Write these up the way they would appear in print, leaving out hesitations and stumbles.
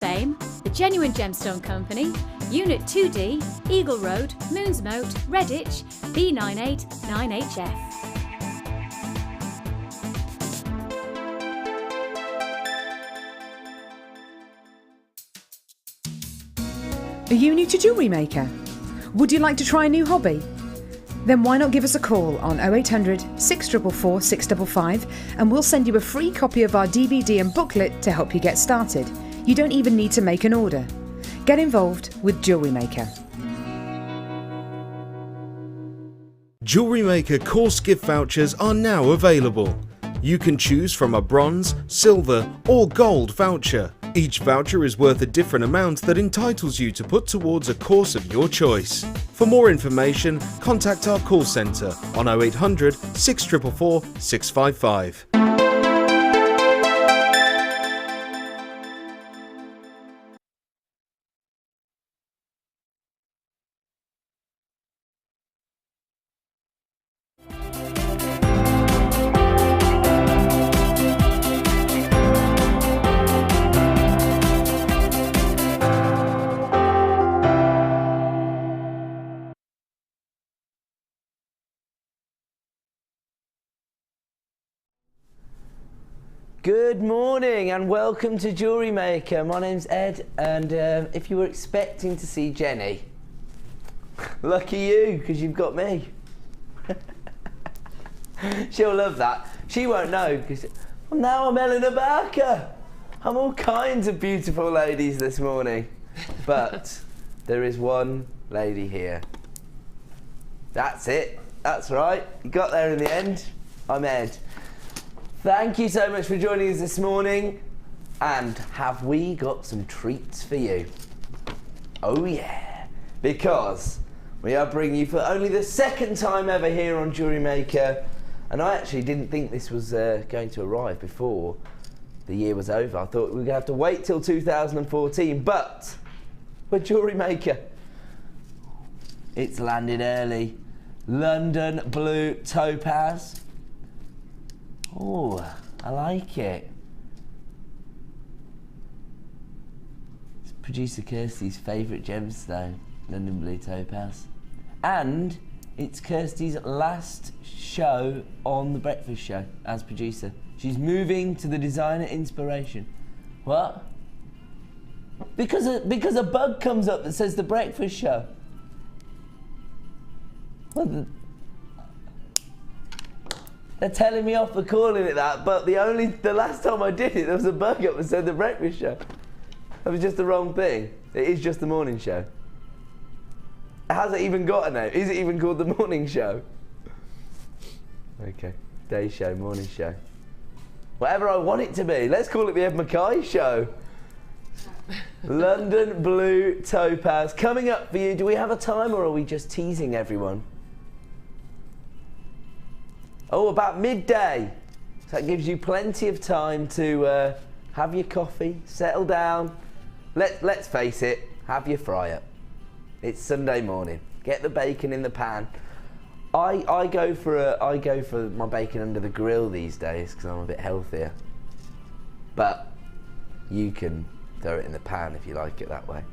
Fame, the Genuine Gemstone Company, Unit 2D, Eagle Road, Moonsmote, Redditch, B989HF. Are you new to Jewellery Maker? Would you like to try a new hobby? Then why not give us a call on 0800 644 655 and we'll send you a free copy of our DVD and booklet to help you get started. You don't even need to make an order. Get involved with Jewellery Maker. Jewellery Maker course gift vouchers are now available. You can choose from a bronze, silver or gold voucher. Each voucher is worth a different amount that entitles you to put towards a course of your choice. For more information, contact our call centre on 0800 644 655. Good morning and welcome to Jewellery Maker. My name's Ed, and if you were expecting to see Jenny, lucky you, because you've got me. She'll love that. She won't know, because now I'm Eleanor Barker. I'm all kinds of beautiful ladies this morning. But there is one lady here. That's it. That's right. You got there in the end. I'm Ed. Thank you so much for joining us this morning. And have we got some treats for you? Oh yeah, because we are bringing you for only the second time ever here on Jewellery Maker. And I actually didn't think this was going to arrive before the year was over. I thought we were going to have to wait till 2014, but we're Jewellery Maker. It's landed early. London Blue Topaz. Oh, I like it. It's producer Kirsty's favourite gemstone, London Blue Topaz. And it's Kirsty's last show on The Breakfast Show as producer. She's moving to the designer inspiration. What? Because a bug comes up that says The Breakfast Show. What They're telling me off for calling it that, but the last time I did it, there was a bug up that said The Breakfast Show. That was just the wrong thing. It is just the morning show. It hasn't even got a name. Is it even called The Morning Show? Okay, day show, morning show. Whatever I want it to be. Let's call it the Ed Mackay Show. London Blue Topaz. Coming up for you, do we have a time or are we just teasing everyone? Oh, about midday. So that gives you plenty of time to have your coffee, settle down. Let's face it, have your fry up. It's Sunday morning. Get the bacon in the pan. I go for my bacon under the grill these days because I'm a bit healthier. But you can throw it in the pan if you like it that way.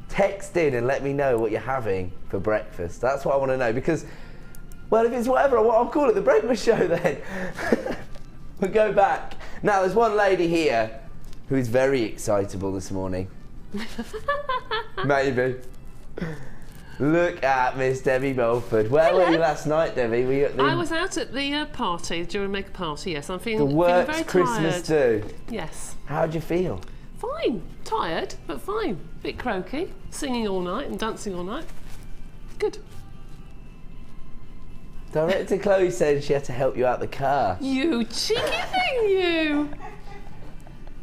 Text in and let me know what you're having for breakfast. That's what I want to know, because well, if it's whatever, I'll call it The Breakfast Show then. We'll go back. Now, there's one lady here who is very excitable this morning. Maybe. Look at Miss Debbie Belford. Where were you last night, Debbie? Were you at the... I was out at the party, the Jewellery Maker party, yes. I'm feeling, the works very Christmas tired. do. Yes. How'd you feel? Fine. Tired, but fine. Bit croaky. Singing all night and dancing all night. Good. Director Chloe said she had to help you out the car. You cheeky thing, you!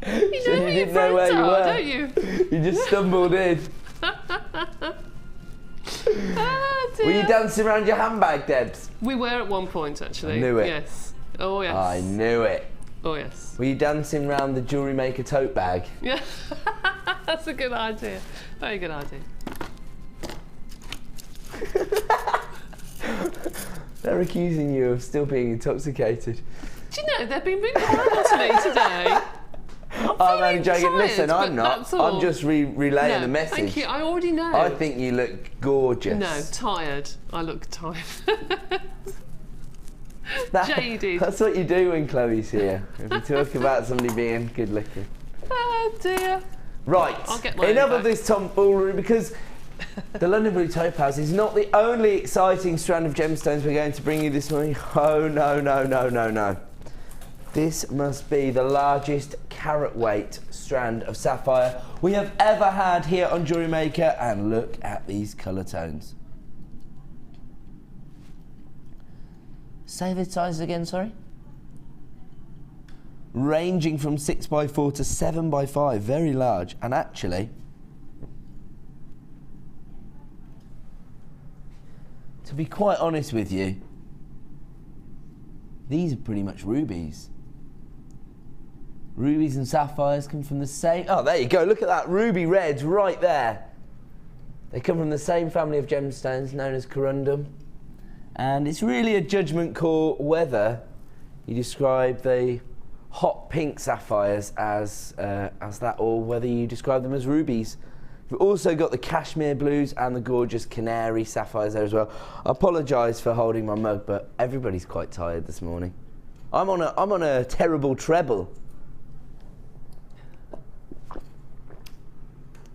You So know where your friends are, don't you? You just stumbled in. Oh, dear. Were you dancing around your handbag, Debs? We were at one point, actually. I knew it. Yes. Oh, yes. I knew it. Oh, yes. Were you dancing around the Jewellery Maker tote bag? Yeah. That's a good idea. Very good idea. They're accusing you of still being intoxicated. Do you know, they've been really horrible to me today. I'm only joking. tired, Listen, I'm but not. that's all. I'm just relaying No, the message. thank you. I already know. I think you look gorgeous. No, tired. I look tired. Jaded. That's what you do when Chloe's here. If you talk about somebody being good looking. Oh dear. Right, I'll get my enough own of back. this tomfoolery, because the London Blue Topaz is not the only exciting strand of gemstones we're going to bring you this morning. Oh no, no, no, no, no. This must be the largest carat weight strand of sapphire we have ever had here on Jewellery Maker, and look at these colour tones. Say the sizes again, sorry? Ranging from 6x4 to 7x5, very large, and actually, to be quite honest with you, these are pretty much rubies. Rubies and sapphires come from the same, oh there you go, look at that, ruby reds right there. They come from the same family of gemstones known as corundum, and it's really a judgment call whether you describe the hot pink sapphires as that, or whether you describe them as rubies. We've also got the cashmere blues and the gorgeous canary sapphires there as well. I apologise for holding my mug, but everybody's quite tired this morning. I'm on a terrible treble.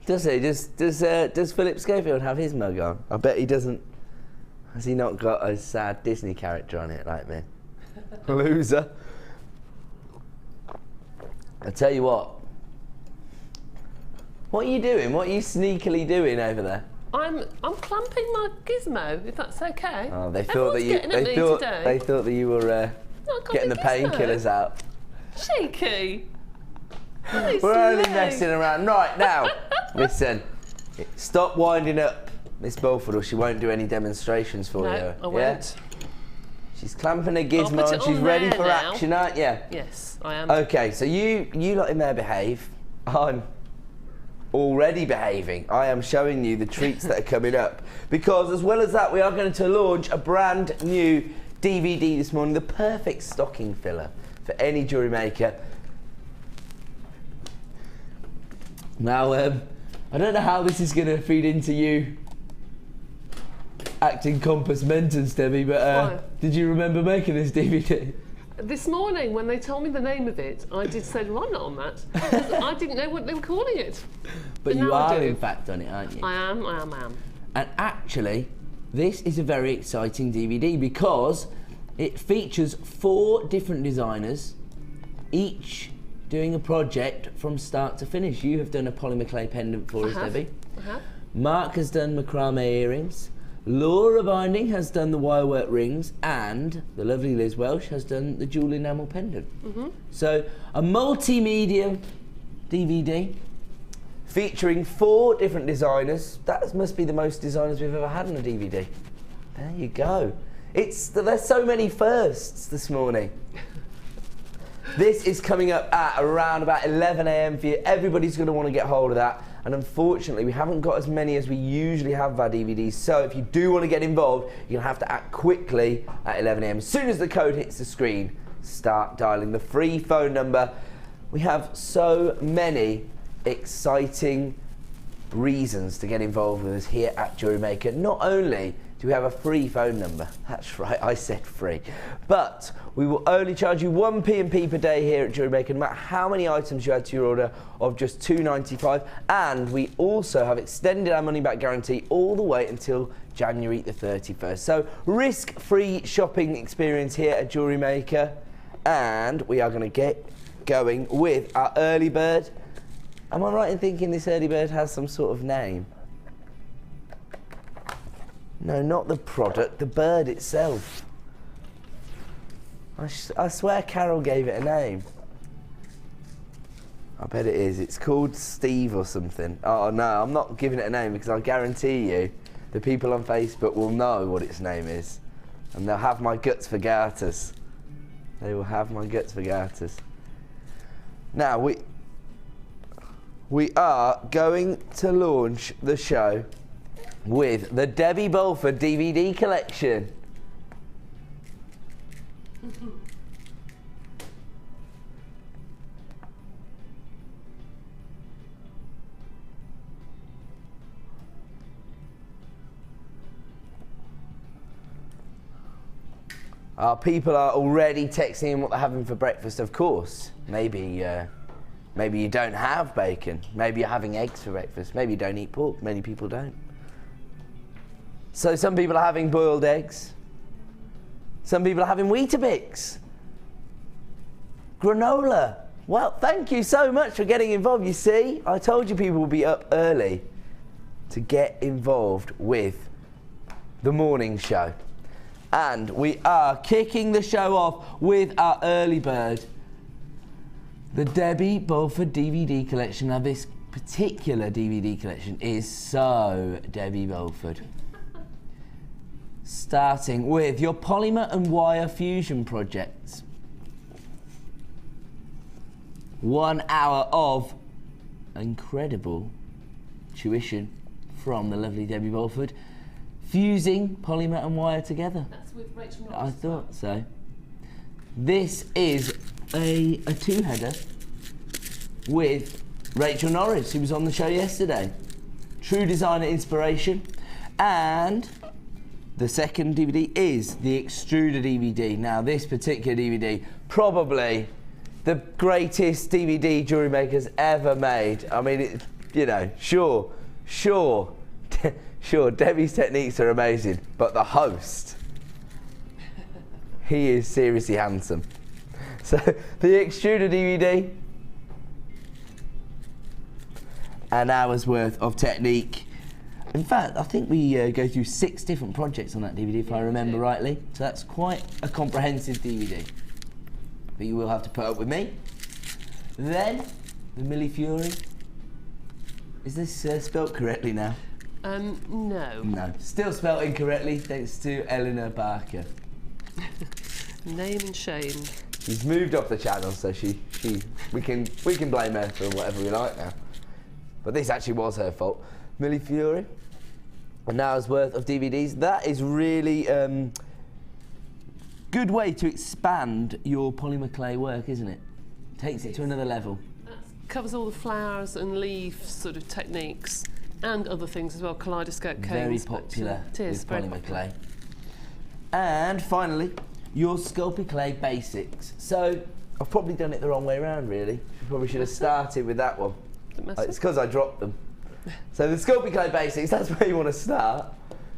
Does he? Does Philip Schofield have his mug on? I bet he doesn't. Has he not got a sad Disney character on it like me? Loser. I tell you what. What are you doing? What are you sneakily doing over there? I'm clamping my gizmo, if that's okay. Oh, they thought that you. Today. They thought that you were getting the painkillers out. Cheeky. We're only messing around. Right now, listen. Stop winding up Miss Belford, or she won't do any demonstrations for you. No, I won't. She's clamping her I'll gizmo put and it she's on ready there for now. action, aren't you? Yes, I am. Okay, so you lot in there behave. I'm already behaving. I am showing you the treats that are coming up, because as well as that, we are going to launch a brand new DVD this morning, the perfect stocking filler for any jewellery maker. Now, I don't know how this is going to feed into you acting compos mentis, Debbie, but did you remember making this DVD? This morning, when they told me the name of it, I did say, well, I'm not on that. 'Cause I didn't know what they were calling it. But now you I are, do. in fact, on it, aren't you? I am. And actually, this is a very exciting DVD because it features 4 different designers, each doing a project from start to finish. You have done a polymer clay pendant for us, Debbie. I have. Mark has done macrame earrings. Laura Binding has done the wirework rings, and the lovely Liz Welsh has done the jewel enamel pendant. So a multimedia DVD featuring 4 different designers. That must be the most designers we've ever had on a DVD. There you go. There's so many firsts this morning. This is coming up at around about 11 AM for you. Everybody's going to want to get hold of that. And unfortunately, we haven't got as many as we usually have of our DVDs. So if you do want to get involved, you're going to have to act quickly at 11 AM. As soon as the code hits the screen, start dialing the free phone number. We have so many exciting reasons to get involved with us here at Jewellery Maker. Not only do we have a free phone number, that's right, I said free, but we will only charge you 1 P&P per day here at Jewellery Maker, no matter how many items you add to your order of just £2.95, and we also have extended our money back guarantee all the way until January the 31st. So risk-free shopping experience here at Jewellery Maker, and we are going to get going with our early bird. Am I right in thinking this early bird has some sort of name? No, not the product, the bird itself. I swear Carol gave it a name. I bet it is. It's called Steve or something. Oh no, I'm not giving it a name, because I guarantee you the people on Facebook will know what its name is. And they'll have my guts for garters. They will have my guts for garters. Now, we are going to launch the show with the Debbie Bulford DVD collection. People are already texting in what they're having for breakfast, of course. Maybe you don't have bacon. Maybe you're having eggs for breakfast. Maybe you don't eat pork. Many people don't. So some people are having boiled eggs. Some people are having Weetabix. Granola. Well, thank you so much for getting involved. You see, I told you people will be up early to get involved with the morning show. And we are kicking the show off with our early bird, the Debbie Bulford DVD collection. Now this particular DVD collection is so Debbie Bulford. Starting with your polymer and wire fusion projects. 1 hour of incredible tuition from the lovely Debbie Bulford, fusing polymer and wire together. That's with Rachel Norris. I thought so. This is a two-header with Rachel Norris, who was on the show yesterday. True designer inspiration. And the second DVD is the extruder DVD. Now this particular DVD, probably the greatest DVD Jewellery Maker's ever made. I mean, you know, sure, Debbie's techniques are amazing, but the host, he is seriously handsome. So the extruder DVD, an hour's worth of technique. In fact, I think we go through 6 different projects on that DVD, if I remember rightly. So that's quite a comprehensive DVD. But you will have to put up with me. Then, the Millie Fury. Is this spelt correctly now? No. No. Still spelt incorrectly, thanks to Eleanor Barker. Name and shame. She's moved off the channel, so we can blame her for whatever we like now. But this actually was her fault. Millie Fury, an hour's worth of DVDs. That is really good way to expand your polymer clay work, isn't it? Takes it to another level. That covers all the flowers and leaf sort of techniques and other things as well, kaleidoscope cones. Very popular with very polymer popular. clay. And finally, your Sculpey Clay basics. So I've probably done it the wrong way around, really. I probably should have started with that one. It's because I dropped them. So the Sculpey Clay basics, that's where you want to start,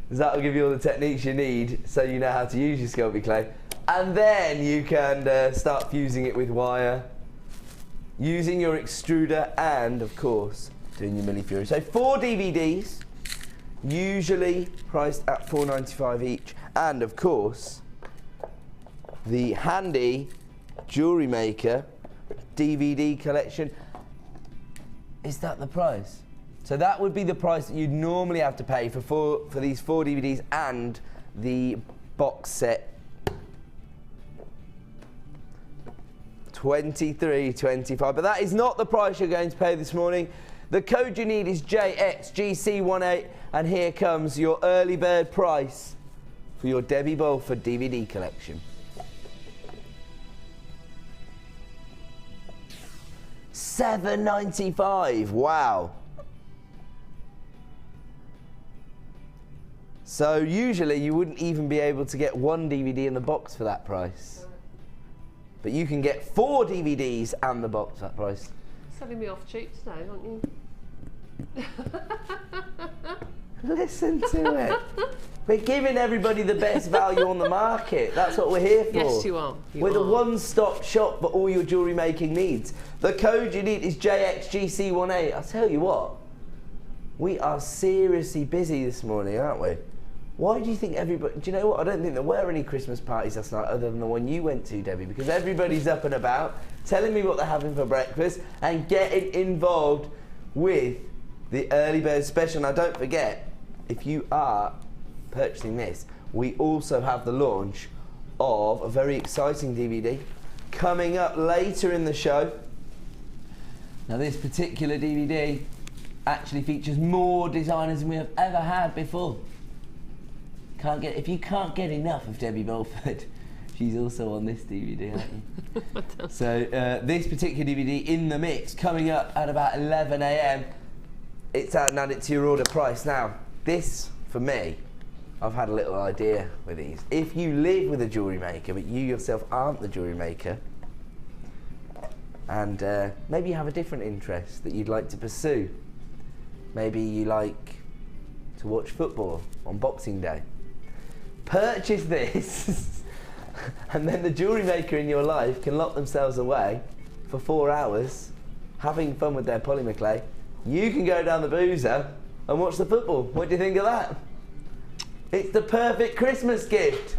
because that'll give you all the techniques you need so you know how to use your Sculpey Clay. And then you can start fusing it with wire, using your extruder, and of course doing your Millie Fury. So 4 DVDs, usually priced at £4.95 each, and of course the handy Jewellery Maker DVD collection. Is that the price? So that would be the price that you'd normally have to pay for these 4 DVDs and the box set. $23.25, but that is not the price you're going to pay this morning. The code you need is JXGC18, and here comes your early bird price for your Debbie Bulford DVD collection. $7.95, wow. So usually you wouldn't even be able to get 1 DVD in the box for that price. But you can get 4 DVDs and the box at that price. Selling me off cheap today, aren't you? Listen to it. We're giving everybody the best value on the market. That's what we're here for. Yes, you are. We're the one-stop shop for all your jewellery making needs. The code you need is JXGC18. I'll tell you what, we are seriously busy this morning, aren't we? Why do you think everybody... Do you know what? I don't think there were any Christmas parties last night other than the one you went to, Debbie, because everybody's up and about, telling me what they're having for breakfast and getting involved with the early bird special. Now, don't forget, if you are purchasing this, we also have the launch of a very exciting DVD coming up later in the show. Now, this particular DVD actually features more designers than we have ever had before. If you can't get enough of Debbie Bulford, she's also on this DVD, aren't you? So this particular DVD in the mix coming up at about 11 AM. It's out and added to your order price. Now, this, for me, I've had a little idea with these. If you live with a jewellery maker, but you yourself aren't the jewellery maker, and maybe you have a different interest that you'd like to pursue. Maybe you like to watch football on Boxing Day. Purchase this, and then the jewellery maker in your life can lock themselves away for 4 hours, having fun with their polymer clay. You can go down the boozer and watch the football. What do you think of that? It's the perfect Christmas gift.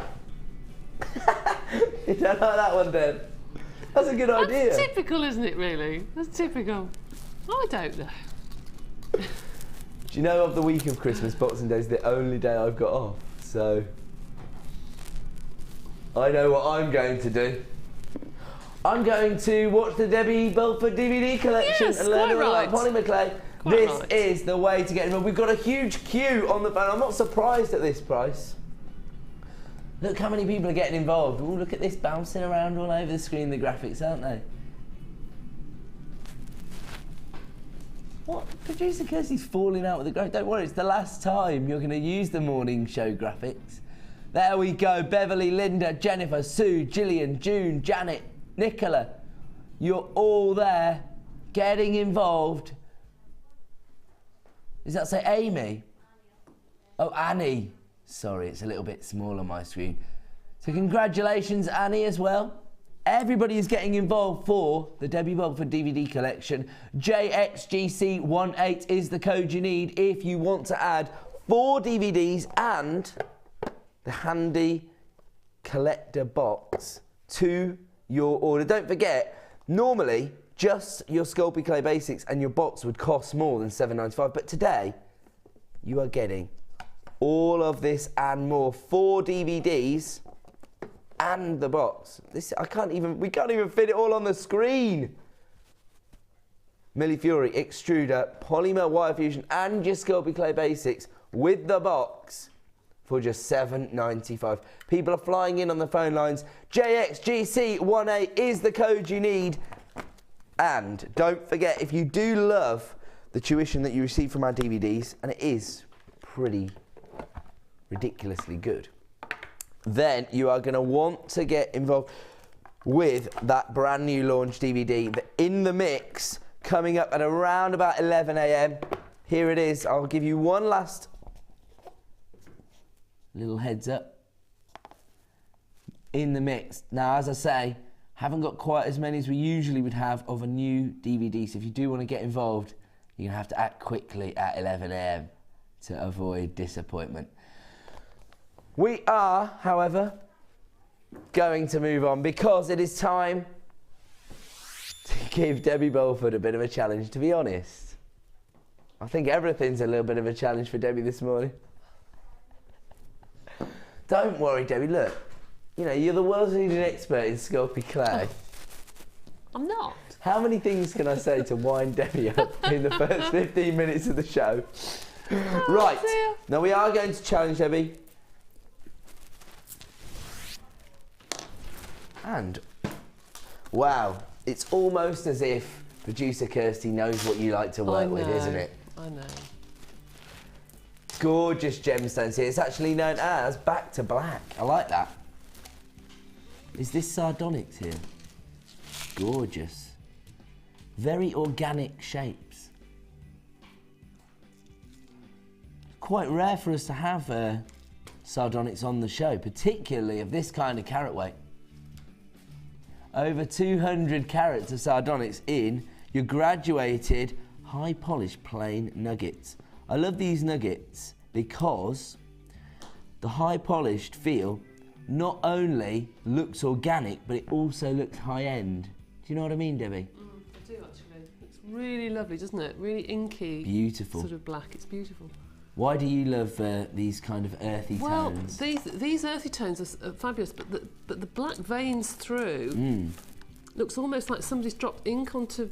You don't like that one, then? That's a good idea. That's typical, isn't it, really? That's typical. I don't know. Do you know, of the week of Christmas, Boxing Day is the only day I've got off, so I know what I'm going to do. I'm going to watch the Debbie Belford DVD collection and learn all about polymer clay. This is the way to get involved. We've got a huge queue on the phone. I'm not surprised at this price. Look how many people are getting involved. Oh, look at this bouncing around all over the screen, the graphics, aren't they? What? Producer Kirsty's falling out with the graphics. Don't worry, it's the last time you're going to use the morning show graphics. There we go. Beverly, Linda, Jennifer, Sue, Gillian, June, Janet, Nicola. You're all there getting involved. Does that say Amy? Oh, Annie. Sorry, it's a little bit small on my screen. So congratulations, Annie, as well. Everybody is getting involved for the Debbie Belford DVD collection. JXGC18 is the code you need if you want to add 4 DVDs and the handy collector box to your order. Don't forget, normally just your Sculpey Clay Basics and your box would cost more than $7.95, but today you are getting all of this and more. 4 DVDs and the box. This we can't even fit it all on the screen. Milli Fury, extruder, polymer wire fusion and your Sculpey Clay Basics with the box for just $7.95. People are flying in on the phone lines. JXGC18 is the code you need. And don't forget, if you do love the tuition that you receive from our DVDs, and it is pretty ridiculously good, then you are going to want to get involved with that brand new launch DVD, the In the Mix, coming up at around about 11 AM. Here it is. I'll give you one last little heads up. In the Mix. Now, as I say, haven't got quite as many as we usually would have of a new DVD, so if you do want to get involved, you're going to have to act quickly at 11 AM to avoid disappointment. We are, however, going to move on because it is time to give Debbie Belford a bit of a challenge, to be honest. I think everything's a little bit of a challenge for Debbie this morning. Don't worry, Debbie, look. You know, you're the world's leading expert in Sculpey clay. I'm not. How many things can I say to wind Debbie up in the first 15 minutes of the show? Right, dear. Now we are going to challenge Debbie. And, wow, it's almost as if producer Kirsty knows what you like to work with, isn't it? I know. Gorgeous gemstones here. It's actually known as Back to Black. I like that. Is this sardonyx here? Gorgeous. Very organic shapes. Quite rare for us to have sardonyx on the show, particularly of this kind of carat weight. Over 200 carats of sardonyx in your graduated high polished plain nuggets. I love these nuggets because the high polished feel not only looks organic, but it also looks high-end. Do you know what I mean, Debbie? I do, actually. It's really lovely, doesn't it? Really inky. Beautiful. Sort of black. It's beautiful. Why do you love these kind of earthy tones? Well, these earthy tones are fabulous, but the black veins through looks almost like somebody's dropped ink onto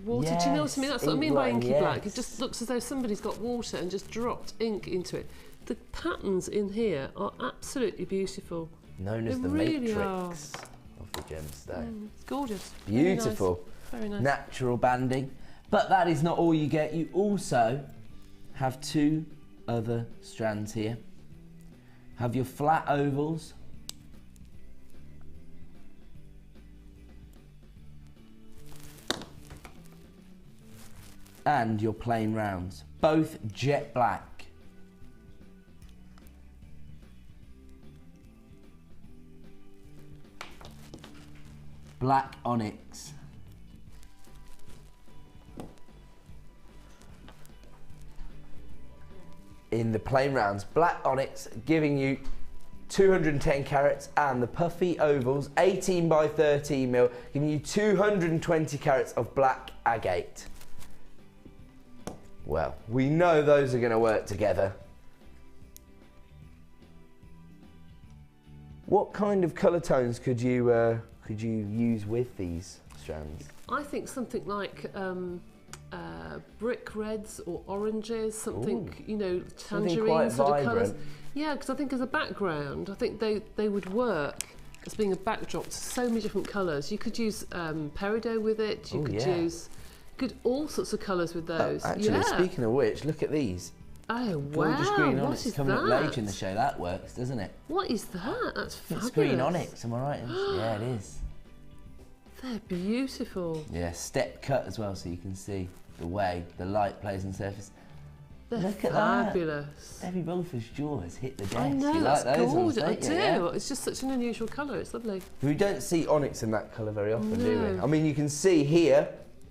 water. Yes, do you know what I mean? That's what I mean by inky yes. black. It just looks as though somebody's got water and just dropped ink into it. The patterns in here are absolutely beautiful. Known as the really matrix of the gemstone. It's gorgeous. Beautiful. Very nice. Natural banding. But that is not all you get. You also have 2 other strands here. have your flat ovals. And your plain rounds, both jet black. Black onyx. In the plain rounds, black onyx giving you 210 carats, and the puffy ovals, 18 by 13 mil, giving you 220 carats of black agate. Well, we know those are going to work together. What kind of colour tones could you use with these strands? I think something like brick reds or oranges, something, Ooh. you know, Something tangerine quite sort of colours. vibrant. Yeah, because I think as a background, I think they would work as being a backdrop to so many different colours. You could use peridot with it. You could use all sorts of colours with those. Actually, speaking of which, look at these. Oh Gorgeous wow! green What onyx is coming that? up later in the show. That works, doesn't it? What is that? That's fabulous. It's green onyx, am I right? Yeah, it is. They're beautiful. Yeah, step cut as well, so you can see the way the light plays on the surface. They're Look at fabulous. that. Debbie Bolford's jaw has hit the desk. I know, you that's like those ones, gorgeous. I don't do. you? Yeah? It's just such an unusual colour. It's lovely. We don't see onyx in that colour very often, do we? No. I mean, you can see here,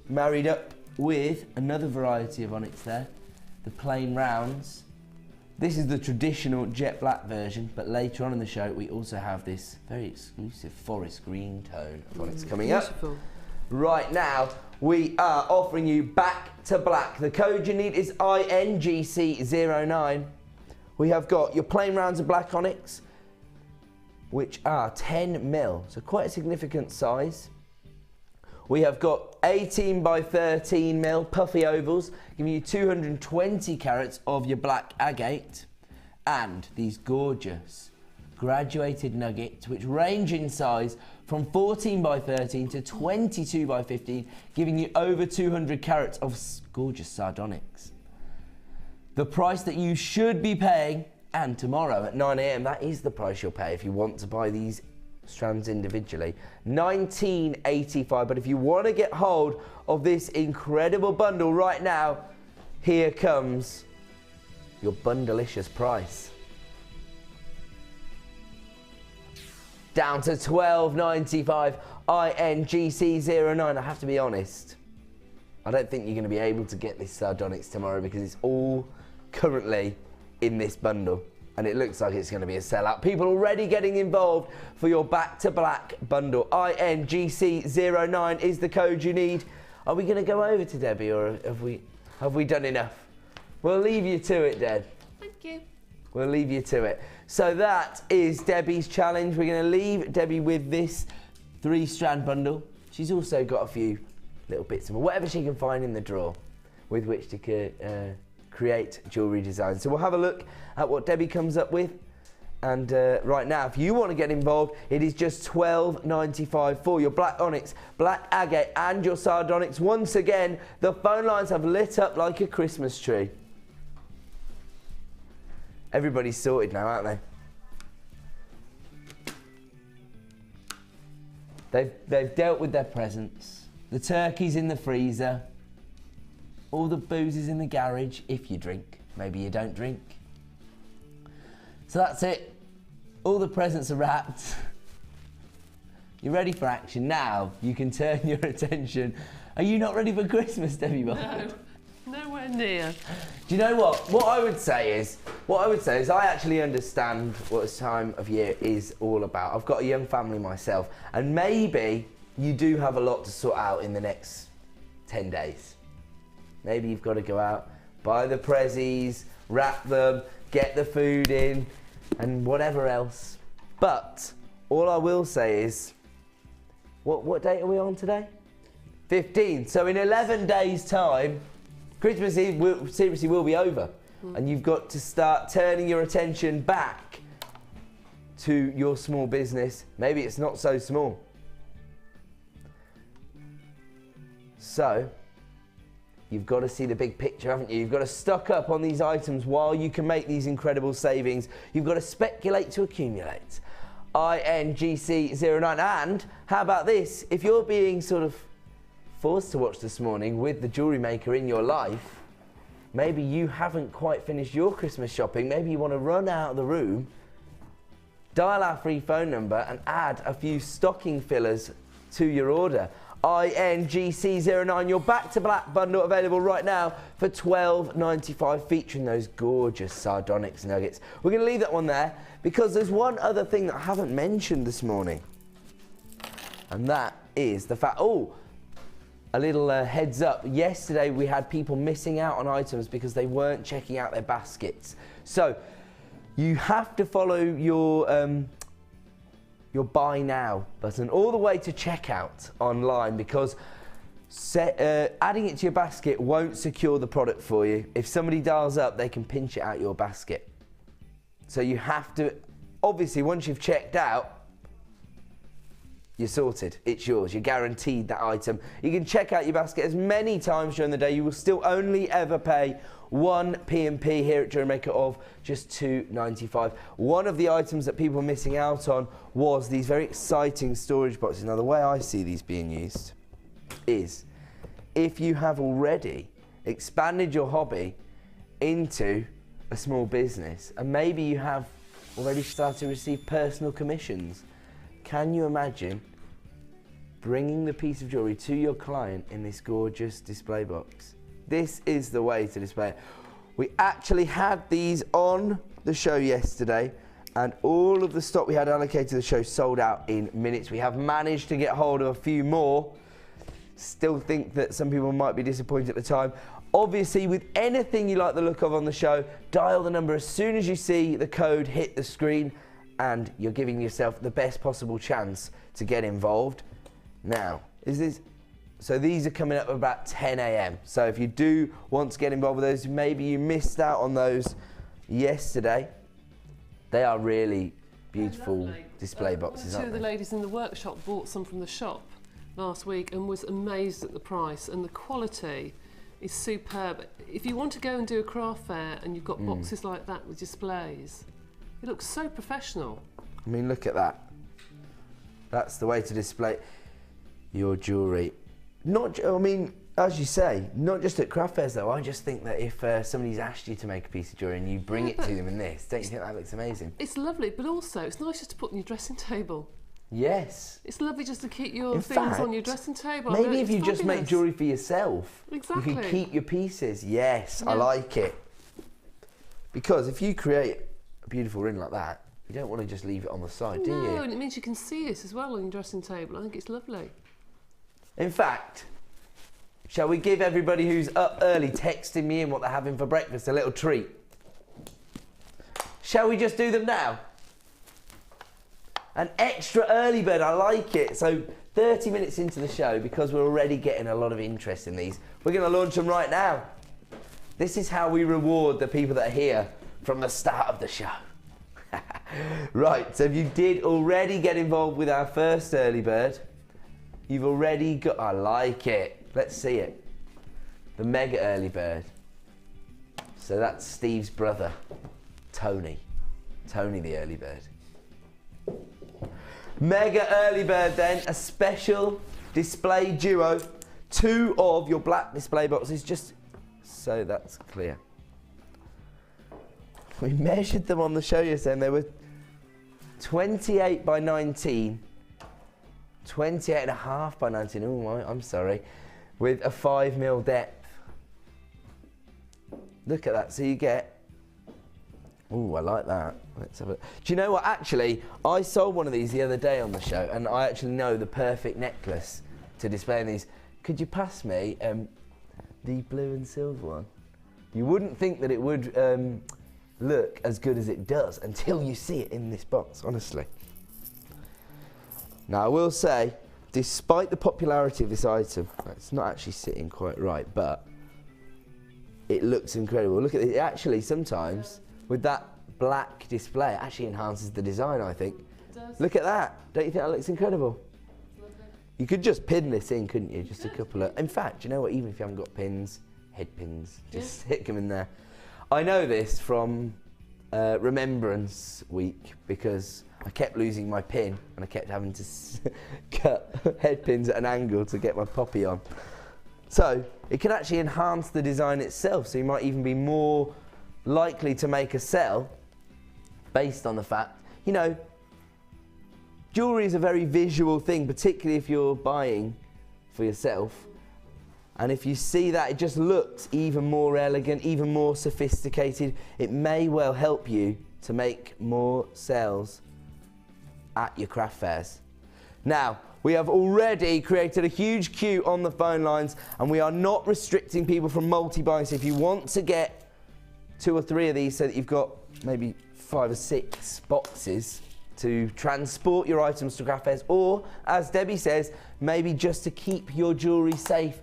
married up with another variety of onyx there, the plain rounds. This is the traditional jet black version, but later on in the show, we also have this very exclusive forest green tone of onyx coming up. Beautiful. Right now, we are offering you back to black. The code you need is INGC09. We have got your plain rounds of black onyx, which are 10 mil, so quite a significant size. We have got 18 by 13 mil puffy ovals, giving you 220 carats of your black agate, and these gorgeous graduated nuggets, which range in size from 14 by 13 to 22 by 15, giving you over 200 carats of gorgeous sardonyx. The price that you should be paying, and tomorrow at 9 AM, that is the price you'll pay if you want to buy these strands individually, $19.85. But if you want to get hold of this incredible bundle right now, here comes your bundleicious price. Down to $12.95, INGC09. I have to be honest, I don't think you're going to be able to get this sardonyx tomorrow because it's all currently in this bundle. And it looks like it's going to be a sellout. People already getting involved for your back to black bundle. INGC09 is the code you need. Are we going to go over to Debbie, or have we done enough? We'll leave you to it, Deb. Thank you. We'll leave you to it. So that is Debbie's challenge. We're going to leave Debbie with this 3-strand bundle. She's also got a few little bits of whatever she can find in the drawer with which to create jewellery design. So we'll have a look at what Debbie comes up with. And right now, if you want to get involved, it is just $12.95 for your black onyx, black agate and your sardonyx. Once again, the phone lines have lit up like a Christmas tree. Everybody's sorted now, aren't they? They've dealt with their presents. The turkey's in the freezer. All the booze is in the garage, if you drink. Maybe you don't drink. So that's it. All the presents are wrapped. You're ready for action. Now you can turn your attention. Are you not ready for Christmas, Debbie? No, nowhere near. Do you know what? What I would say is I actually understand what this time of year is all about. I've got a young family myself, and maybe you do have a lot to sort out in the next 10 days. Maybe you've got to go out, buy the prezzies, wrap them, get the food in, and whatever else. But all I will say is, what date are we on today? 15. So in 11 days' time, Christmas Eve seriously will be over. And you've got to start turning your attention back to your small business. Maybe it's not so small. So, you've got to see the big picture, haven't you? You've got to stock up on these items while you can make these incredible savings. You've got to speculate to accumulate. INGC09. And how about this? If you're being sort of forced to watch This Morning with the Jewellery Maker in your life, maybe you haven't quite finished your Christmas shopping, maybe you want to run out of the room, dial our free phone number and add a few stocking fillers to your order. INGC09, your Back to Black bundle available right now for $12.95, featuring those gorgeous sardonyx nuggets. We're going to leave that one there because there's one other thing that I haven't mentioned this morning, and that is the fact, a little heads up. Yesterday we had people missing out on items because they weren't checking out their baskets. So you have to follow your buy now button all the way to checkout online, because adding it to your basket won't secure the product for you. If somebody dials up, they can pinch it out your basket. So you have to, obviously once you've checked out, you're sorted, it's yours, you're guaranteed that item. You can check out your basket as many times during the day. You will still only ever pay one P&P here at Jewellery Maker of just $2.95. One of the items that people were missing out on was these very exciting storage boxes. Now the way I see these being used is if you have already expanded your hobby into a small business and maybe you have already started to receive personal commissions, can you imagine bringing the piece of jewellery to your client in this gorgeous display box? This is the way to display it. We actually had these on the show yesterday, and all of the stock we had allocated to the show sold out in minutes. We have managed to get hold of a few more. Still think that some people might be disappointed at the time. Obviously, with anything you like the look of on the show, dial the number as soon as you see the code hit the screen, and you're giving yourself the best possible chance to get involved. Now, so these are coming up at about 10 a.m. So if you do want to get involved with those, maybe you missed out on those yesterday. They are really beautiful display boxes, aren't they? Two of the ladies in the workshop bought some from the shop last week and was amazed at the price, and the quality is superb. If you want to go and do a craft fair and you've got boxes like that with displays, it looks so professional. I mean, look at that. That's the way to display your jewellery. I mean, as you say, not just at craft fairs though. I just think that if somebody's asked you to make a piece of jewellery and you bring it to them in this, don't you think that looks amazing? It's lovely, but also it's nice just to put on your dressing table. Yes. It's lovely just to keep your things on your dressing table. Maybe if you just make jewellery for yourself, exactly, you can keep your pieces. Yes, yeah. I like it. Because if you create a beautiful ring like that, you don't want to just leave it on the side, do you? No, and it means you can see it as well on your dressing table. I think it's lovely. In fact, shall we give everybody who's up early texting me in what they're having for breakfast a little treat? Shall we just do them now? An extra early bird, I like it. So 30 minutes into the show, because we're already getting a lot of interest in these, we're going to launch them right now. This is how we reward the people that are here from the start of the show. Right, so if you did already get involved with our first early bird, you've already got, I like it. Let's see it. The mega early bird. So that's Steve's brother, Tony. Tony the early bird. Mega early bird then, a special display duo. 2 of your black display boxes, just so that's clear. We measured them on the show yesterday and they were 28 by 19, 28 and a half by 19, oh I'm sorry, with a 5mm depth. Look at that, so you get, oh, I like that. Let's have a, do you know what, actually, I sold one of these the other day on the show, and I actually know the perfect necklace to display in these. Could you pass me the blue and silver one? You wouldn't think that it would look as good as it does until you see it in this box, honestly. Now I will say, despite the popularity of this item, it's not actually sitting quite right, but it looks incredible. Look at it, actually sometimes with that black display, it actually enhances the design, I think. It does. Look at that, don't you think that looks incredible? You could just pin this in, couldn't you? Just a couple of, in fact, you know what, even if you haven't got pins, head pins. Just stick them in there. I know this from Remembrance Week because I kept losing my pin and I kept having to cut head pins at an angle to get my poppy on. So it can actually enhance the design itself, so you might even be more likely to make a sell based on the fact, you know, jewellery is a very visual thing, particularly if you're buying for yourself. And if you see that it just looks even more elegant, even more sophisticated, it may well help you to make more sales at your craft fairs. Now, we have already created a huge queue on the phone lines and we are not restricting people from multi-buying. So if you want to get 2 or 3 of these so that you've got maybe 5 or 6 boxes to transport your items to craft fairs, or as Debbie says, maybe just to keep your jewellery safe.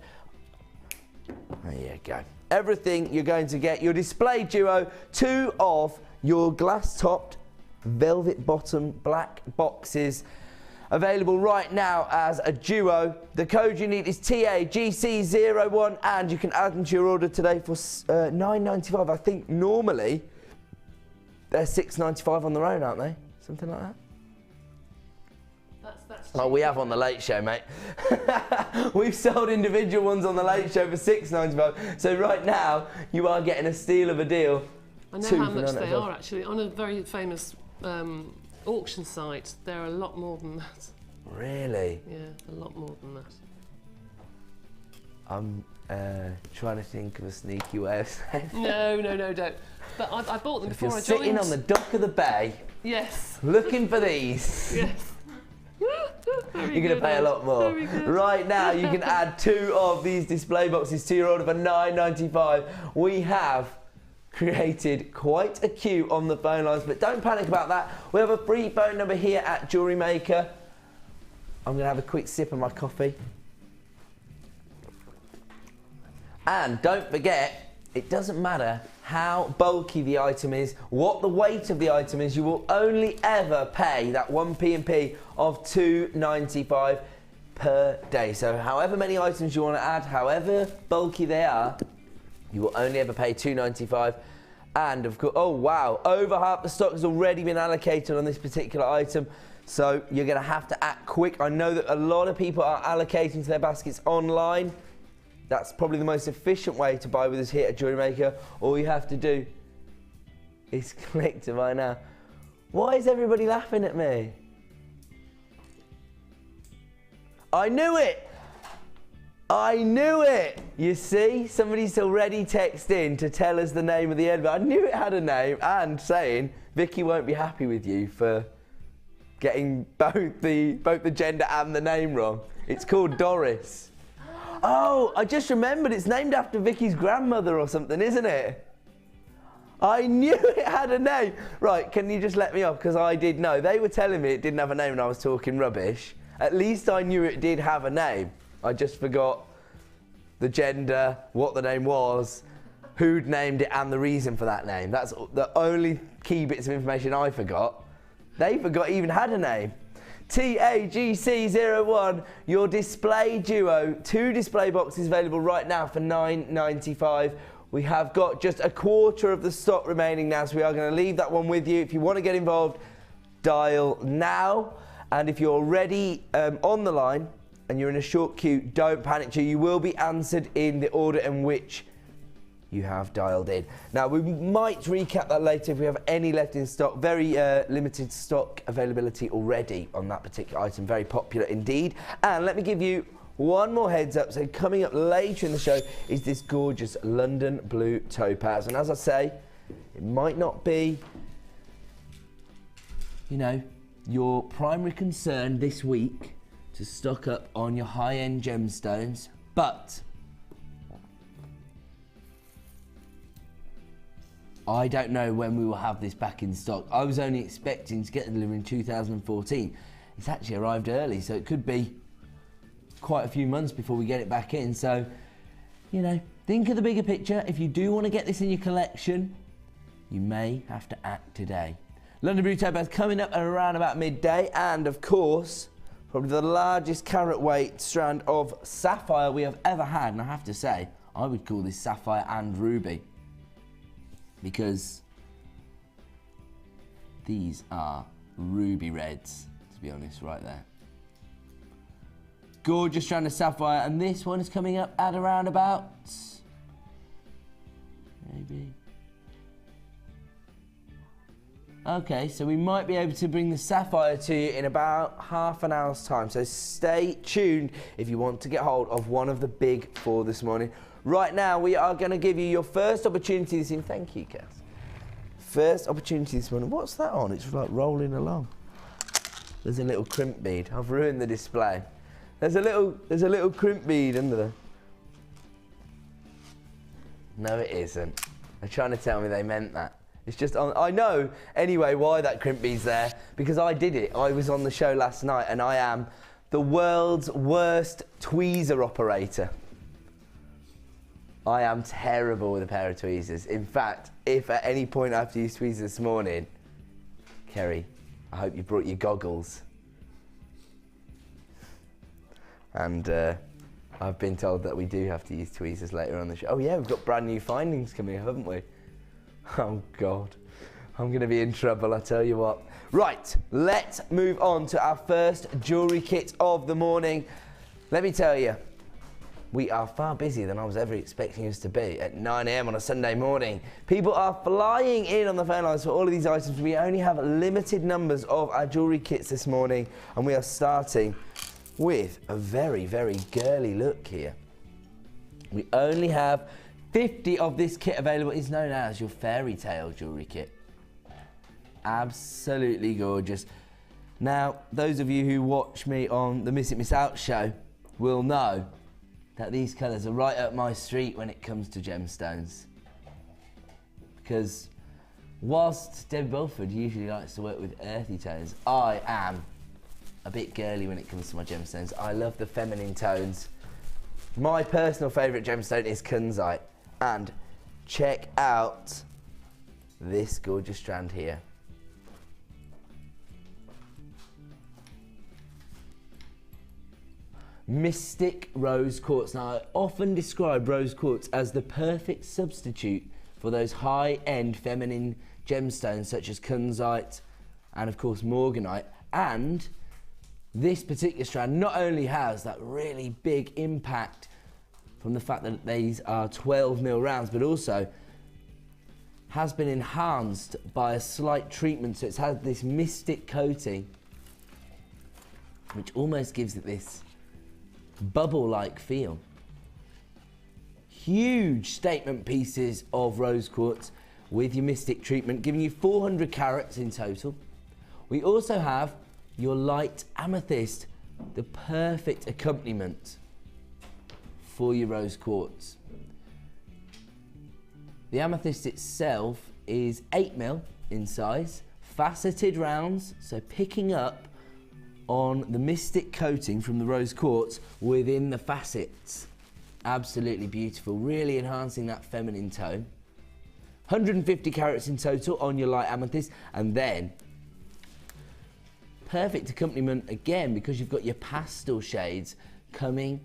There you go. Everything you're going to get, your display duo, 2 of your glass-topped, velvet bottom black boxes available right now as a duo. The code you need is TAGC01 and you can add them to your order today for $9.95. I think normally they're $6.95 on their own, aren't they? Something like that. That's Oh, we have on the Late Show, mate. We've sold individual ones on the Late Show for $6.95. So right now you are getting a steal of a deal. I know how much they are actually. On a very famous auction site, they're a lot more than that. Really? Yeah, a lot more than that. I'm trying to think of a sneaky way of saying No, don't. But I bought them before I joined. You're sitting on the dock of the bay. Yes. Looking for these. Yes. You're going to pay a lot more. Right now, you can add 2 of these display boxes to your order for $9.95. We have created quite a queue on the phone lines, but don't panic about that. We have a free phone number here at Jewellery Maker. I'm going to have a quick sip of my coffee. And don't forget, it doesn't matter how bulky the item is, what the weight of the item is, you will only ever pay that 1 P&P of $2.95 per day. So however many items you want to add, however bulky they are, you will only ever pay $2.95. And of course, oh wow, over half the stock has already been allocated on this particular item. So you're going to have to act quick. I know that a lot of people are allocating to their baskets online. That's probably the most efficient way to buy with us here at Jewellery Maker. All you have to do is click to buy now. Why is everybody laughing at me? I knew it! I knew it! You see, somebody's already texted in to tell us the name of the advert. I knew it had a name and saying Vicky won't be happy with you for getting both the gender and the name wrong. It's called Doris. Oh, I just remembered it's named after Vicky's grandmother or something, isn't it? I knew it had a name. Right, can you just let me off? Because I did know. They were telling me it didn't have a name and I was talking rubbish. At least I knew it did have a name. I just forgot the gender, what the name was, who'd named it and the reason for that name. That's the only key bits of information I forgot. They forgot it even had a name. TAGC01, your display duo, 2 display boxes available right now for $9.95. We have got just a quarter of the stock remaining now, so we are going to leave that one with you. If you want to get involved, dial now. And if you're already on the line and you're in a short queue, don't panic. You will be answered in the order in which you have dialed in. Now, we might recap that later if we have any left in stock. Very limited stock availability already on that particular item. Very popular indeed. And let me give you one more heads up. So coming up later in the show is this gorgeous London blue topaz. And as I say, it might not be, you know, your primary concern this week to stock up on your high-end gemstones, but I don't know when we will have this back in stock. I was only expecting to get the delivery in 2014. It's actually arrived early, so it could be quite a few months before we get it back in. So, you know, think of the bigger picture. If you do want to get this in your collection, you may have to act today. London Blue Topaz coming up at around about midday, and of course, probably the largest carat weight strand of sapphire we have ever had. And I have to say, I would call this sapphire and ruby, because these are ruby reds, to be honest, right there. Gorgeous strand of sapphire, and this one is coming up at around about, maybe. Okay, so we might be able to bring the sapphire to you in about half an hour's time. So stay tuned if you want to get hold of one of the big four this morning. Right now, we are going to give you your first opportunity this evening. Thank you, Cass. First opportunity this morning. What's that on? It's like rolling along. There's a little crimp bead. I've ruined the display. There's a little crimp bead under there. No, it isn't. They're trying to tell me they meant that. It's just on. I know anyway why that crimp bead's there, because I did it. I was on the show last night, and I am the world's worst tweezer operator. I am terrible with a pair of tweezers. In fact, if at any point I have to use tweezers this morning, Kerry, I hope you brought your goggles. And I've been told that we do have to use tweezers later on the show. Oh yeah, we've got brand new findings coming, haven't we? Oh God, I'm going to be in trouble, I tell you what. Right, let's move on to our first jewellery kit of the morning. Let me tell you, we are far busier than I was ever expecting us to be at 9 AM on a Sunday morning. People are flying in on the phone lines for all of these items. We only have limited numbers of our jewellery kits this morning, and we are starting with a very, very girly look here. We only have 50 of this kit available. It's known as your fairy tale jewellery kit. Absolutely gorgeous. Now, those of you who watch me on the Miss It Miss Out show will know that these colours are right up my street when it comes to gemstones. Because whilst Debbie Bulford usually likes to work with earthy tones, I am a bit girly when it comes to my gemstones. I love the feminine tones. My personal favourite gemstone is kunzite. And check out this gorgeous strand here. Mystic rose quartz. Now, I often describe rose quartz as the perfect substitute for those high-end feminine gemstones such as kunzite and, of course, morganite. And this particular strand not only has that really big impact from the fact that these are 12mm rounds, but also has been enhanced by a slight treatment, so it's had this mystic coating which almost gives it this bubble-like feel. Huge statement pieces of rose quartz with your mystic treatment, giving you 400 carats in total. We also have your light amethyst, the perfect accompaniment for your rose quartz. The amethyst itself is 8mm in size, faceted rounds, so picking up on the mystic coating from the rose quartz within the facets. Absolutely beautiful, really enhancing that feminine tone. 150 carats in total on your light amethyst, and then perfect accompaniment again because you've got your pastel shades coming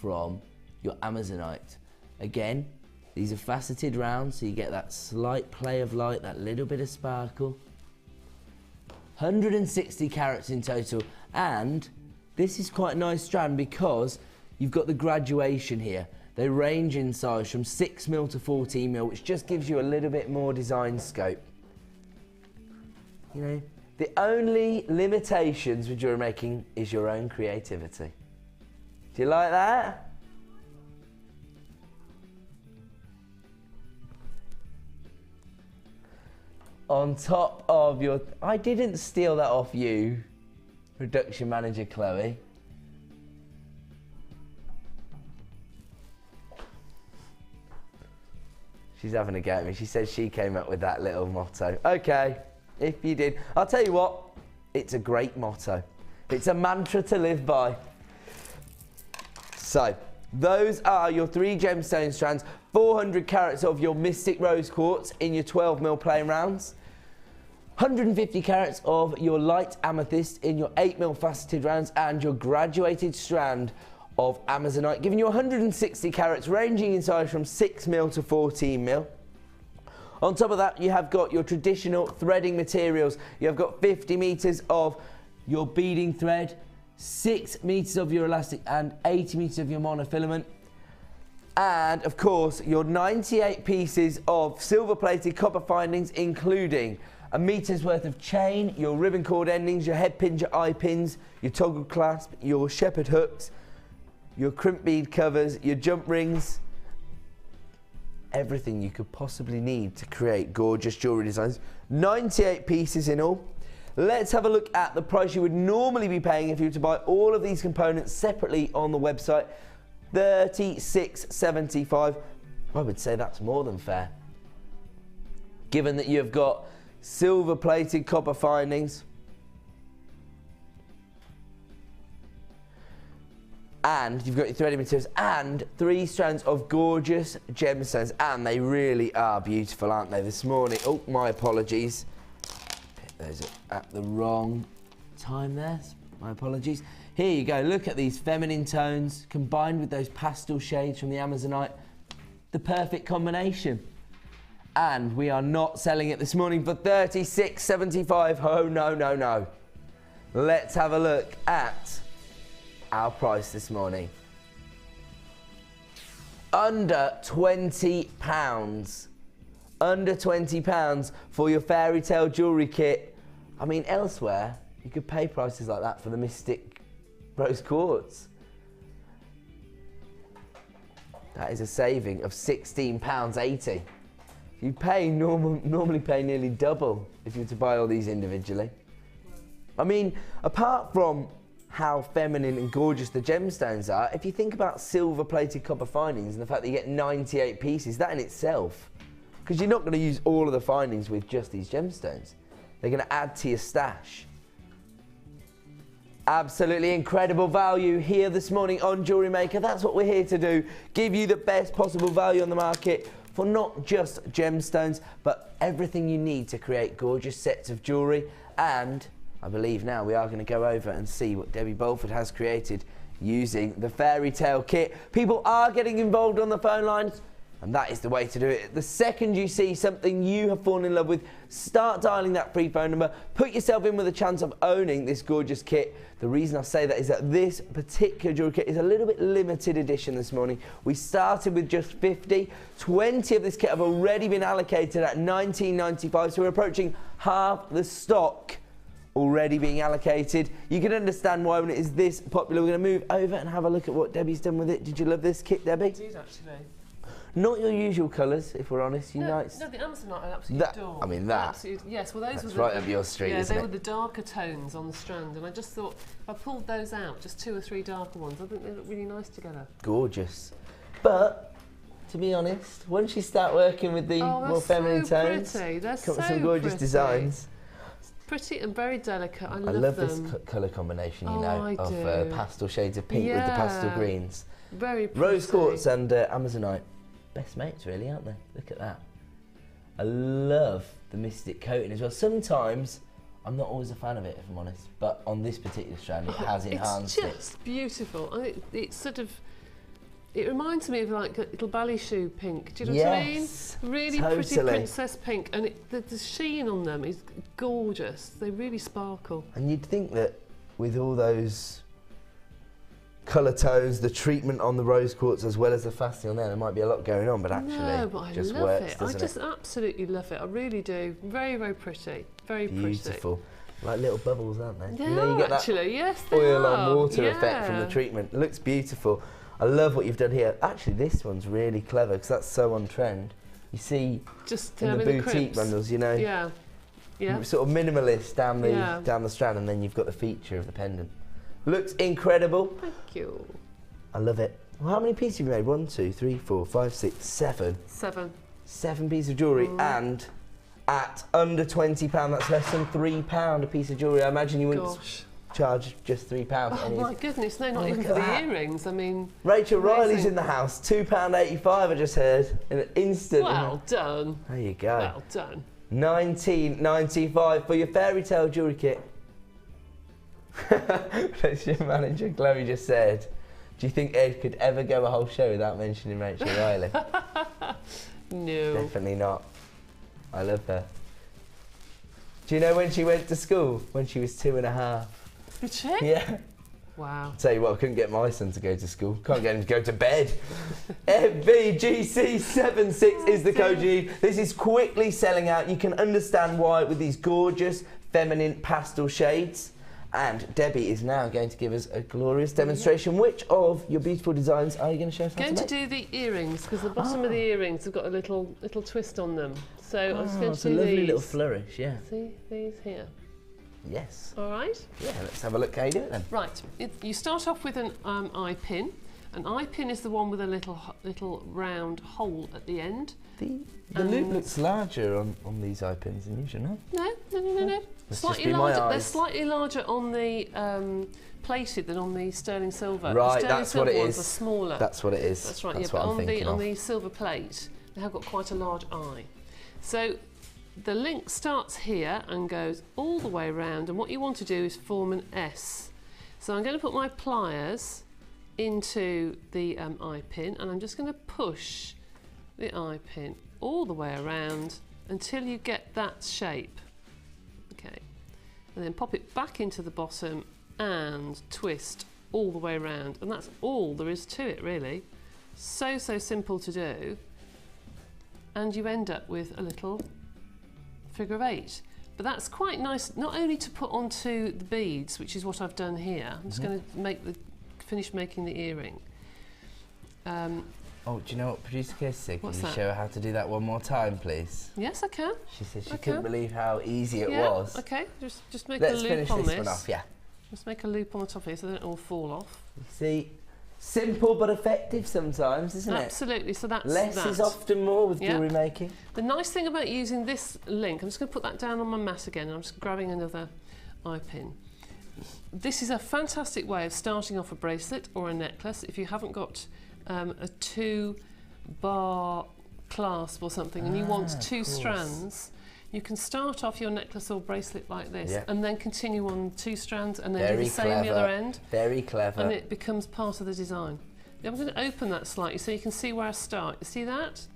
from your amazonite. Again, these are faceted rounds, so you get that slight play of light, that little bit of sparkle. 160 carats in total, and this is quite a nice strand because you've got the graduation here. They range in size from 6mm to 14mm, which just gives you a little bit more design scope. You know, the only limitations with jewellery making is your own creativity. Do you like that? On top of your... I didn't steal that off you, production manager Chloe. She's having a go at me. She says she came up with that little motto. Okay, if you did. I'll tell you what, it's a great motto. It's a mantra to live by. So, those are your 3 gemstone strands, 400 carats of your mystic rose quartz in your 12mm plain rounds, 150 carats of your light amethyst in your 8mm faceted rounds, and your graduated strand of Amazonite, giving you 160 carats, ranging in size from 6mm to 14mm. On top of that, you have got your traditional threading materials. You have got 50 meters of your beading thread, 6 meters of your elastic, and 80 meters of your monofilament. And of course, your 98 pieces of silver-plated copper findings, including a meter's worth of chain, your ribbon cord endings, your head pins, your eye pins, your toggle clasp, your shepherd hooks, your crimp bead covers, your jump rings, everything you could possibly need to create gorgeous jewellery designs. 98 pieces in all. Let's have a look at the price you would normally be paying if you were to buy all of these components separately on the website. $36.75. I would say that's more than fair, given that you've got silver plated copper findings and you've got your threading materials and 3 strands of gorgeous gemstones, and they really are beautiful, aren't they, this morning? Oh, my apologies. Those are at the wrong time there. My apologies. Here you go. Look at these feminine tones combined with those pastel shades from the Amazonite. The perfect combination. And we are not selling it this morning for $36.75. Oh, no, no, no. Let's have a look at our price this morning. Under £20. Under £20 for your fairy tale jewellery kit. I mean, elsewhere, you could pay prices like that for the Mystic Rose Quartz. That is a saving of £16.80. You pay normally pay nearly double if you were to buy all these individually. I mean, apart from how feminine and gorgeous the gemstones are, if you think about silver-plated copper findings and the fact that you get 98 pieces, that in itself, because you're not going to use all of the findings with just these gemstones. They're going to add to your stash. Absolutely incredible value here this morning on Jewellery Maker. That's what we're here to do, give you the best possible value on the market for not just gemstones, but everything you need to create gorgeous sets of jewellery. And I believe now we are going to go over and see what Debbie Bolford has created using the fairy tale kit. People are getting involved on the phone lines, and that is the way to do it. The second you see something you have fallen in love with, start dialing that free phone number. Put yourself in with a chance of owning this gorgeous kit. The reason I say that is that this particular jewelry kit is a little bit limited edition this morning. We started with just 50. 20 of this kit have already been allocated at $19.95, so we're approaching half the stock already being allocated. You can understand why when it is this popular. We're going to move over and have a look at what Debbie's done with it. Did you love this kit, Debbie? I did, actually. Not your usual colours, if we're honest. No, the Amazonite I absolutely adore. I mean, that. Yes, well, those That's were right up your street, yeah, isn't they it? were the darker tones on the strand, and I just thought if I pulled those out, just 2 or 3 darker ones, I think they look really nice together. Gorgeous. But, to be honest, once you start working with the more feminine tones, pretty. They're come so with some gorgeous pretty. designs. Pretty and very delicate. I love them. this colour combination, you Oh, know, I of do. pastel shades of pink with the pastel Yeah. greens. Very pretty. Rose quartz and Amazonite. Best mates, really, aren't they? Look at that. I love the mystic coating as well. Sometimes I'm not always a fan of it, if I'm honest, but on this particular strand, it has enhanced it. It's just beautiful. I think it's sort of. It reminds me of like a little ballet shoe pink. Do you know what I mean? Really pretty princess pink, and the sheen on them is gorgeous. They really sparkle. And you'd think that with all those colour tones, the treatment on the rose quartz as well as the fasting on there might be a lot going on, but actually no, but I just love works, it. doesn't I just absolutely love it. I really do. Very, very pretty. Very beautiful. Like little bubbles, aren't they? They you know, you get actually, that yes, they oil are. on water Yeah. effect from the treatment. It looks beautiful. I love what you've done here. Actually, this one's really clever because that's so on trend. You see, just in the boutique crimps. bundles, you know, Yeah. Yeah. sort of minimalist down the strand, and then you've got the feature of the pendant. Looks incredible. Thank you. I love it. Well, how many pieces have you made? 1, 2, 3, 4, 5, 6, 7. 7. 7 pieces of jewellery, and at under £20, that's less than £3 a piece of jewellery. I imagine you wouldn't charge just £3 for Oh any my goodness, no, not even look for at the that. earrings. I mean, Rachel Riley's amazing. in the house. £2.85 I just heard in an instant. Well done. There you go. Well done. $19.95 for your fairy tale jewellery kit. That's your manager, Chloe, just said. Do you think Ed could ever go a whole show without mentioning Rachel Riley? No. Definitely not. I love her. Do you know when she went to school? When she was 2.5. Did she? Yeah. Wow. Tell you what, I couldn't get my son to go to school. Can't get him to go to bed. FVGC76 is the code you need. This is quickly selling out. You can understand why with these gorgeous feminine pastel shades. And Debbie is now going to give us a glorious demonstration. Which of your beautiful designs are you going to show us how to make? Going to do the earrings, because the bottom of the earrings have got a little twist on them. So I'm just going to do a lovely these. little flourish, yeah. See these here. Yes. All right. Yeah, let's have a look how you do it then. Right. You start off with an eye pin. An eye pin is the one with a little round hole at the end. The loop looks larger on these eye pins than usual, no? No. Must Slightly just be my larger. eyes. They're slightly larger on the plated than on the sterling silver. Right, the that's sterling what silver it ones is. are smaller. That's what it is. That's right. That's yeah, what but I'm thinking on of. the silver plate, they have got quite a large eye. So the link starts here and goes all the way around, and what you want to do is form an S. So I'm going to put my pliers into the eye pin, and I'm just going to push the eye pin all the way around until you get that shape. Okay, and then pop it back into the bottom and twist all the way around, and that's all there is to it really. So simple to do, and you end up with a little figure of 8. But that's quite nice, not only to put onto the beads, which is what I've done here. I'm just going to finish making the earring. Oh, do you know what producer Kirsty said? Can What's you that? show her how to do that one more time, please? Yes, I can. She said she I couldn't can. believe how easy it Yeah, was. okay, just make Let's a loop finish on this this. one off, yeah. Just make a loop on the top here so they don't all fall off. See, simple but effective sometimes, isn't Absolutely, so that's it? Less that. is often more with Yeah. jewellery making. The nice thing about using this link, I'm just going to put that down on my mat again, and I'm just grabbing another eye pin. This is a fantastic way of starting off a bracelet or a necklace if you haven't got a 2-bar clasp or something and you want 2 strands. You can start off your necklace or bracelet like this and then continue on 2 strands and then do the same the other end. Very clever. And it becomes part of the design. Now I'm going to open that slightly so you can see where I start. You see that?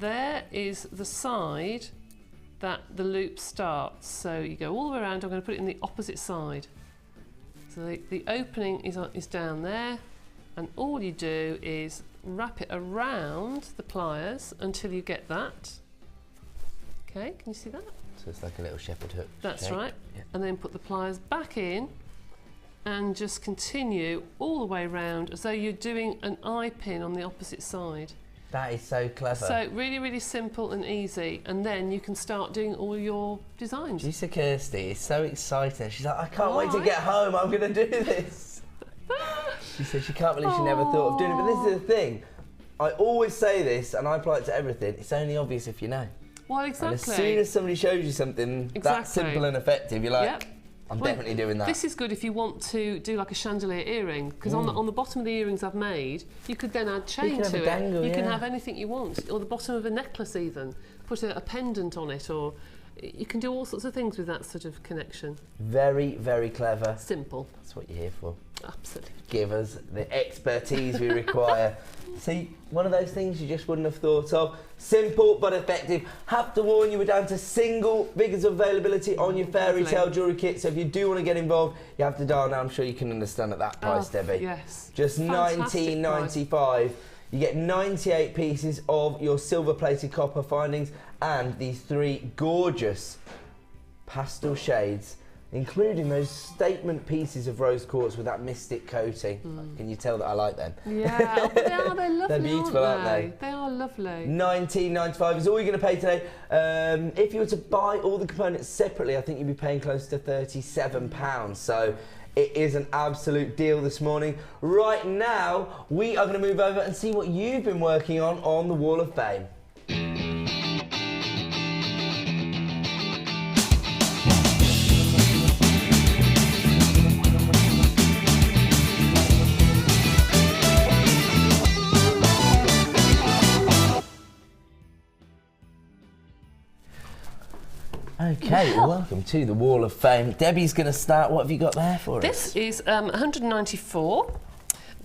There is the side that the loop starts. So you go all the way around. I'm going to put it in the opposite side. So the opening is down there, and all you do is wrap it around the pliers until you get that. Okay, can you see that? So it's like a little shepherd hook. That's shape. right. Yeah. And then put the pliers back in and just continue all the way around as though you're doing an eye pin on the opposite side. That is so clever. So really, really simple and easy, and then you can start doing all your designs. Producer Kirsty is so excited. She's like, I can't wait to Alright. get home. I'm going to do this. She said she can't believe she never thought of doing it. But this is the thing. I always say this, and I apply it to everything. It's only obvious if you know. Well, exactly. And as soon as somebody shows you something that Exactly. simple and effective, you're like, Yep. I'm Well, definitely doing that. This is good if you want to do like a chandelier earring, because on the bottom of the earrings I've made, you could then add chain can have to a it. dangle, You can yeah. have anything you want, or the bottom of a necklace even. Put a pendant on it, or you can do all sorts of things with that sort of connection. Very, very clever. Simple. That's what you're here for. Absolutely. Give us the expertise we require. See, one of those things you just wouldn't have thought of. Simple but effective. Have to warn you, we're down to single figures of availability on your fairy Lovely. tale jewellery kit. So if you do want to get involved, you have to dial now. I'm sure you can understand at that price, Debbie. Yes. Just Fantastic $19.95. You get 98 pieces of your silver-plated copper findings and these 3 gorgeous pastel shades, including those statement pieces of rose quartz with that mystic coating. Can you tell that I like them? Yeah, oh, but they're lovely. They're beautiful, aren't they? They are lovely. $19.95 is all you're going to pay today. If you were to buy all the components separately, I think you'd be paying close to £37. So it is an absolute deal this morning. Right now, we are going to move over and see what you've been working on the Wall of Fame. Okay, welcome to the Wall of Fame. Debbie's going to start. What have you got there for us? This is 194.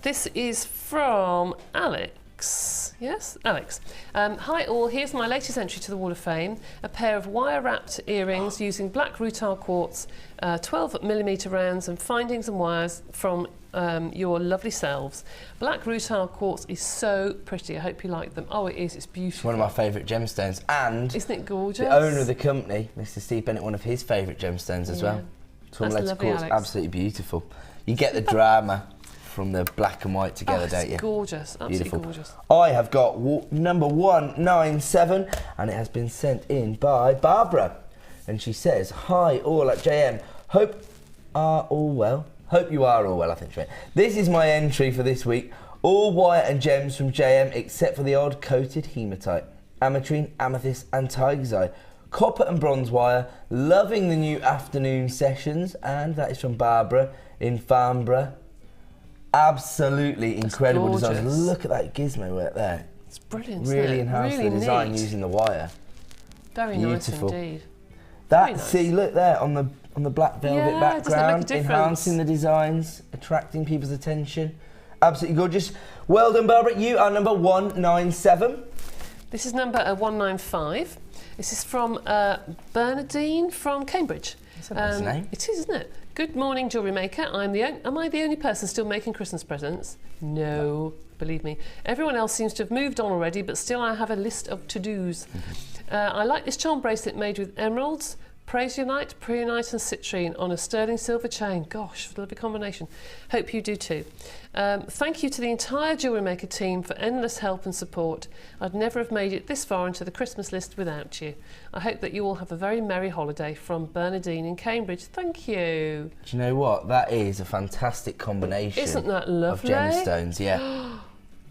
This is from Alex. Yes, Alex. Hi all, here's my latest entry to the Wall of Fame. A pair of wire-wrapped earrings using black rutile quartz, 12mm rounds and findings and wires from your lovely selves. Black rutile quartz is so pretty. I hope you like them. Oh, it is. It's beautiful. It's one of my favourite gemstones. And isn't it gorgeous? the owner of the company, Mr. Steve Bennett, one of his favourite gemstones as well. Tourmalet quartz, absolutely beautiful. You get the drama from the black and white together, don't you? Gorgeous, absolutely gorgeous. I have got number 197, and it has been sent in by Barbara. And she says, hi all at JM, hope are all well. Hope you are all well, I think she meant. This is my entry for this week. All wire and gems from JM except for the odd coated hematite, ametrine, amethyst and tiger's eye. Copper and bronze wire, loving the new afternoon sessions, and that is from Barbara in Farnborough. Absolutely incredible designs. Look at that gizmo work there. It's brilliant. Really enhanced the design using the wire. Very beautiful. Nice indeed. That see, look there on the black velvet background, enhancing the designs, attracting people's attention. Absolutely gorgeous. Well done, Barbara. You are number 197. This is number 195. This is from Bernadine from Cambridge. That's a nice name. It is, isn't it? Good morning, Jewellery Maker. Am I the only person still making Christmas presents? No, believe me. Everyone else seems to have moved on already, but still I have a list of to-dos. I like this charm bracelet made with emeralds, praseonite, preonite and citrine on a sterling silver chain. Gosh, what a lovely combination. Hope you do too. Thank you to the entire Jewellery Maker team for endless help and support. I'd never have made it this far into the Christmas list without you. I hope that you all have a very merry holiday. From Bernadine in Cambridge. Thank you. Do you know what? That is a fantastic combination. Isn't that lovely? Of gemstones, yeah.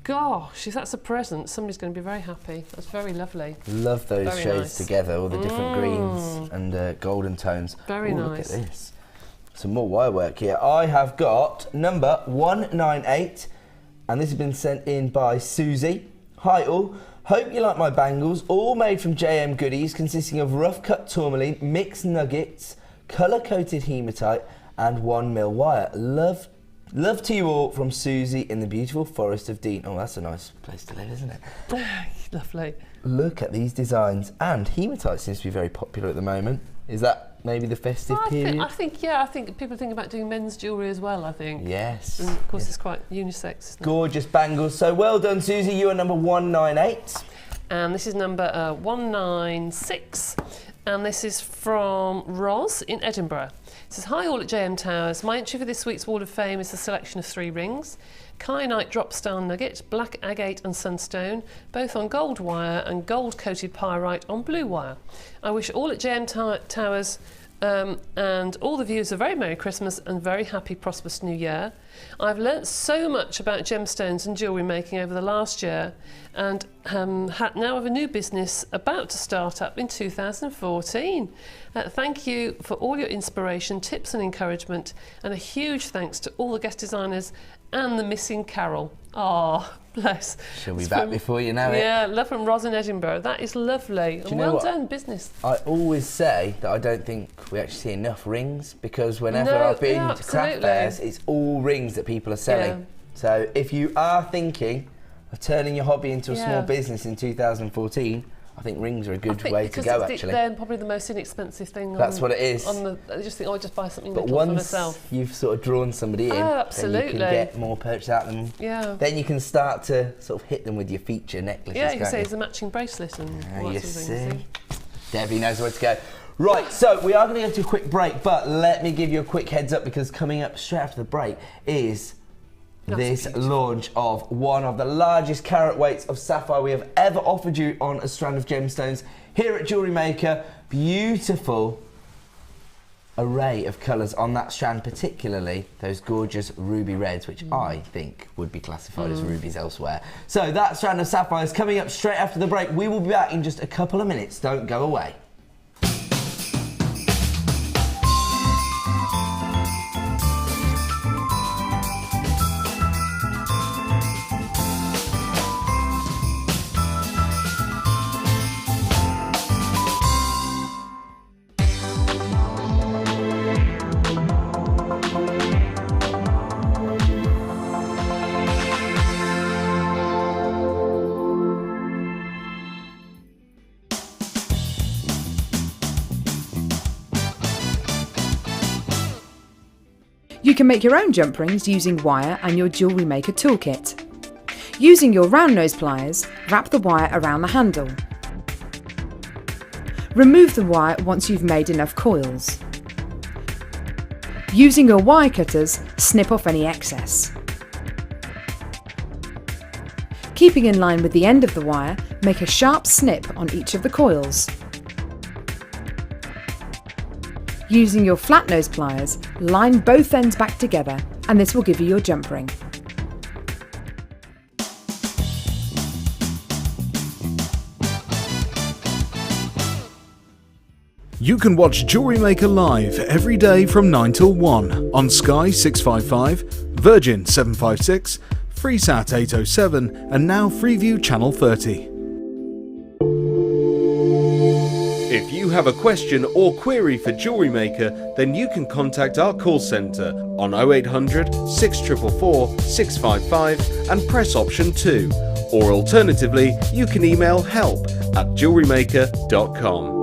Gosh, if that's a present, somebody's going to be very happy. That's very lovely. Love those shades together, all the different greens and golden tones. Very nice. Look at this. Some more wire work here. I have got number 198, and this has been sent in by Susie. Hi all. Hope you like my bangles, all made from JM goodies, consisting of rough cut tourmaline, mixed nuggets, colour coated hematite, and 1mm wire. Love to you all from Susie in the beautiful Forest of Dean. Oh, that's a nice place to live, isn't it? Lovely. Look at these designs. And hematite seems to be very popular at the moment. Is that maybe the festive period? I think people think about doing men's jewellery as well, I think. Yes. And of course, it's quite unisex, isn't it? Gorgeous bangles. So well done, Susie. You are number 198. And this is number 196. And this is from Roz in Edinburgh. It says, hi all at JM Towers. My entry for this week's Wall of Fame is a selection of 3 rings. Kyanite drop star nugget, black agate and sunstone, both on gold wire and gold coated pyrite on blue wire. I wish all at JM Towers and all the viewers a very Merry Christmas and very happy, prosperous New Year. I've learnt so much about gemstones and jewellery making over the last year, and now have a new business about to start up in 2014. Thank you for all your inspiration, tips and encouragement, and a huge thanks to all the guest designers and the missing Carol. Oh, bless. She'll be back before you know it. Yeah, love from Roz in Edinburgh. That is lovely. And well done, business. I always say that I don't think we actually see enough rings, because whenever I've been to craft fairs, it's all rings that people are selling. Yeah. So if you are thinking of turning your hobby into a small business in 2014, I think rings are a good way to go, actually. They're probably the most inexpensive thing. That's what it is. I just think, just buy something little for myself. But once you've sort of drawn somebody in, then you can get more purchase out of them. Yeah. Then you can start to sort of hit them with your feature necklaces. Yeah, you can say it's a matching bracelet and all you that sort of thing. Debbie knows where to go. Right, so we are going to go to a quick break, but let me give you a quick heads up, because coming up straight after the break is this launch of one of the largest carat weights of sapphire we have ever offered you on a strand of gemstones here at Jewellery Maker. Beautiful array of colours on that strand, particularly those gorgeous ruby reds, which I think would be classified as rubies elsewhere. So that strand of sapphire is coming up straight after the break. We will be back in just a couple of minutes. Don't go away. You can make your own jump rings using wire and your Jewellery Maker toolkit. Using your round nose pliers, wrap the wire around the handle. Remove the wire once you've made enough coils. Using your wire cutters, snip off any excess. Keeping in line with the end of the wire, make a sharp snip on each of the coils. Using your flat nose pliers, line both ends back together and this will give you your jump ring. You can watch Jewellery Maker live every day from 9 till 1 on Sky 655, Virgin 756, Freesat 807 and now Freeview Channel 30. If you have a question or query for Jewellery Maker, then you can contact our call centre on 0800 644 655 and press option 2, or alternatively you can email help@jewellerymaker.com.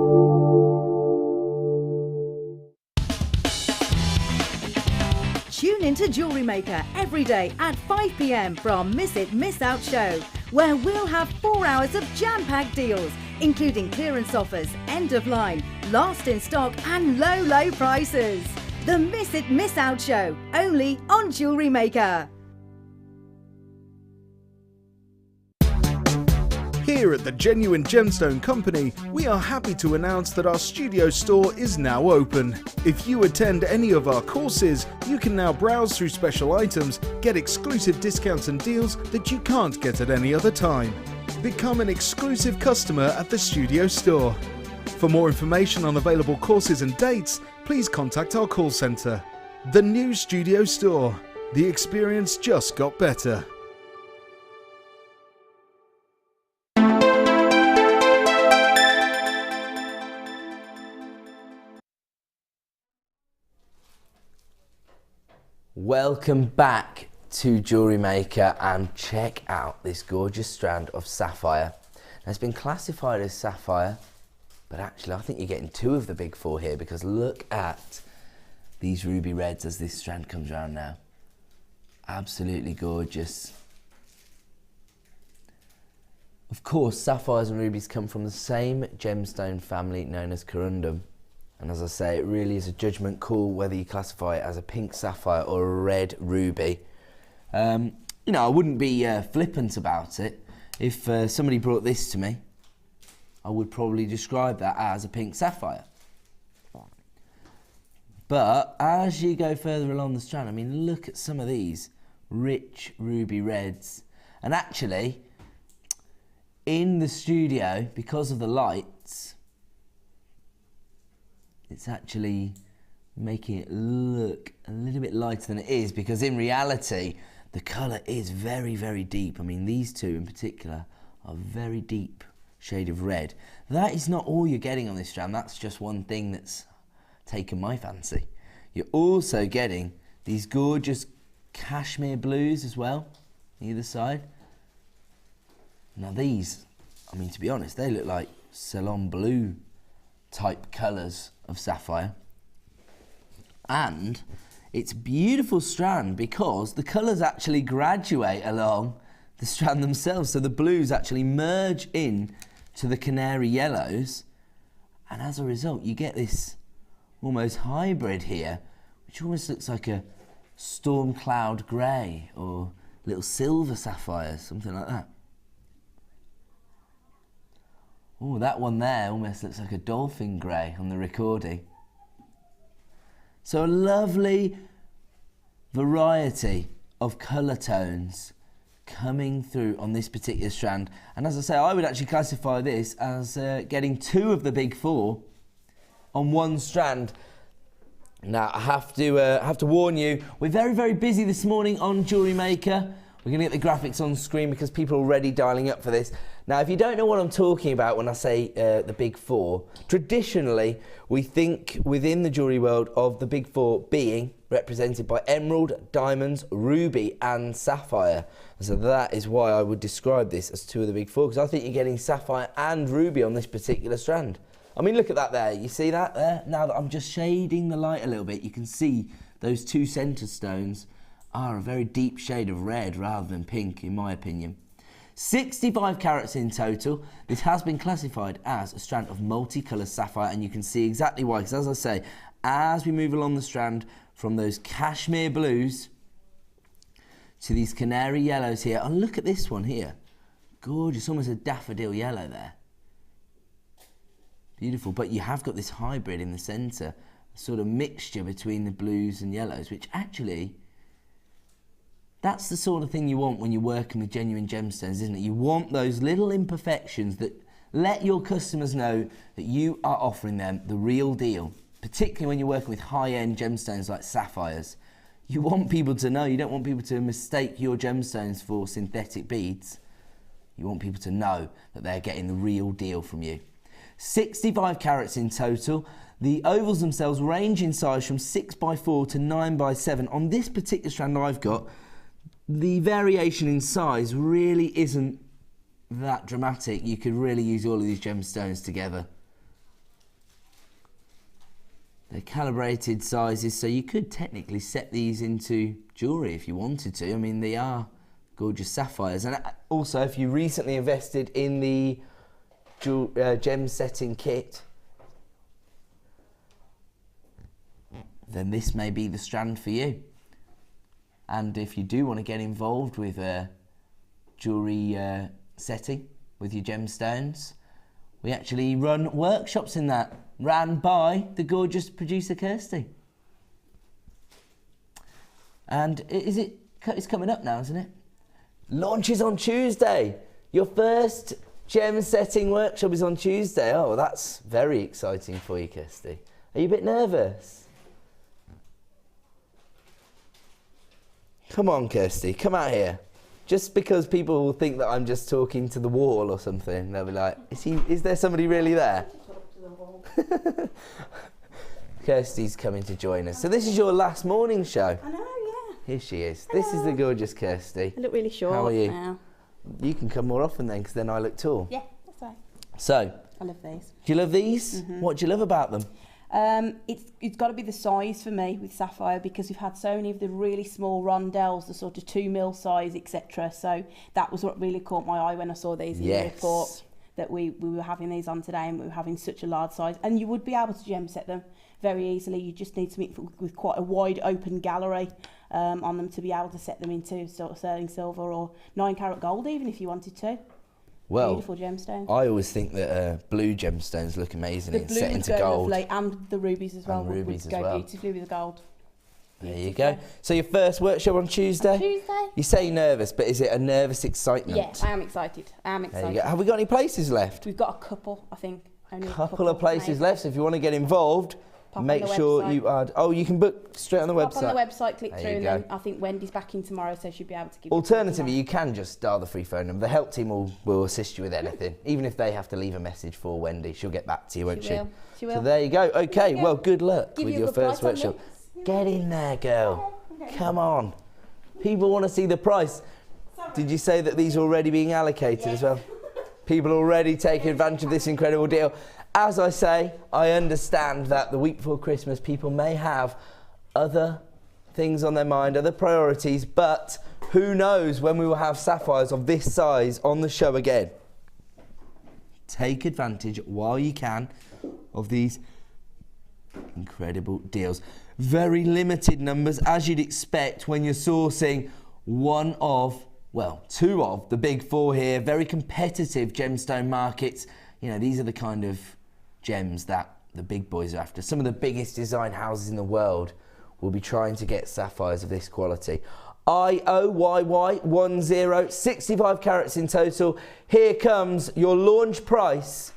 Tune into Jewellery Maker every day at 5 p.m. for our Miss It, Miss Out show, where we'll have 4 hours of jam-packed deals, including clearance offers, end of line, last in stock and low, low prices. The Miss It, Miss Out show, only on Jewellery Maker. Here at the Genuine Gemstone Company, we are happy to announce that our studio store is now open. If you attend any of our courses, you can now browse through special items, get exclusive discounts and deals that you can't get at any other time. Become an exclusive customer at the studio store. For more information on available courses and dates, please contact our call centre. The new studio store. The experience just got better. Welcome back to Jewellery Maker, and check out this gorgeous strand of sapphire. Now, it's been classified as sapphire, but actually I think you're getting 2 of the big 4 here, because look at these ruby reds as this strand comes around now. Absolutely gorgeous. Of course, sapphires and rubies come from the same gemstone family known as corundum. And as I say, it really is a judgment call whether you classify it as a pink sapphire or a red ruby. You know, I wouldn't be flippant about it. If somebody brought this to me, I would probably describe that as a pink sapphire. But as you go further along the strand, I mean, look at some of these rich ruby reds. And actually, in the studio, because of the lights, it's actually making it look a little bit lighter than it is, because in reality the colour is very, very deep. I mean, these 2 in particular are very deep shade of red. That is not all you're getting on this strand. That's just one thing that's taken my fancy. You're also getting these gorgeous cashmere blues as well, either side. Now these, I mean, to be honest, they look like salon blue type colours of sapphire. And it's a beautiful strand because the colours actually graduate along the strand themselves, so the blues actually merge in to the canary yellows, and as a result you get this almost hybrid here, which almost looks like a storm cloud grey or little silver sapphire, something like that. Oh, that one there almost looks like a dolphin grey on the recording. So a lovely variety of colour tones coming through on this particular strand. And as I say, I would actually classify this as getting 2 of the big 4 on one strand. Now, I have to warn you, we're very, very busy this morning on Jewellery Maker. We're going to get the graphics on screen because people are already dialing up for this. Now, if you don't know what I'm talking about when I say the big 4, traditionally we think within the jewellery world of the big 4 being represented by emerald, diamonds, ruby and sapphire. So that is why I would describe this as 2 of the big 4, because I think you're getting sapphire and ruby on this particular strand. I mean, look at that there. You see that there? Now that I'm just shading the light a little bit, you can see those two centre stones are a very deep shade of red rather than pink, in my opinion. 65 carats in total. This has been classified as a strand of multicolour sapphire, and you can see exactly why, because as I say, as we move along the strand from those cashmere blues to these canary yellows here, and look at this one here. Gorgeous, almost a daffodil yellow there. Beautiful, but you have got this hybrid in the centre, a sort of mixture between the blues and yellows, which actually, that's the sort of thing you want when you're working with genuine gemstones, isn't it? You want those little imperfections that let your customers know that you are offering them the real deal, particularly when you're working with high-end gemstones like sapphires. You want people to know, you don't want people to mistake your gemstones for synthetic beads. You want people to know that they're getting the real deal from you. 65 carats in total. The ovals themselves range in size from 6x4 to 9x7. On this particular strand I've got, the variation in size really isn't that dramatic. You could really use all of these gemstones together. They're calibrated sizes, so you could technically set these into jewellery if you wanted to. I mean, they are gorgeous sapphires. And also, if you recently invested in the gem setting kit, then this may be the strand for you. And if you do want to get involved with jewellery setting with your gemstones, we actually run workshops in that, ran by the gorgeous producer Kirsty. And it's coming up now, isn't it? Launches on Tuesday. Your first gem setting workshop is on Tuesday. Oh, that's very exciting for you, Kirsty. Are you a bit nervous? Come on, Kirsty, come out here. Just because people will think that I'm just talking to the wall or something, they'll be like, is there somebody really there? Talk to the wall. Kirsty's coming to join us. So this is your last morning show. I know, yeah. Here she is. Hello. This is the gorgeous Kirsty. I look really short. How are you? Now. You can come more often then, because then I look tall. Yeah, that's right. So, I love these. do you love these? What do you love about them? It's got to be the size for me with sapphire, because we've had so many of the really small rondelles, the sort of 2mm size, etc. So that was what really caught my eye when I saw these in the report, that we were having these on today, and we were having such a large size, and you would be able to gem set them very easily. You just need to meet with quite a wide open gallery on them to be able to set them into sort of sterling silver or 9-carat gold, even if you wanted to. Well, beautiful gemstones. I always think that blue gemstones look amazing The and blue set would into go gold. lovely, and the rubies as well. And rubies would as go well. beautifully with the gold. There you go. So your first workshop on Tuesday? Tuesday. You say nervous, but is it a nervous excitement? Yeah, I am excited. There you go. Have we got any places left? We've got a couple, I think. Only a Couple of places maybe. left. So if you want to get involved, Pop on make the sure website. you add. Oh, you can book straight on the Pop website. on the website, click There through, you and go. then I think Wendy's back in tomorrow, so she'll be able to give you Alternatively, you can just dial the free phone number. The help team will assist you with anything. Even if they have to leave a message for Wendy, she'll get back to you, won't she? She will. So there you go. Okay, you go. well, good luck Give with you a your good first price on workshop. Get in there, girl. Come on. People want to see the price. Did you say that these are already being allocated as well? People already taking advantage of this incredible deal. As I say, I understand that the week before Christmas, people may have other things on their mind, other priorities, but who knows when we will have sapphires of this size on the show again. Take advantage while you can of these incredible deals. Very limited numbers, as you'd expect when you're sourcing two of the big four here. Very competitive gemstone markets. You know, these are the kind of gems that the big boys are after. Some of the biggest design houses in the world will be trying to get sapphires of this quality. IOYY10, 65 carats in total. Here comes your launch price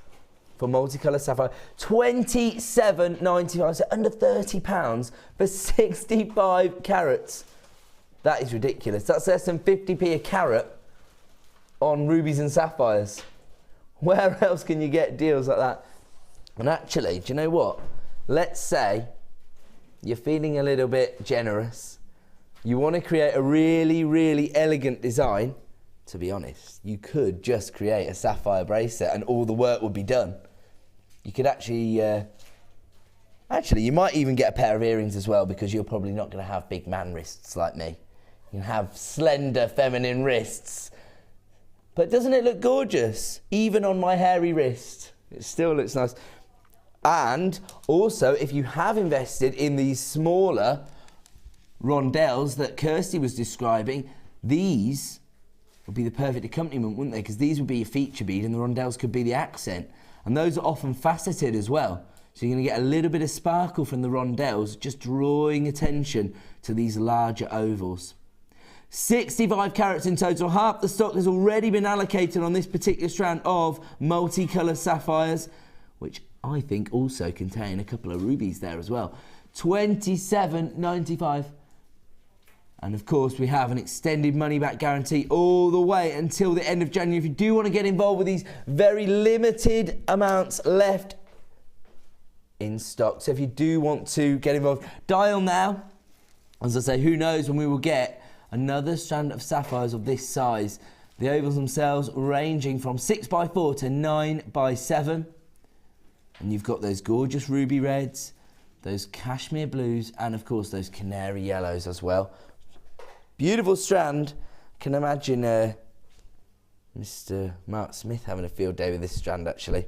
for multicolour sapphire, £27.95, so under £30 for 65 carats. That is ridiculous. That's less than 50p a carat on rubies and sapphires. Where else can you get deals like that? And actually, do you know what? Let's say you're feeling a little bit generous. You want to create a really, really elegant design. To be honest, you could just create a sapphire bracelet and all the work would be done. You could actually Actually, you might even get a pair of earrings as well, because you're probably not going to have big man wrists like me. You can have slender feminine wrists. But doesn't it look gorgeous? Even on my hairy wrist, it still looks nice. And also, if you have invested in these smaller rondelles that Kirsty was describing, these would be the perfect accompaniment, wouldn't they? Because these would be your feature bead and the rondelles could be the accent. And those are often faceted as well. So you're going to get a little bit of sparkle from the rondelles, just drawing attention to these larger ovals. 65 carats in total. Half the stock has already been allocated on this particular strand of multicolour sapphires, which I think also contain a couple of rubies there as well. £27.95. And of course, we have an extended money back guarantee all the way until the end of January. If you do want to get involved with these very limited amounts left in stock. So if you do want to get involved, dial now. As I say, who knows when we will get another strand of sapphires of this size. The ovals themselves ranging from 6x4 to 9x7. And you've got those gorgeous ruby reds, those cashmere blues, and of course those canary yellows as well. Beautiful strand. Can imagine Mr. Mark Smith having a field day with this strand actually.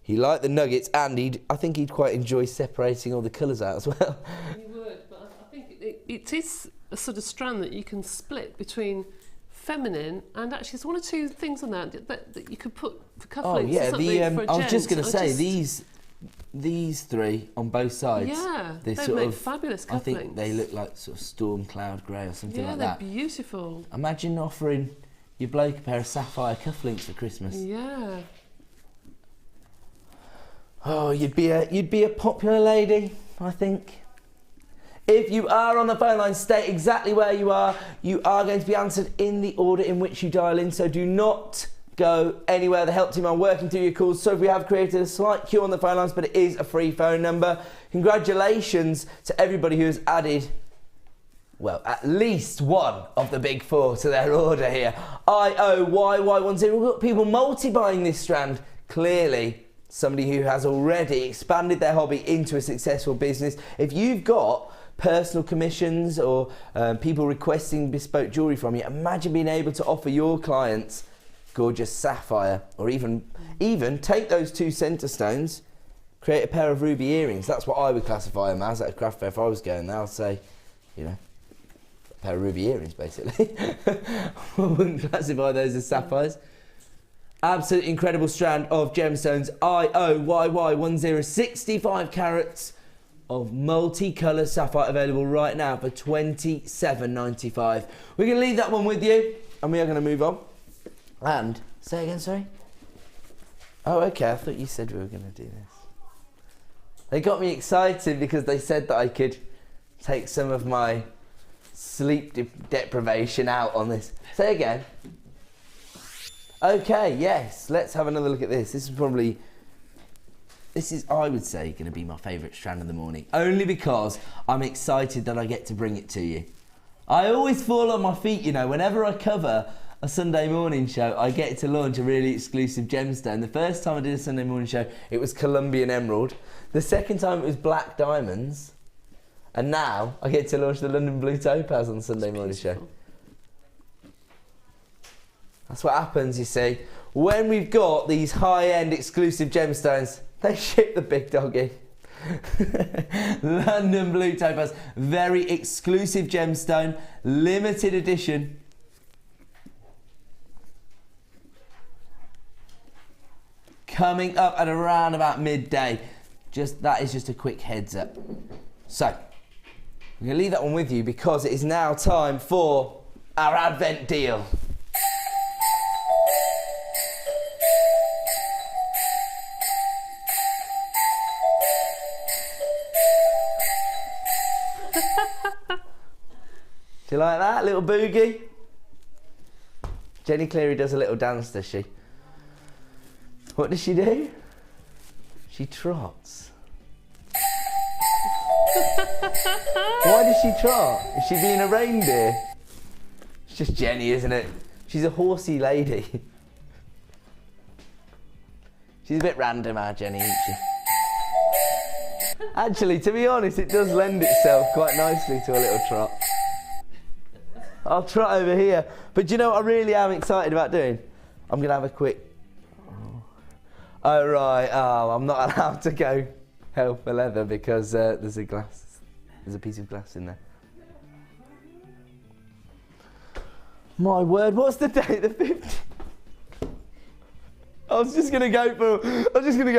He liked the nuggets, and I think he'd quite enjoy separating all the colours out as well. He would, but I think it is a sort of strand that you can split between feminine and actually there's one or two things on that you could put for cufflinks. Oh yeah, or something for a I was just going to say just... these three on both sides. Yeah, they make fabulous cufflinks. I think they look like sort of storm cloud grey or something like that. Yeah, they're beautiful. Imagine offering your bloke a pair of sapphire cufflinks for Christmas. Yeah. Oh, you'd be a popular lady, I think. If you are on the phone line, state exactly where you are. You are going to be answered in the order in which you dial in, so do not go anywhere. The help team are working through your calls, so we have created a slight queue on the phone lines, but it is a free phone number. Congratulations to everybody who has added, well, at least one of the big four to their order here. IOYY10. We've got people multi-buying this strand. Clearly, somebody who has already expanded their hobby into a successful business. If you've got personal commissions or people requesting bespoke jewellery from you, imagine being able to offer your clients gorgeous sapphire, or even take those two centre stones, create a pair of ruby earrings. That's what I would classify them as at a craft fair if I was going there. I'd say, you know, a pair of ruby earrings basically. I wouldn't classify those as sapphires. Absolutely incredible strand of gemstones. IOYY10, 65 carats of multicolour sapphire available right now for £27.95. We're going to leave that one with you, and we are going to move on. And, say again, sorry? Oh, okay, I thought you said we were going to do this. They got me excited because they said that I could take some of my sleep deprivation out on this. Say again. Okay, yes, let's have another look at this. This is, I would say, going to be my favourite strand of the morning, only because I'm excited that I get to bring it to you. I always fall on my feet, you know, whenever I cover a Sunday morning show, I get to launch a really exclusive gemstone. The first time I did a Sunday morning show, it was Colombian Emerald. The second time it was Black Diamonds. And now I get to launch the London Blue Topaz on the Sunday morning show. That's what happens, you see. When we've got these high-end exclusive gemstones, they ship the big dog in. London Blue Topaz, very exclusive gemstone, limited edition. Coming up at around about midday. That is just a quick heads up. So, I'm going to leave that one with you because it is now time for our Advent deal. Do you like that little boogie? Jenny Cleary does a little dance, does she? What does she do? She trots. Why does she trot? Is she being a reindeer? It's just Jenny, isn't it? She's a horsey lady. She's a bit random, our Jenny, isn't she? Actually, to be honest, it does lend itself quite nicely to a little trot. I'll trot over here. But do you know what I really am excited about doing? I'm going to have a quick... Oh, right. Oh, I'm not allowed to go hell for leather because there's a piece of glass in there. My word, what's the date? The 15th? I was just going to go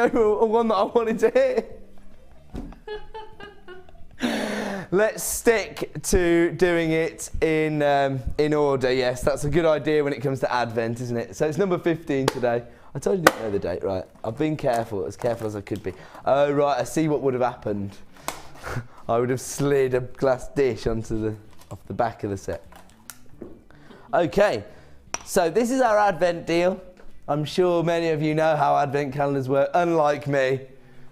for one that I wanted to hit. Let's stick to doing it in order. Yes, that's a good idea when it comes to Advent, isn't it? So it's number 15 today. I told you I didn't know the date, right? I've been careful as I could be. Oh, right, I see what would have happened. I would have slid a glass dish off the back of the set. Okay, so this is our Advent deal. I'm sure many of you know how Advent calendars work, unlike me,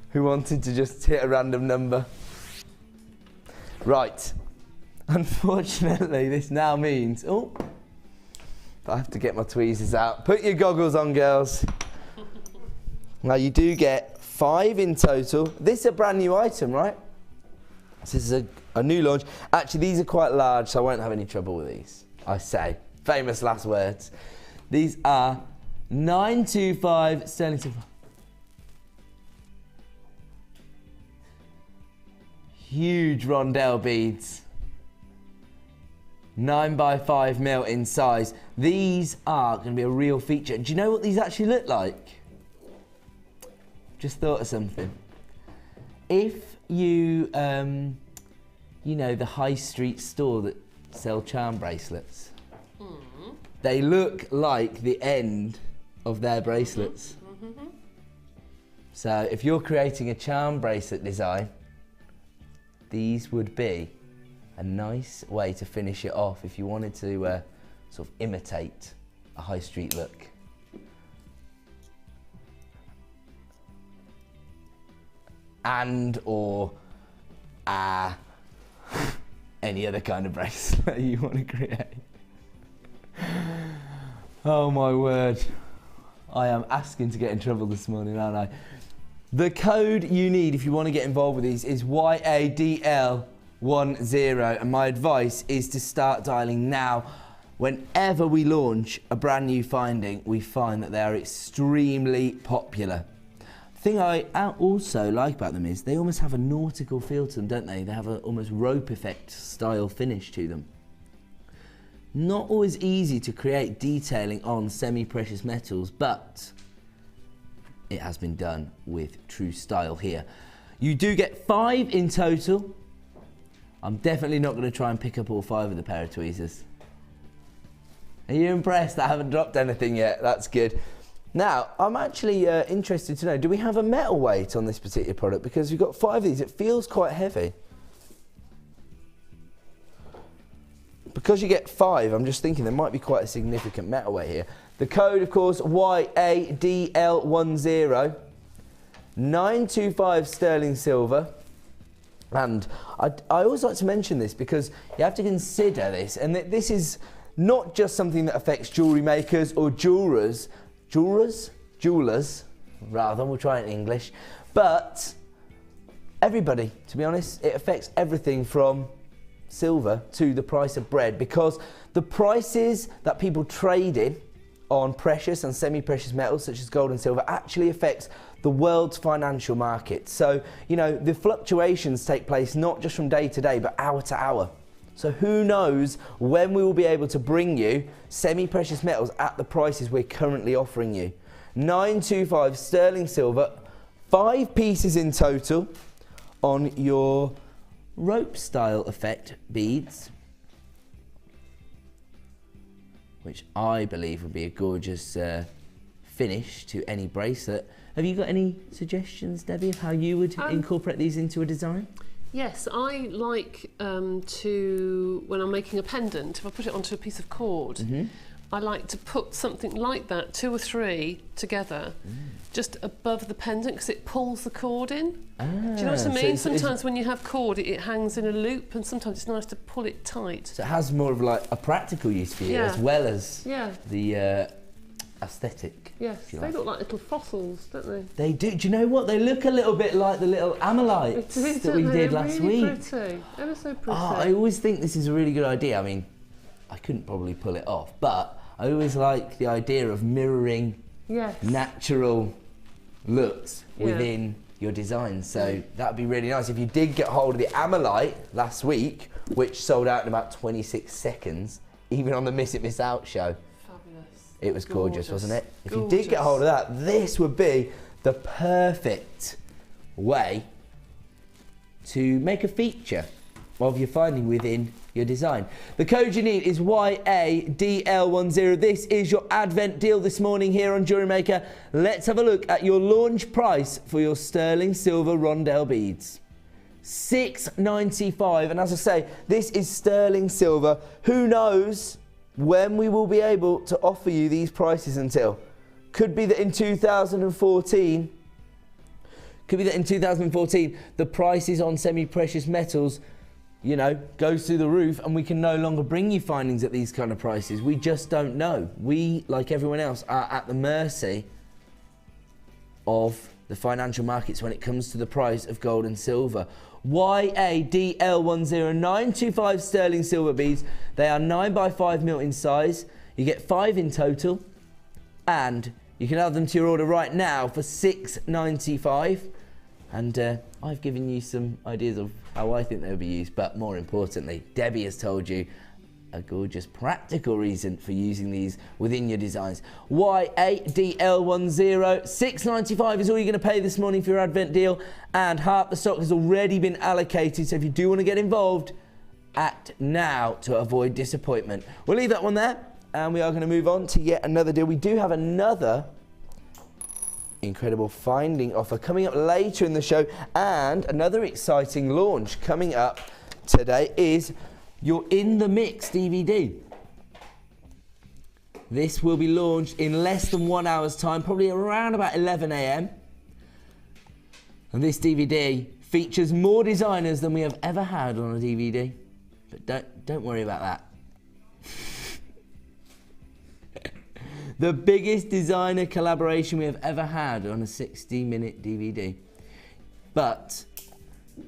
who wanted to just hit a random number. Right, unfortunately this now means, oh, I have to get my tweezers out. Put your goggles on, girls. Now you do get 5 in total. This is a brand new item, right? This is a new launch. Actually, these are quite large, so I won't have any trouble with these, I say. Famous last words. These are 925 sterling silver. Huge rondelle beads. 9 by 5 mil in size. These are going to be a real feature. Do you know what these actually look like? Just thought of something. If you, you know, the high street store that sell charm bracelets, they look like the end of their bracelets. So if you're creating a charm bracelet design, these would be a nice way to finish it off if you wanted to sort of imitate a high street look. And or any other kind of bracelet you want to create. Oh my word. I am asking to get in trouble this morning, aren't I? The code you need if you want to get involved with these is YADL10, and my advice is to start dialing now. Whenever we launch a brand new finding, we find that they are extremely popular. The thing I also like about them is they almost have a nautical feel to them, don't they? They have an almost rope effect style finish to them. Not always easy to create detailing on semi-precious metals, but it has been done with true style here. You do get 5 in total. I'm definitely not going to try and pick up all 5 of the pair of tweezers. Are you impressed? I haven't dropped anything yet. That's good. Now, I'm actually interested to know, do we have a metal weight on this particular product? Because we've got 5 of these. It feels quite heavy. Because you get 5, I'm just thinking there might be quite a significant metal weight here. The code, of course, YADL10, 925 sterling silver. And I always like to mention this because you have to consider this, and this is not just something that affects jewellery makers or jewellers, rather, we'll try it in English, but everybody, to be honest. It affects everything from silver to the price of bread, because the prices that people trade in on precious and semi-precious metals such as gold and silver actually affects the world's financial market. So, you know, the fluctuations take place not just from day to day, but hour to hour. So who knows when we will be able to bring you semi-precious metals at the prices we're currently offering you. 925 sterling silver, 5 pieces in total on your rope style effect beads, which I believe would be a gorgeous finish to any bracelet. Have you got any suggestions, Debbie, of how you would incorporate these into a design? Yes, I like to, when I'm making a pendant, if I put it onto a piece of cord, I like to put something like that, 2 or 3 together, just above the pendant, because it pulls the cord in. Do you know what I mean? Sometimes when you have cord, it hangs in a loop, and sometimes it's nice to pull it tight. So it has more of like a practical use for you, as well as the aesthetic. Yes, if you they like. look like little fossils, don't they? They do. Do you know what? They look a little bit like the little amylites that we did last really week. Pretty. Ever so pretty. Oh, I always think this is a really good idea. I mean, I couldn't probably pull it off, but I always like the idea of mirroring natural looks within your design. So that'd be really nice. If you did get hold of the amylite last week, which sold out in about 26 seconds, even on the Miss It Miss Out show. It was gorgeous, wasn't it? If you did get hold of that, this would be the perfect way to make a feature of your finding within your design. The code you need is YADL10. This is your advent deal this morning here on Jewellery Maker. Let's have a look at your launch price for your sterling silver rondelle beads. $6.95, and as I say, this is sterling silver. Who knows when we will be able to offer you these prices until. Could be that in 2014, the prices on semi-precious metals, you know, goes through the roof and we can no longer bring you findings at these kind of prices. We just don't know. We, like everyone else, are at the mercy of the financial markets when it comes to the price of gold and silver. YADL10925 sterling silver beads. They are 9x5mm in size. You get 5 in total, and you can add them to your order right now for $6.95. And I've given you some ideas of how I think they'll be used, but more importantly, Debbie has told you a gorgeous practical reason for using these within your designs. YADL10, $6.95 is all you're going to pay this morning for your advent deal, and half the stock has already been allocated, so if you do want to get involved, act now to avoid disappointment. We'll leave that one there, and we are going to move on to yet another deal. We do have another incredible finding offer coming up later in the show, and another exciting launch coming up today is your In the Mix DVD. This will be launched in less than 1 hour's time, probably around about 11 AM. And this DVD features more designers than we have ever had on a DVD. But don't worry about that. The biggest designer collaboration we have ever had on a 60-minute DVD. But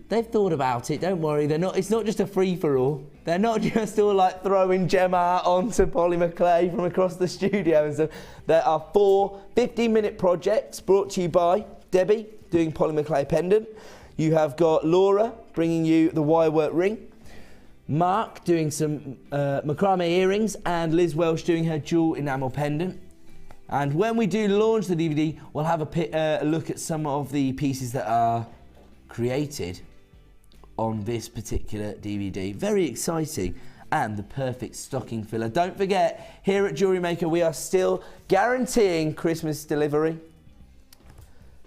they've thought about it, don't worry. It's not just a free-for-all. They're not just all like throwing gem art onto polymer clay from across the studio and stuff. There are 4 15-minute projects brought to you by Debbie, doing polymer clay pendant. You have got Laura bringing you the wirework ring, Mark doing some macrame earrings, and Liz Welsh doing her jewel enamel pendant. And when we do launch the DVD, we'll have a look at some of the pieces that are created on this particular DVD. Very exciting, and the perfect stocking filler. Don't forget, here at Jewellery Maker, we are still guaranteeing Christmas delivery.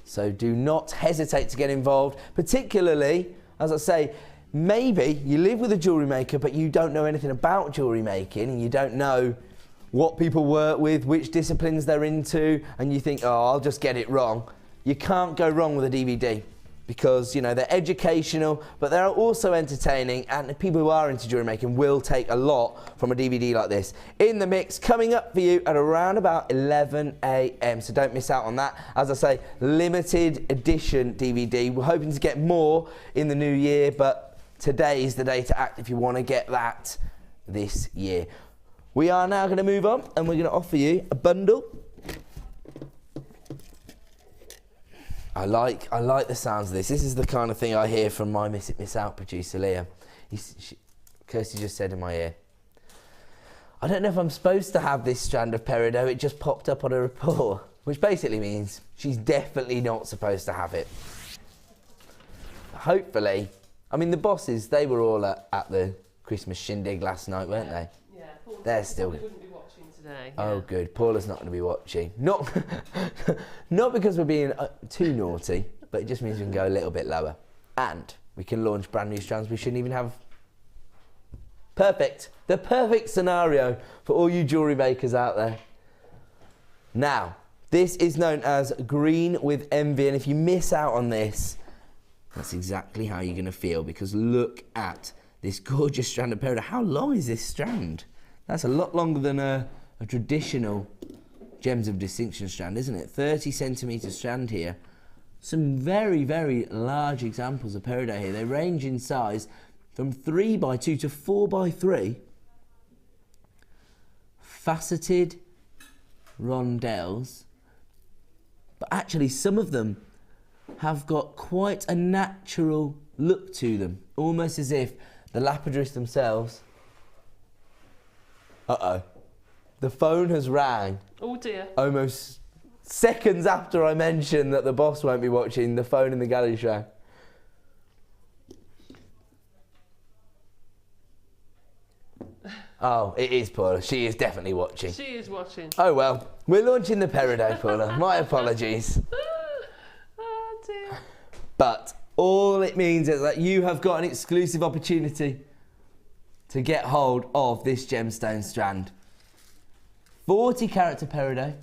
So do not hesitate to get involved, particularly, as I say, maybe you live with a jewellery maker, but you don't know anything about jewellery making, and you don't know what people work with, which disciplines they're into, and you think, oh, I'll just get it wrong. You can't go wrong with a DVD, because, you know, they're educational, but they're also entertaining, and people who are into jewellery making will take a lot from a DVD like this. In the Mix, coming up for you at around about 11 AM, so don't miss out on that. As I say, limited edition DVD. We're hoping to get more in the new year, but today is the day to act if you want to get that this year. We are now going to move on, and we're going to offer you a bundle. I like the sounds of this. This is the kind of thing I hear from my Miss It Miss Out producer, Liam. Kirsty just said in my ear, I don't know if I'm supposed to have this strand of peridot, it just popped up on a report, which basically means she's definitely not supposed to have it. Hopefully, I mean, the bosses, they were all at the Christmas shindig last night, weren't they? Yeah, they're still. Wouldn't be watching today. Oh, good. Paula's not going to be watching. Not because we're being too naughty, but it just means we can go a little bit lower. And we can launch brand new strands we shouldn't even have. Perfect. The perfect scenario for all you jewellery makers out there. Now, this is known as Green with Envy, and if you miss out on this, that's exactly how you're going to feel, because look at this gorgeous strand of peridot. How long is this strand? That's a lot longer than a traditional Gems of Distinction strand, isn't it? 30 centimetre strand here. Some very, very large examples of peridot here. They range in size from 3x2 to 4x3. Faceted rondelles. But actually some of them have got quite a natural look to them. Almost as if the lapidarists themselves... Uh-oh. The phone has rang. Oh dear. Almost seconds after I mentioned that the boss won't be watching, the phone in the gallery rang. Oh, it is Paula. She is definitely watching. She is watching. Oh well, we're launching the peridot, Paula. My apologies. Oh dear. But all it means is that you have got an exclusive opportunity to get hold of this gemstone strand. 40 carat peridot.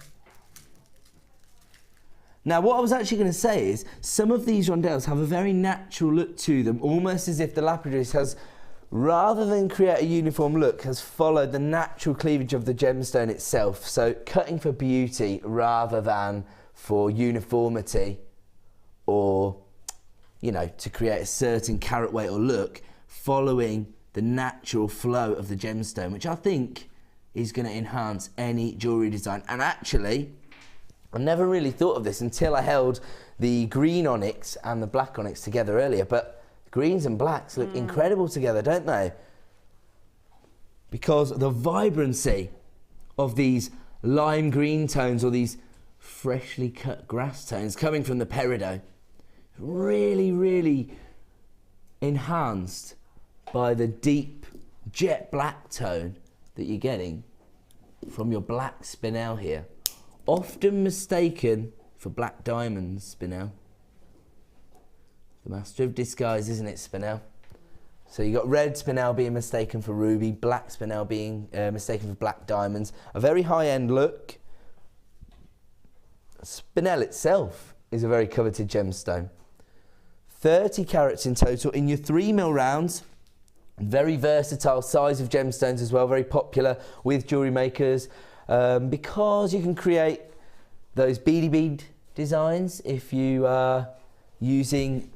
Now what I was actually going to say is some of these rondelles have a very natural look to them, almost as if the lapidarist has, rather than create a uniform look, has followed the natural cleavage of the gemstone itself. So cutting for beauty rather than for uniformity, or, you know, to create a certain carat weight or look, following the natural flow of the gemstone, which I think is going to enhance any jewellery design. And actually, I never really thought of this until I held the green onyx and the black onyx together earlier, but greens and blacks look incredible together, don't they? Because the vibrancy of these lime green tones, or these freshly cut grass tones coming from the peridot, really, really enhanced by the deep jet black tone that you're getting from your black spinel here. Often mistaken for black diamonds, spinel. The master of disguise, isn't it, spinel? So you got red spinel being mistaken for ruby, black spinel being mistaken for black diamonds. A very high-end look. Spinel itself is a very coveted gemstone. 30 carats in total in your 3mm rounds. Very versatile size of gemstones as well, very popular with jewellery makers, because you can create those beady bead designs if you are using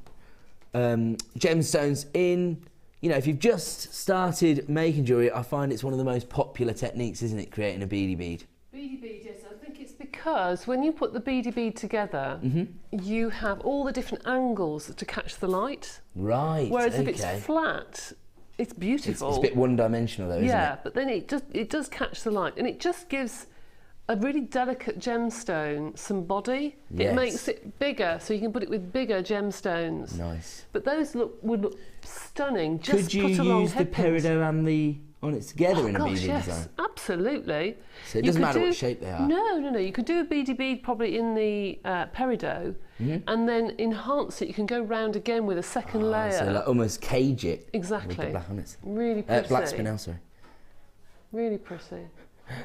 gemstones in, you know, if you've just started making jewellery. I find it's one of the most popular techniques, isn't it, creating a beady bead? Beady bead, yes. I think it's because when you put the beady bead together, you have all the different angles to catch the light. Right. Whereas okay. if it's flat, it's beautiful. It's a bit one-dimensional though, isn't it? Yeah, but then it does catch the light, and it just gives a really delicate gemstone some body. Yes. It makes it bigger, so you can put it with bigger gemstones. Nice. But those would look stunning. Just Could you put along use the head pins. peridot and the onyx together in a Gosh, beady yes, design? absolutely. So it You doesn't could matter what shape they are? No. You could do a beady bead probably in the peridot, and then enhance it. You can go round again with a second layer. So like almost cage it. Exactly. With the black onyx. Really pretty. Black spinel, sorry. Really pretty.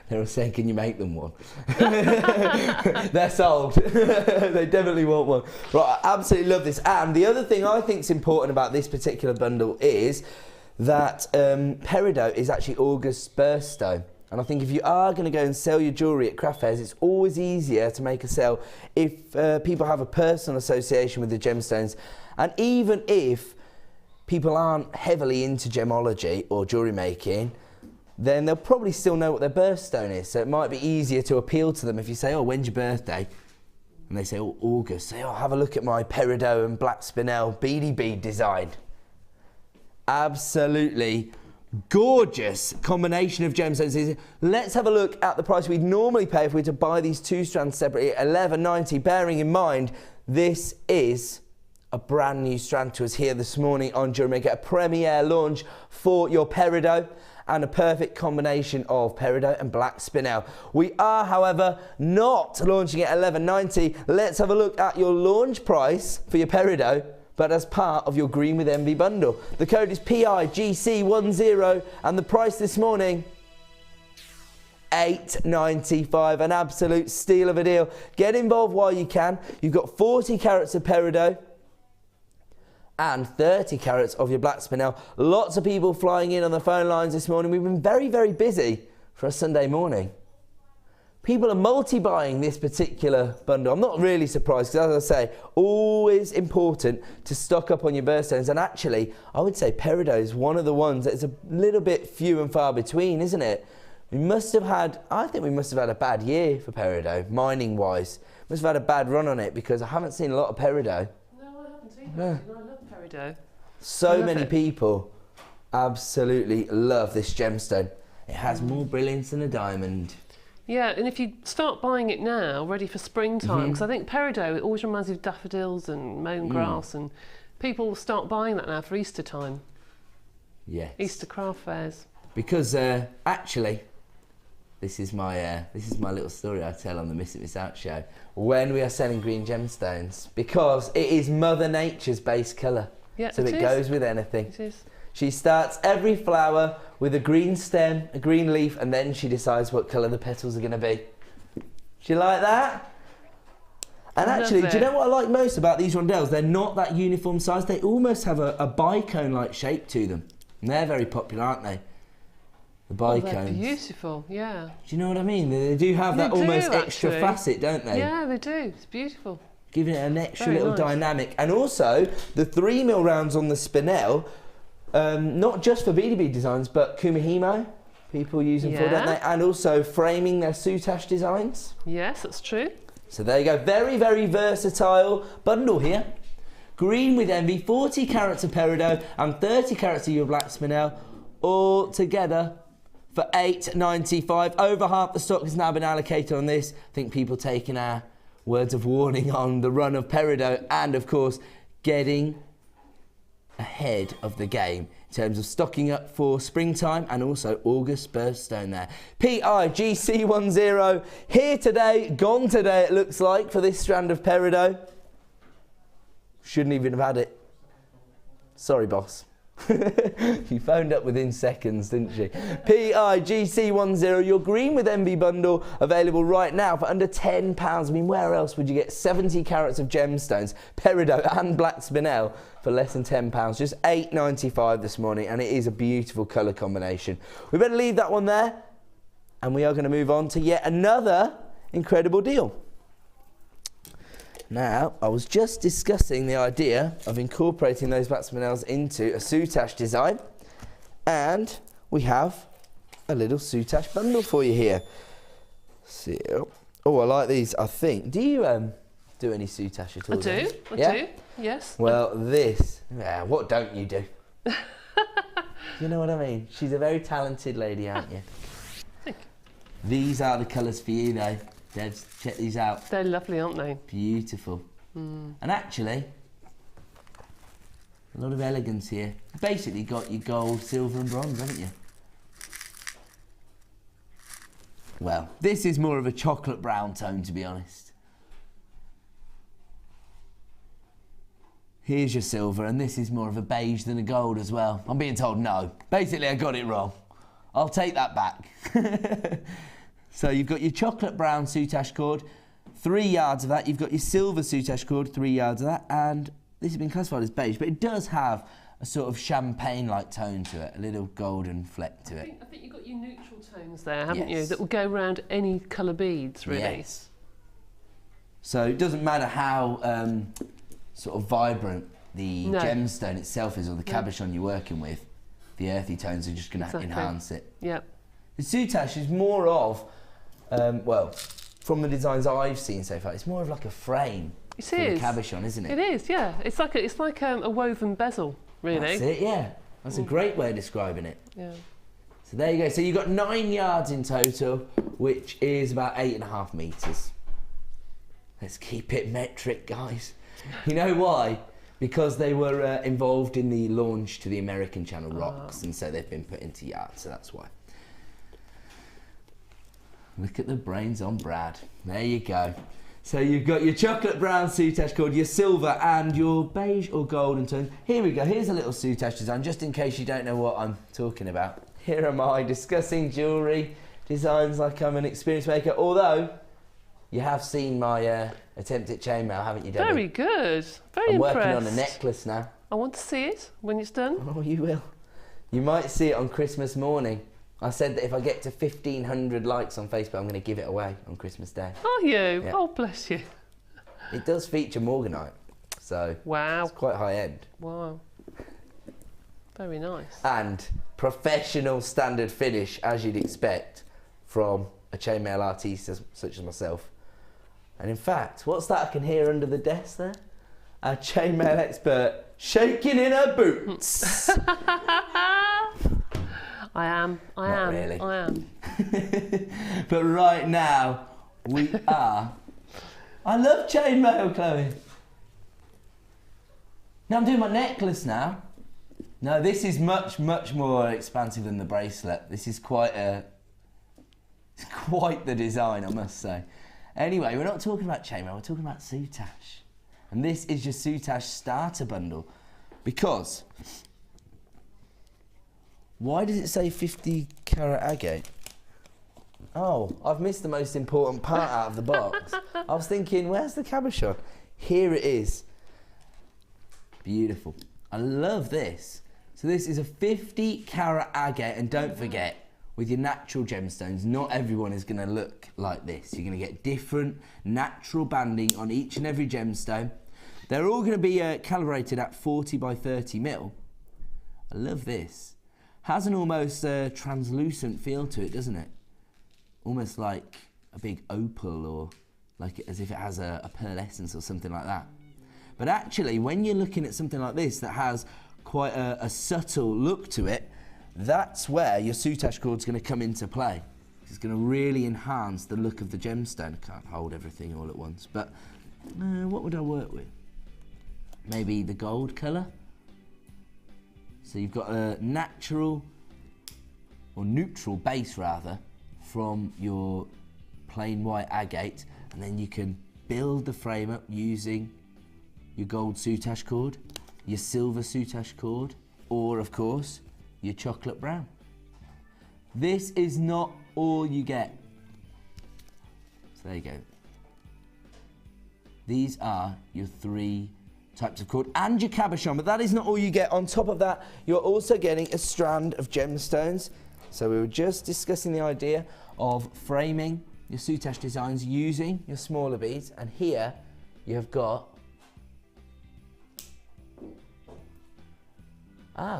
They were saying, can you make them one? They're sold. They definitely want one. Right, I absolutely love this. And the other thing I think is important about this particular bundle is that peridot is actually August's birthstone. And I think if you are going to go and sell your jewellery at craft fairs, it's always easier to make a sale if people have a personal association with the gemstones. And even if people aren't heavily into gemology or jewellery making, then they'll probably still know what their birthstone is. So it might be easier to appeal to them if you say, oh, when's your birthday? And they say, oh, August. Say, oh, have a look at my peridot and black spinel beady bead design. Absolutely gorgeous combination of gemstones. Let's have a look at the price we'd normally pay if we were to buy these two strands separately at $11.90, bearing in mind this is a brand new strand to us here this morning on Jewellery Maker, a premiere launch for your peridot and a perfect combination of peridot and black spinel. We are, however, not launching at $11.90. Let's have a look at your launch price for your peridot, but as part of your Green with Envy bundle. The code is PIGC10 and the price this morning, $8.95, an absolute steal of a deal. Get involved while you can. You've got 40 carats of peridot and 30 carats of your black spinel. Lots of people flying in on the phone lines this morning. We've been very, very busy for a Sunday morning. People are multi-buying this particular bundle. I'm not really surprised because, as I say, always important to stock up on your birthstones. And actually, I would say peridot is one of the ones that's a little bit few and far between, isn't it? We must have had, I think we must have had a bad year for peridot, mining-wise. Must have had a bad run on it because I haven't seen a lot of peridot. No, I haven't either. I love peridot. So many people absolutely love this gemstone. It has more brilliance than a diamond. Yeah, and if you start buying it now, ready for springtime, because I think peridot, it always reminds me of daffodils and mown grass, and people will start buying that now for Easter time. Yes. Easter craft fairs. Because actually, this is my little story I tell on the Miss It Miss Out show when we are selling green gemstones, because it is Mother Nature's base colour. Yeah, so it goes with anything. It is. She starts every flower with a green stem, a green leaf, and then she decides what colour the petals are going to be. Do you like that? And actually, do you know what I like most about these rondelles? They're not that uniform size. They almost have a bicone-like shape to them. And they're very popular, aren't they? The bicones. They're beautiful, yeah. Do you know what I mean? They do have that almost extra facet, don't they? Yeah, they do. It's beautiful. Giving it an extra little dynamic. And also, the 3mm rounds on the spinel, not just for beady bead designs, but kumihimo, people use them for, don't they? And also framing their soutache designs. Yes, that's true. So there you go. Very, very versatile bundle here. Green with envy, 40 carats of peridot and 30 carats of your black spinel, all together for £8.95. Over half the stock has now been allocated on this. I think people taking our words of warning on the run of peridot and, of course, getting ahead of the game in terms of stocking up for springtime and also August birthstone there. PIGC10 here today, gone today it looks like for this strand of peridot. Shouldn't even have had it. Sorry, boss. You phoned up within seconds, didn't you? PIGC10, your green with envy bundle, available right now for under £10. I mean, where else would you get 70 carats of gemstones, peridot and black spinel for less than £10? Just £8.95 this morning, and it is a beautiful colour combination. We better leave that one there, and we are going to move on to yet another incredible deal. Now, I was just discussing the idea of incorporating those black spinels into a soutache design, and we have a little soutache bundle for you here. So, oh, I like these, I think. Do you do any soutache at all? I do, I do, yes. Well, this, yeah, what don't you do? You know what I mean? She's a very talented lady, aren't you? Thank you. These are the colours for you, though. Debs, check these out. They're lovely, aren't they? Beautiful. And actually, a lot of elegance here. Basically got your gold, silver and bronze, haven't you? Well, this is more of a chocolate brown tone, to be honest. Here's your silver, and this is more of a beige than a gold as well. I'm being told no. Basically, I got it wrong. I'll take that back. So you've got your chocolate brown soutache cord, 3 yards of that. You've got your silver soutache cord, 3 yards of that. And this has been classified as beige, but it does have a sort of champagne-like tone to it, a little golden fleck to it. I think you've got your neutral tones there, haven't you? That will go around any colour beads, really. Yes. So it doesn't matter how sort of vibrant the gemstone itself is or the cabochon you're working with, the earthy tones are just going to enhance it. Yep. The soutache is more of, well, from the designs I've seen so far, it's more of like a frame for the cabochon, isn't it? It is, yeah. It's like a woven bezel, really. That's it, yeah. That's a great way of describing it. Yeah. So there you go. So you've got 9 yards in total, which is about 8.5 metres. Let's keep it metric, guys. You know why? Because they were involved in the launch to the American channel Rocks, and so they've been put into yards, so that's why. Look at the brains on Brad. There you go. So you've got your chocolate brown soutache cord, your silver and your beige or golden tones. Here we go. Here's a little soutache design, just in case you don't know what I'm talking about. Here am I discussing jewellery designs like I'm an experienced maker, although you have seen my attempt at chainmail, haven't you, Debbie? Very good. Very I'm impressed. working on a necklace now. I want to see it when it's done. Oh, you will. You might see it on Christmas morning. I said that if I get to 1,500 likes on Facebook, I'm going to give it away on Christmas Day. Are you? Yeah. Oh, bless you. It does feature morganite, so Wow. it's quite high end. Wow. Very nice. And professional standard finish, as you'd expect from a chainmail artiste such as myself. And in fact, what's that I can hear under the desk there? Our chainmail expert shaking in her boots. I am. Not really. I am. But right now, we are... I love chainmail, Chloe. Now I'm doing my necklace now. No, this is much, much more expansive than the bracelet. This is quite the design, I must say. Anyway, we're not talking about chainmail, we're talking about soutache. And this is your soutache starter bundle. Because, why does it say 50 carat agate? Oh, I've missed the most important part out of the box. I was thinking, where's the cabochon? Here it is. Beautiful. I love this. So this is a 50 carat agate, and don't forget, with your natural gemstones, not everyone is going to look like this. You're going to get different natural banding on each and every gemstone. They're all going to be calibrated at 40 by 30 mil. I love this. Has an almost translucent feel to it, doesn't it? Almost like a big opal, or like as if it has a pearlescence or something like that. But actually, when you're looking at something like this that has quite a subtle look to it, that's where your soutache cord is going to come into play. It's going to really enhance the look of the gemstone. I can't hold everything all at once, but what would I work with? Maybe the gold colour. So you've got a natural, or neutral base rather, from your plain white agate, and then you can build the frame up using your gold soutache cord, your silver soutache cord, or of course, your chocolate brown. This is not all you get. So there you go. These are your 3 types of cord and your cabochon, but that is not all you get. On top of that, you're also getting a strand of gemstones. So we were just discussing the idea of framing your soutache designs using your smaller beads, and here you have got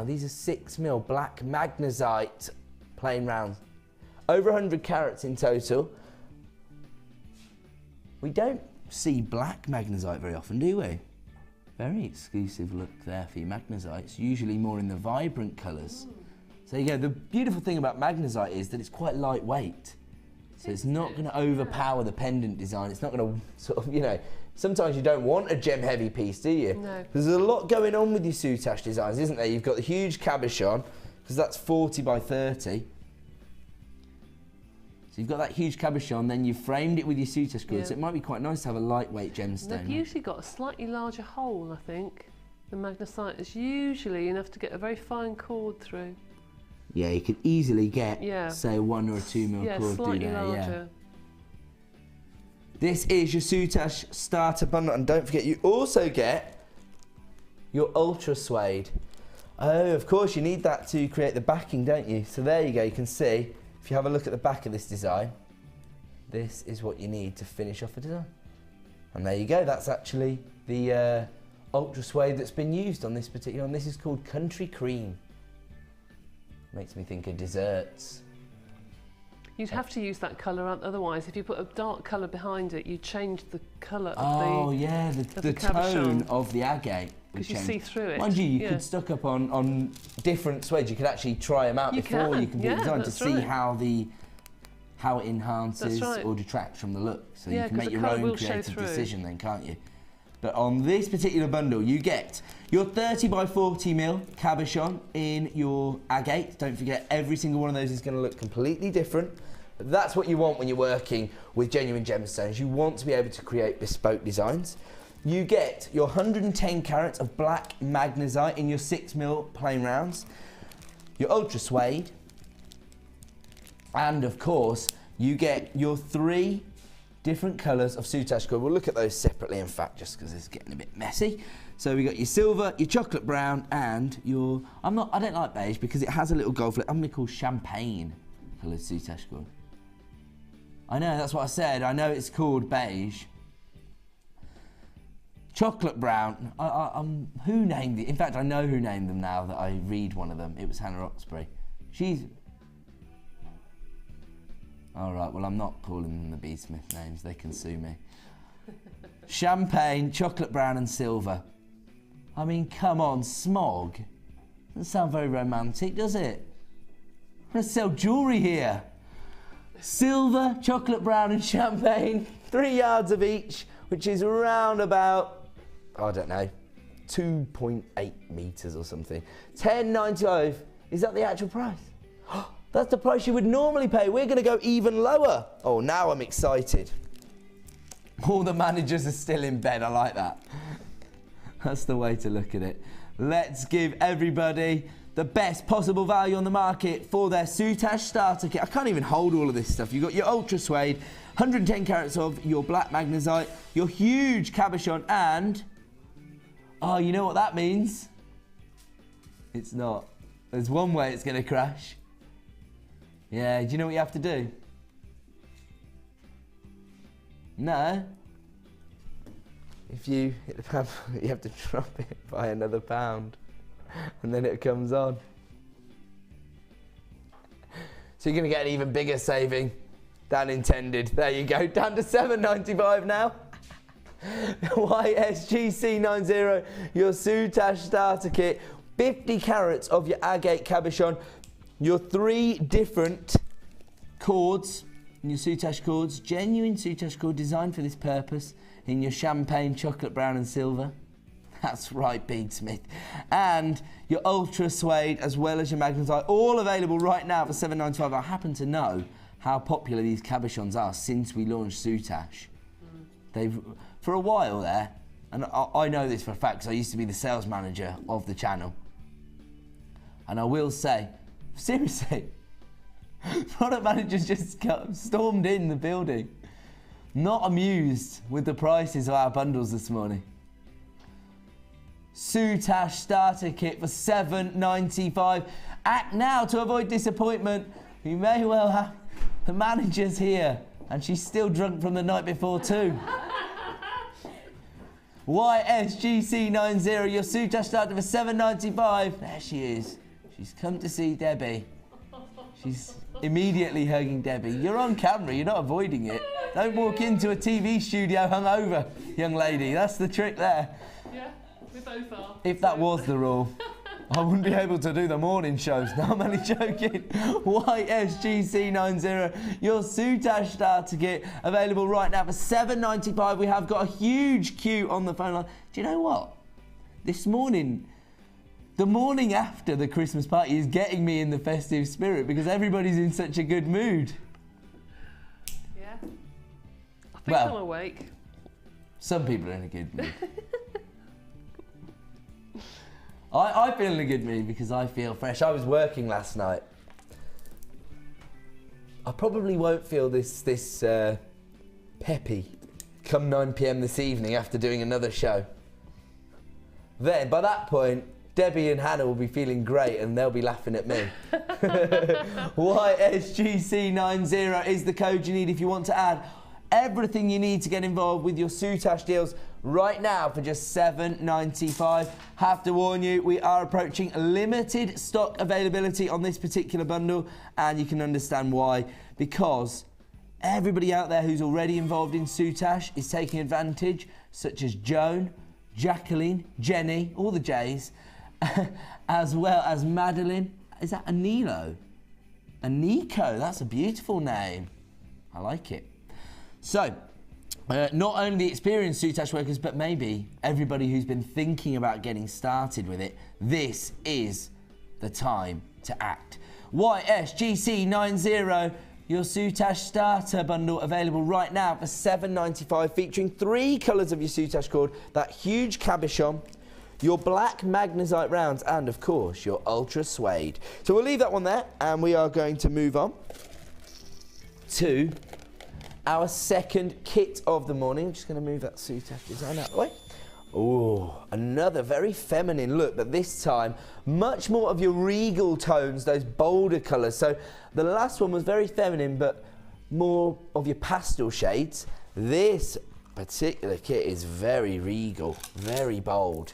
these are 6 mil black magnesite plain rounds. Over 100 carats in total. We don't see black magnesite very often, do we? Very exclusive look there for your magnesite. It's usually more in the vibrant colours. So you go, the beautiful thing about magnesite is that it's quite lightweight. So it's not going to overpower the pendant design. It's not going to sort of, you know, sometimes you don't want a gem heavy piece, do you? No. There's a lot going on with your soutache designs, isn't there? You've got the huge cabochon, because that's 40 by 30. So you've got that huge cabochon, then you've framed it with your soutache cord, so it might be quite nice to have a lightweight gemstone. They've usually got a slightly larger hole, I think. The magnesite is usually enough to get a very fine cord through. Yeah, you could easily get, say, a 1 or a 2 mil cord through there. Larger. Yeah. This is your soutache starter bundle, and don't forget, you also get your ultra suede. Oh, of course, you need that to create the backing, don't you? So there you go, you can see, if you have a look at the back of this design, this is what you need to finish off the design. And there you go, that's actually the ultra suede that's been used on this particular one. This is called Country Cream. Makes me think of desserts. You'd have to use that colour, otherwise if you put a dark colour behind it, you change the colour of the tone of the agate. Because you see through it. Mind you, you could stock up on different suede. You could actually try them out before you can do the design to see how it enhances or detracts from the look. So you can make your own creative decision then, can't you? But on this particular bundle, you get your 30 by 40 mil cabochon in your agate. Don't forget, every single one of those is going to look completely different. But that's what you want when you're working with genuine gemstones. You want to be able to create bespoke designs. You get your 110 carats of black magnesite in your 6 mil plain rounds, your ultra suede, and of course, you get your 3 different colours of soutache cord. We'll look at those separately, in fact, just because it's getting a bit messy. So we got your silver, your chocolate brown, and your... I don't like beige because it has a little gold flip. I'm going to call champagne. coloured soutache cord. I know, that's what I said. I know it's called beige. Chocolate brown. Who named it? In fact, I know who named them now that I read one of them. It was Hannah Oxbury. She's... All right, well, I'm not calling them the B. Smith names. They can sue me. Champagne, chocolate brown and silver. I mean, come on, smog. Doesn't sound very romantic, does it? I'm going to sell jewellery here. Silver, chocolate brown and champagne. 3 yards of each, which is around about, I don't know, 2.8 metres or something. £10.95. Is that the actual price? That's the price you would normally pay. We're going to go even lower. Oh, now I'm excited. All the managers are still in bed. I like that. That's the way to look at it. Let's give everybody the best possible value on the market for their soutache starter kit. I can't even hold all of this stuff. You've got your ultra suede, 110 carats of your black magnesite, your huge cabochon, and... Oh, you know what that means? It's not. There's one way it's going to crash. Yeah, do you know what you have to do? No. If you hit the pound, you have to drop it by another pound, and then it comes on. So you're going to get an even bigger saving than intended. There you go, down to £7.95 now. YSGC90, your soutache starter kit, 50 carats of your agate cabochon, your 3 different cords, your soutache cords, genuine soutache cord designed for this purpose, in your champagne, chocolate brown and silver. That's right, Bede Smith. And your ultra suede as well as your magnesite, all available right now for £7.95. I happen to know how popular these cabochons are since we launched soutache. They've, for a while there, and I know this for a fact because I used to be the sales manager of the channel. And I will say, seriously, product managers just stormed in the building. Not amused with the prices of our bundles this morning. Soutache starter kit for £7.95. Act now to avoid disappointment. You may well have the manager's here and she's still drunk from the night before too. YSGC90, your soutache starter for £7.95. There she is. She's come to see Debbie. She's immediately hugging Debbie. You're on camera, you're not avoiding it. Don't walk into a TV studio hungover, young lady. That's the trick there. Yeah, we both are. If that was the rule, I wouldn't be able to do the morning shows. No, I'm only joking. YSGC90, your soutache starter kit, available right now for £7.95. We have got a huge queue on the phone line. Do you know what? This morning, the morning after the Christmas party is getting me in the festive spirit because everybody's in such a good mood. Yeah. I think I'm awake. Some people are in a good mood. I feel in a good mood because I feel fresh. I was working last night. I probably won't feel this peppy come 9 PM this evening after doing another show. Then, by that point, Debbie and Hannah will be feeling great and they'll be laughing at me. YSGC90 is the code you need if you want to add everything you need to get involved with your soutache deals right now for just £7.95. Have to warn you, we are approaching limited stock availability on this particular bundle, and you can understand why, because everybody out there who's already involved in soutache is taking advantage, such as Joan, Jacqueline, Jenny, all the J's, as well as Madeline. Is that Anilo? Aniko, that's a beautiful name. I like it. So, not only experienced soutache workers, but maybe everybody who's been thinking about getting started with it, this is the time to act. YSGC90, your soutache starter bundle, available right now for £7.95, featuring 3 colours of your soutache cord, that huge cabochon, your black magnesite rounds, and of course your ultra suede. So we'll leave that one there, and we are going to move on to our second kit of the morning. I'm just going to move that soutache design out of the way. Oh, another very feminine look, but this time much more of your regal tones, those bolder colours. So the last one was very feminine, but more of your pastel shades. This particular kit is very regal, very bold.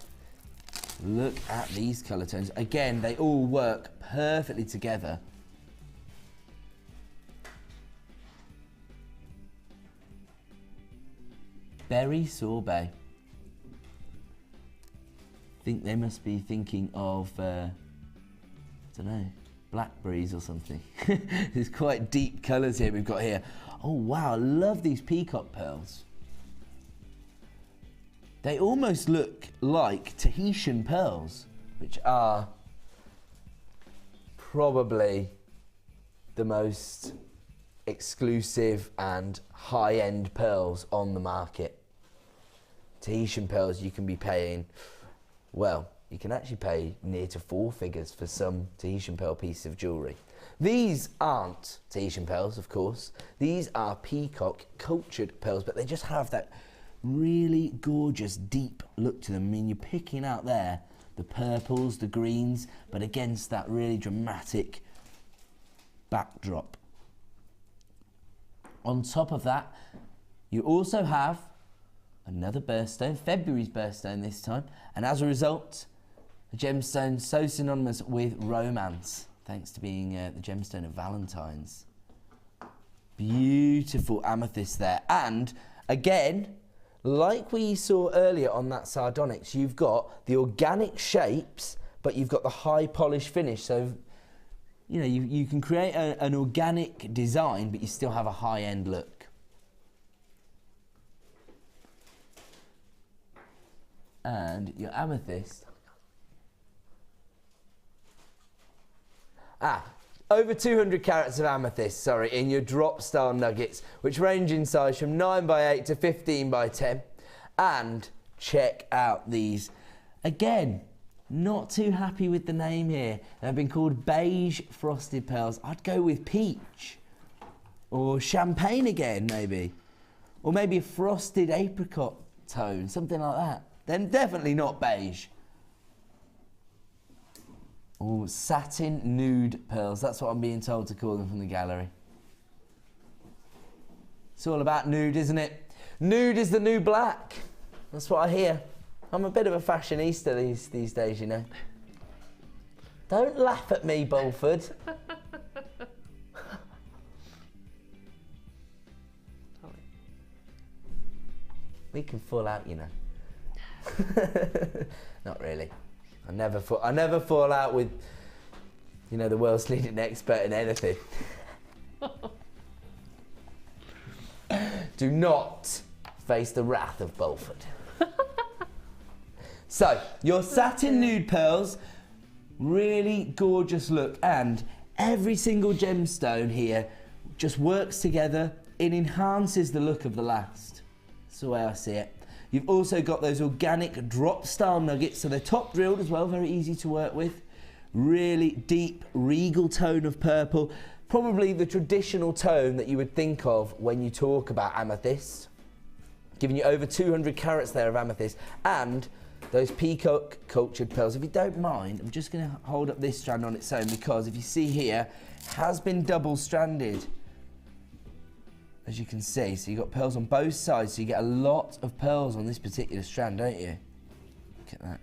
Look at these colour tones. Again, they all work perfectly together. Berry sorbet. Think they must be thinking of, I don't know, blackberries or something. There's quite deep colours here we've got here. Oh wow, I love these peacock pearls. They almost look like Tahitian pearls, which are probably the most exclusive and high-end pearls on the market. Tahitian pearls you can be paying, well, you can actually pay near to 4 figures for some Tahitian pearl piece of jewellery. These aren't Tahitian pearls, of course. These are peacock cultured pearls, but they just have that really gorgeous deep look to them. I mean, you're picking out there the purples, the greens, but against that really dramatic backdrop. On top of that, you also have another birthstone, February's birthstone this time, and as a result, a gemstone so synonymous with romance, thanks to being the gemstone of Valentine's. Beautiful amethyst there, and again, like we saw earlier on that sardonyx, you've got the organic shapes, but you've got the high polish finish, so you know, you can create an organic design, but you still have a high-end look. And your amethyst. Over 200 carats of amethyst, sorry, in your drop style nuggets, which range in size from 9x8 to 15x10. And check out these. Again, not too happy with the name here. They've been called beige frosted pearls. I'd go with peach or champagne again, maybe. Or maybe a frosted apricot tone, something like that. Then definitely not beige. Oh, satin nude pearls. That's what I'm being told to call them from the gallery. It's all about nude, isn't it? Nude is the new black. That's what I hear. I'm a bit of a fashionista these days, you know. Don't laugh at me, Bulford. We can fall out, you know. Not really. I never fall out with, you know, the world's leading expert in anything. Do not face the wrath of Bulford. So, your satin nude pearls, really gorgeous look, and every single gemstone here just works together. It enhances the look of the last. That's the way I see it. You've also got those organic drop style nuggets, so they're top drilled as well, very easy to work with. Really deep, regal tone of purple, probably the traditional tone that you would think of when you talk about amethyst. Giving you over 200 carats there of amethyst, and those peacock cultured pearls. If you don't mind, I'm just going to hold up this strand on its own, because if you see here, has been double stranded, as you can see. So you've got pearls on both sides, so you get a lot of pearls on this particular strand, don't you? Look at that.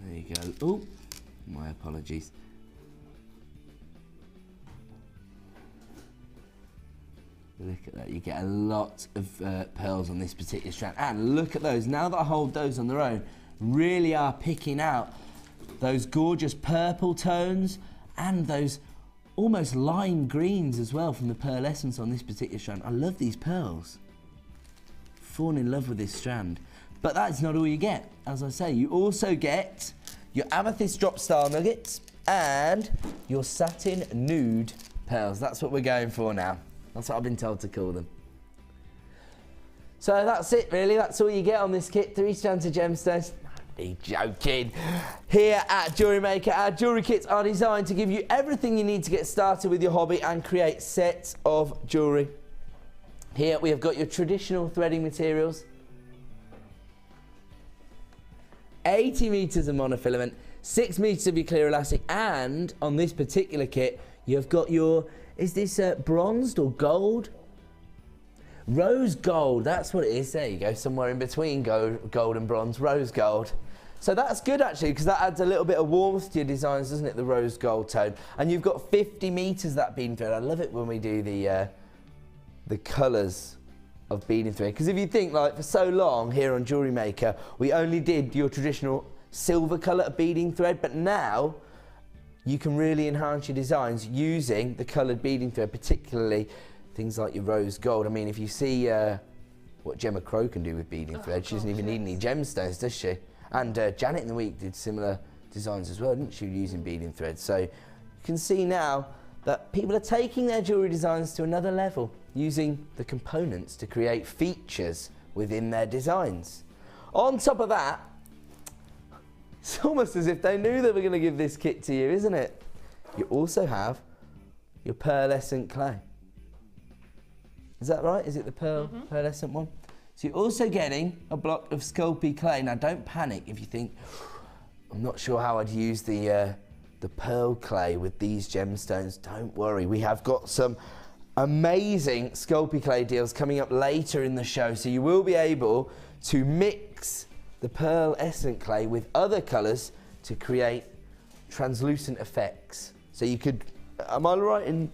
There you go. Oh, my apologies. Look at that, you get a lot of pearls on this particular strand. And look at those, now that I hold those on their own, really are picking out those gorgeous purple tones and those almost lime greens as well from the pearlescence on this particular strand. I love these pearls. Fallen in love with this strand. But that's not all you get. As I say, you also get your amethyst drop style nuggets and your satin nude pearls. That's what we're going for now. That's what I've been told to call them. So that's it really, that's all you get on this kit. 3 strands of gemstones. only joking. Here at Jewellery Maker, our jewellery kits are designed to give you everything you need to get started with your hobby and create sets of jewellery. Here we have got your traditional threading materials, 80 metres of monofilament, 6 metres of your clear elastic, and on this particular kit you've got your, is this bronzed or gold? Rose gold, that's what it is. There you go, somewhere in between gold and bronze, rose gold. So that's good actually, because that adds a little bit of warmth to your designs, doesn't it, the rose gold tone. And you've got 50 metres that beading thread. I love it when we do the colours of beading thread, because if you think, like, for so long here on Jewellery Maker we only did your traditional silver colour of beading thread, but now you can really enhance your designs using the coloured beading thread, particularly things like your rose gold. I mean, if you see what Gemma Crow can do with beading thread, she doesn't even need any gemstones, does she? And Janet in the Week did similar designs as well, didn't she, using beading thread? So you can see now that people are taking their jewellery designs to another level, using the components to create features within their designs. On top of that, it's almost as if they knew they were going to give this kit to you, isn't it? You also have your pearlescent clay. Is that right? Is it the pearlescent one? So you're also getting a block of Sculpey clay. Now don't panic if you think, I'm not sure how I'd use the pearl clay with these gemstones. Don't worry, we have got some amazing Sculpey clay deals coming up later in the show, so you will be able to mix the pearlescent clay with other colours to create translucent effects. So you could, am I right in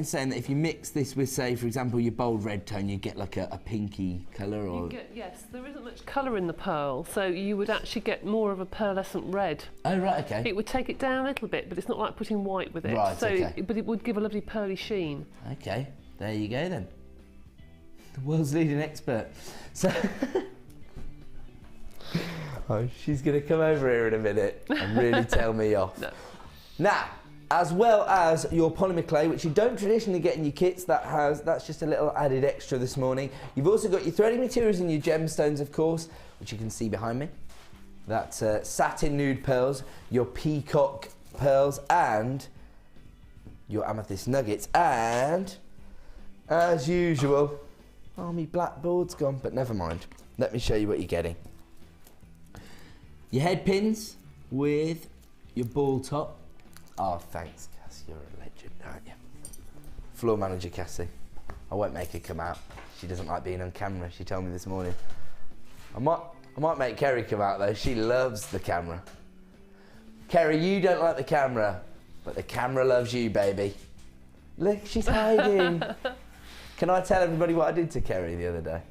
saying that if you mix this with, say, for example, your bold red tone, you get like a pinky colour? Or yes, there isn't much colour in the pearl, so you would actually get more of a pearlescent red. Oh, right, okay. It would take it down a little bit, but it's not like putting white with it. Right, so, okay. But it would give a lovely pearly sheen. Okay, there you go then. The world's leading expert. So, oh, she's going to come over here in a minute and really tell me off. No. Now, as well as your polymer clay, which you don't traditionally get in your kits, that's just a little added extra this morning. You've also got your threading materials and your gemstones, of course, which you can see behind me. That's satin nude pearls, your peacock pearls, and your amethyst nuggets. And, as usual, oh, my blackboard's gone, but never mind. Let me show you what you're getting. Your head pins with your ball top. Oh, thanks, Cass. You're a legend, aren't you? Floor manager, Cassie. I won't make her come out. She doesn't like being on camera, she told me this morning. I might make Kerry come out, though. She loves the camera. Kerry, you don't like the camera, but the camera loves you, baby. Look, she's hiding. Can I tell everybody what I did to Kerry the other day?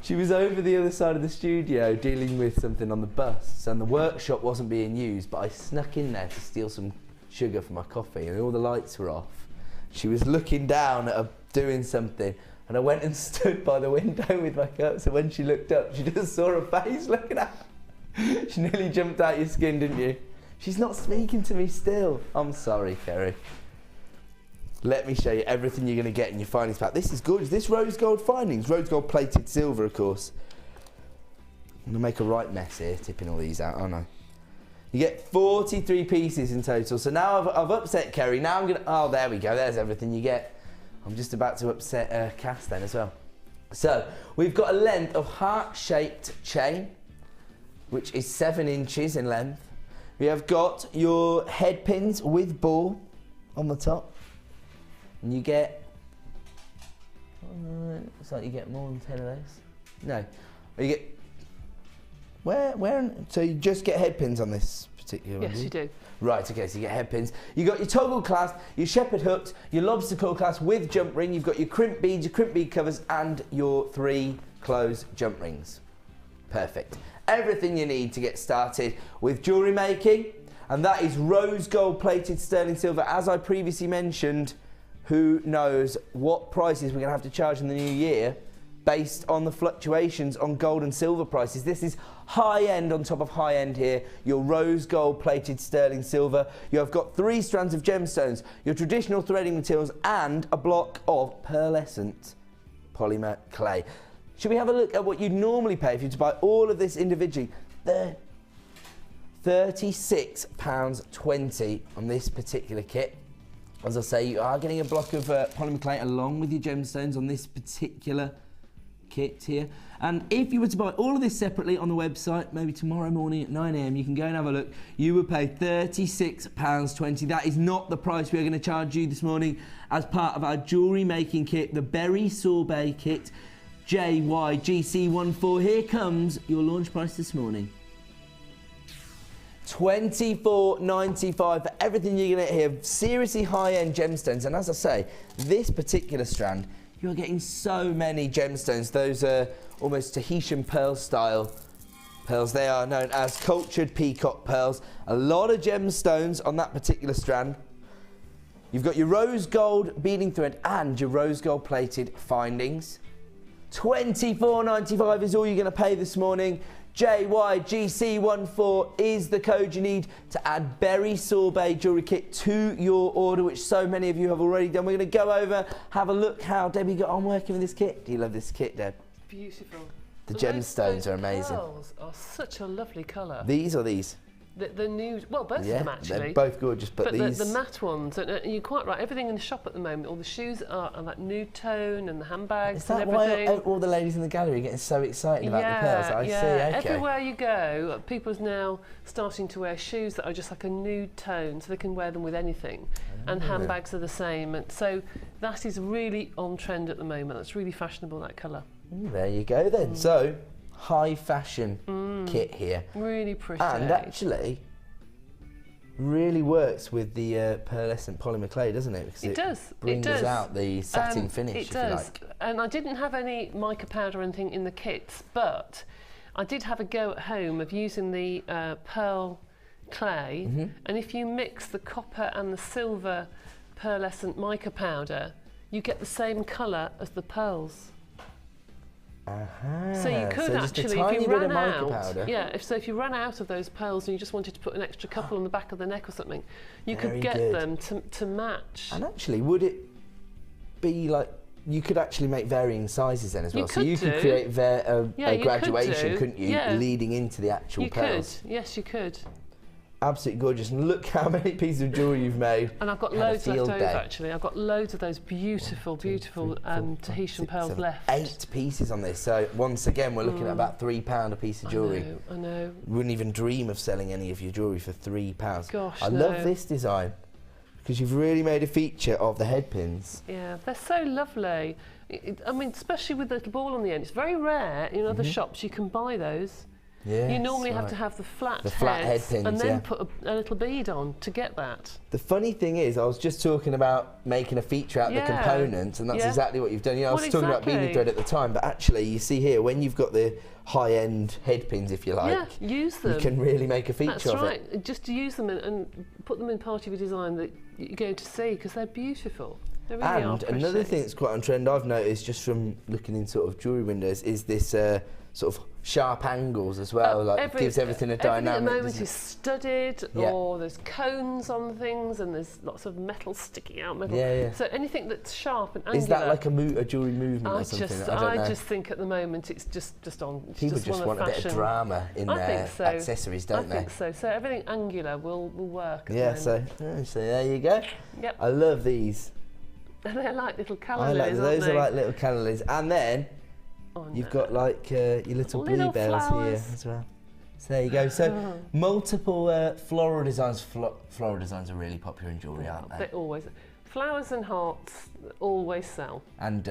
She was over the other side of the studio dealing with something on the bus, and the workshop wasn't being used, but I snuck in there to steal some sugar for my coffee, and all the lights were off. She was looking down at her doing something, and I went and stood by the window with my cup, so when she looked up, she just saw her face looking at her. She nearly jumped out your skin, didn't you? She's not speaking to me still. I'm sorry, Kerry. Let me show you everything you're going to get in your findings pack. This is gorgeous. This rose gold findings, rose gold plated silver, of course. I'm going to make a right mess here, tipping all these out, aren't I? You get 43 pieces in total. So now I've upset Kerry. Now I'm going to, oh, there we go. There's everything you get. I'm just about to upset Cass then as well. So we've got a length of heart-shaped chain, which is 7 inches in length. We have got your head pins with ball on the top. And you get, looks like you get more than 10 of those. No, you get, so you just get head pins on this particular one? Yes, you do. Right, okay, so you get head pins. You've got your toggle clasp, your shepherd hooks, your lobster claw clasp with jump ring. You've got your crimp beads, your crimp bead covers, and your 3 closed jump rings. Perfect. Everything you need to get started with jewellery making, and that is rose gold plated sterling silver. As I previously mentioned, who knows what prices we're going to have to charge in the new year based on the fluctuations on gold and silver prices. This is high end on top of high end here. Your rose gold plated sterling silver. You have got 3 strands of gemstones, your traditional threading materials, and a block of pearlescent polymer clay. Should we have a look at what you'd normally pay if you were to buy all of this individually? £36.20 on this particular kit. As I say, you are getting a block of polymer clay along with your gemstones on this particular kit here. And if you were to buy all of this separately on the website, maybe tomorrow morning at 9 AM, you can go and have a look. You would pay £36.20. That is not the price we're going to charge you this morning as part of our jewellery making kit, the Berry Sorbet kit, JYGC14. Here comes your launch price this morning. $24.95 for everything you're going to get here. Seriously high-end gemstones. And as I say, this particular strand, you're getting so many gemstones. Those are almost Tahitian pearl style pearls. They are known as cultured peacock pearls. A lot of gemstones on that particular strand. You've got your rose gold beading thread and your rose gold plated findings. $24.95 is all you're going to pay this morning. JYGC14 is the code you need to add Berry Sorbet jewellery kit to your order, which so many of you have already done. We're going to go over, have a look how Debbie got on working with this kit. Do you love this kit, Deb? Beautiful. The gemstones are amazing. The pearls are such a lovely colour. These or these? The nude, well, both of them actually. They're both gorgeous, but these... the matte ones, and you're quite right, everything in the shop at the moment, all the shoes are like nude tone and the handbags and everything. Is that why all the ladies in the gallery are getting so excited about the pearls? I see, okay. Everywhere you go, people are now starting to wear shoes that are just like a nude tone, so they can wear them with anything. And handbags are the same, and so that is really on trend at the moment. That's really fashionable, that colour. There you go then. So, high fashion kit here. Really pretty. And actually, really works with the pearlescent polymer clay, doesn't it? Because it brings out the satin finish, if you like. And I didn't have any mica powder or anything in the kits, but I did have a go at home of using the pearl clay, and if you mix the copper and the silver pearlescent mica powder, you get the same colour as the pearls. So you could actually, if you ran out, if you ran out of those pearls and you just wanted to put an extra couple on the back of the neck or something, you could get them to match. And actually, would it be like, you could actually make varying sizes then as well? So you could create a graduation, couldn't you, leading into the actual pearls? You could, yes you could. Absolutely gorgeous, and look how many pieces of jewellery you've made. And I've got loads left over actually. I've got loads of those beautiful, beautiful Tahitian pearls left. 8 pieces on this, so once again we're looking at about £3 a piece of jewellery. I know. Wouldn't even dream of selling any of your jewellery for £3. Gosh, I love this design, because you've really made a feature of the head pins. Yeah, they're so lovely. I mean, especially with the little ball on the end. It's very rare in other shops you can buy those. Yes, you normally have to have the flat head pins, and then put a little bead on to get that. The funny thing is, I was just talking about making a feature out of the components, and that's exactly what you've done. You know, I was talking about beading thread at the time, but actually you see here, when you've got the high-end head pins, if you like, use them. You can really make a feature of it. That's right, just to use them and put them in part of your design that you're going to see, because they're beautiful. They really are precious. Another thing that's quite on trend, I've noticed just from looking in sort of jewellery windows, is this sort of sharp angles as well, it gives everything a dynamic. Everything at the moment is studded, or there's cones on things, and there's lots of metal sticking out. So anything that's sharp and angular. Is that like a jewellery movement or something? I just think at the moment it's just on. People just want a bit of drama in their accessories, don't they? I think so. So everything angular will work. So there you go. Yep. I love these. They're like little cannelés, those are like little cannelés, and then you've got like your little bluebells here as well. So there you go. So multiple floral designs. Floral designs are really popular in jewellery, aren't they? They always. Flowers and hearts always sell. And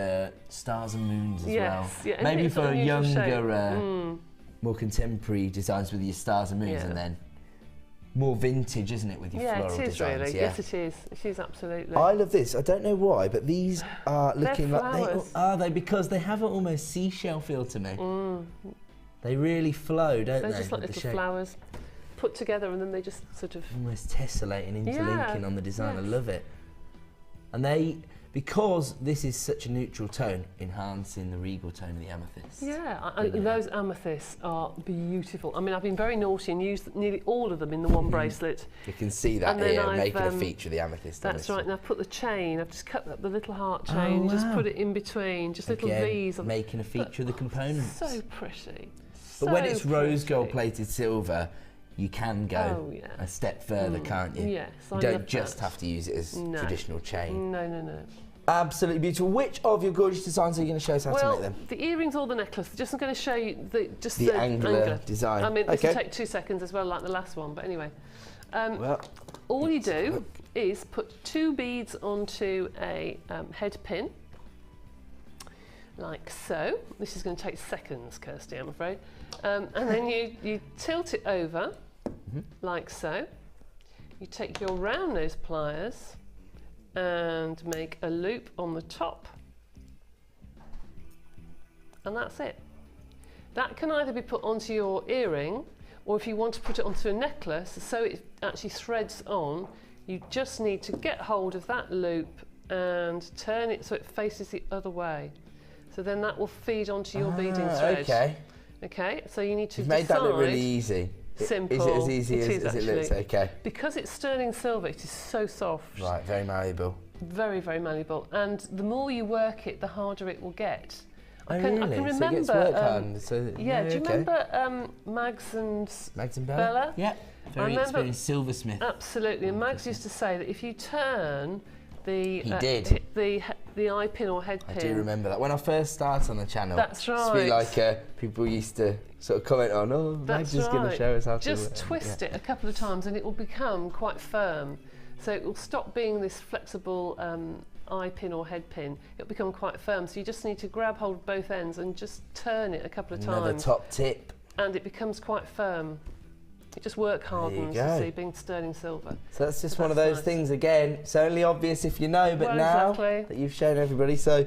stars and moons as well. Yeah, maybe for younger, more contemporary designs with your stars and moons, and then more vintage, isn't it, with your floral designs? Really. Yes, it is. It is absolutely. I love this. I don't know why, but these are looking like are they? Because they have an almost seashell feel to me. They really flow, don't they? They're just like little flowers put together, and then they just sort of almost tessellating, interlinking on the design. I love it. And they because this is such a neutral tone, enhancing the regal tone of the amethyst. Yeah, those amethysts are beautiful. I mean, I've been very naughty and used nearly all of them in the one bracelet. You can see that here, making a feature of the amethyst. That's right, and I've put the chain, I've just cut up the little heart chain, just put it in between, just little V's. Making a feature of the components. So pretty. But when it's rose gold plated silver, you can go a step further, can't you? Yes, you don't just have to use it as traditional chain. No. Absolutely beautiful. Which of your gorgeous designs are you going to show us how to make them? The earrings or the necklace. Just I'm going to show you the angular design. I mean, this will take 2 seconds as well, like the last one. But anyway, all you do is put 2 beads onto a head pin, like so. This is going to take seconds, Kirsty, I'm afraid. And then you tilt it over, like so. You take your round nose pliers and make a loop on the top, and that's it. That can either be put onto your earring, or if you want to put it onto a necklace so it actually threads on, you just need to get hold of that loop and turn it so it faces the other way. So then that will feed onto your beading thread. Okay, so you need to decide. You've made that look really easy. Simple. Is it as easy as it looks? Okay. Because it's sterling silver, it is so soft. Right, very malleable. Very, very malleable. And the more you work it, the harder it will get. I can remember. So it gets work hard. Do you remember Mags and Bella? Yeah. Very experienced silversmith. Absolutely. And Mags used to say that if you turn the the eye pin or head pin. I do remember that when I first started on the channel. That's right. It's like people used to sort of comment on, "Oh, Mags is going to show us how to." Just twist it a couple of times, and it will become quite firm. So it will stop being this flexible eye pin or head pin. It'll become quite firm. So you just need to grab hold of both ends and just turn it a couple of times. Another top tip. And it becomes quite firm. It just work hardens, you see, being sterling silver. So that's just one of those things, again, it's only obvious if you know, but now that you've shown everybody, so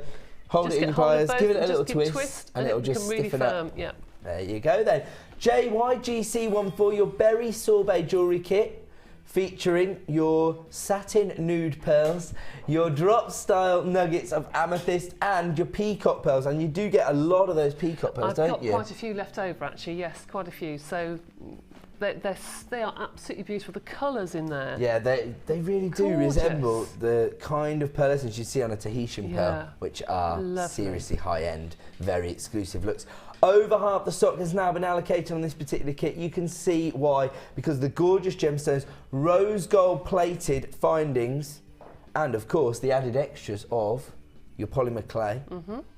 hold it in your pliers, give it a little twist, and it'll just stiffen up. Yeah. There you go then. JYGC14, your berry sorbet jewellery kit, featuring your satin nude pearls, your drop style nuggets of amethyst, and your peacock pearls. And you do get a lot of those peacock pearls, don't you? I've got quite a few left over, actually, yes, quite a few. So they are absolutely beautiful. The colours in there. Yeah, they really do resemble the kind of pearlescence you see on a Tahitian pearl, which are seriously high-end, very exclusive looks. Over half the stock has now been allocated on this particular kit. You can see why, because the gorgeous gemstones, rose gold plated findings, and of course the added extras of your polymer clay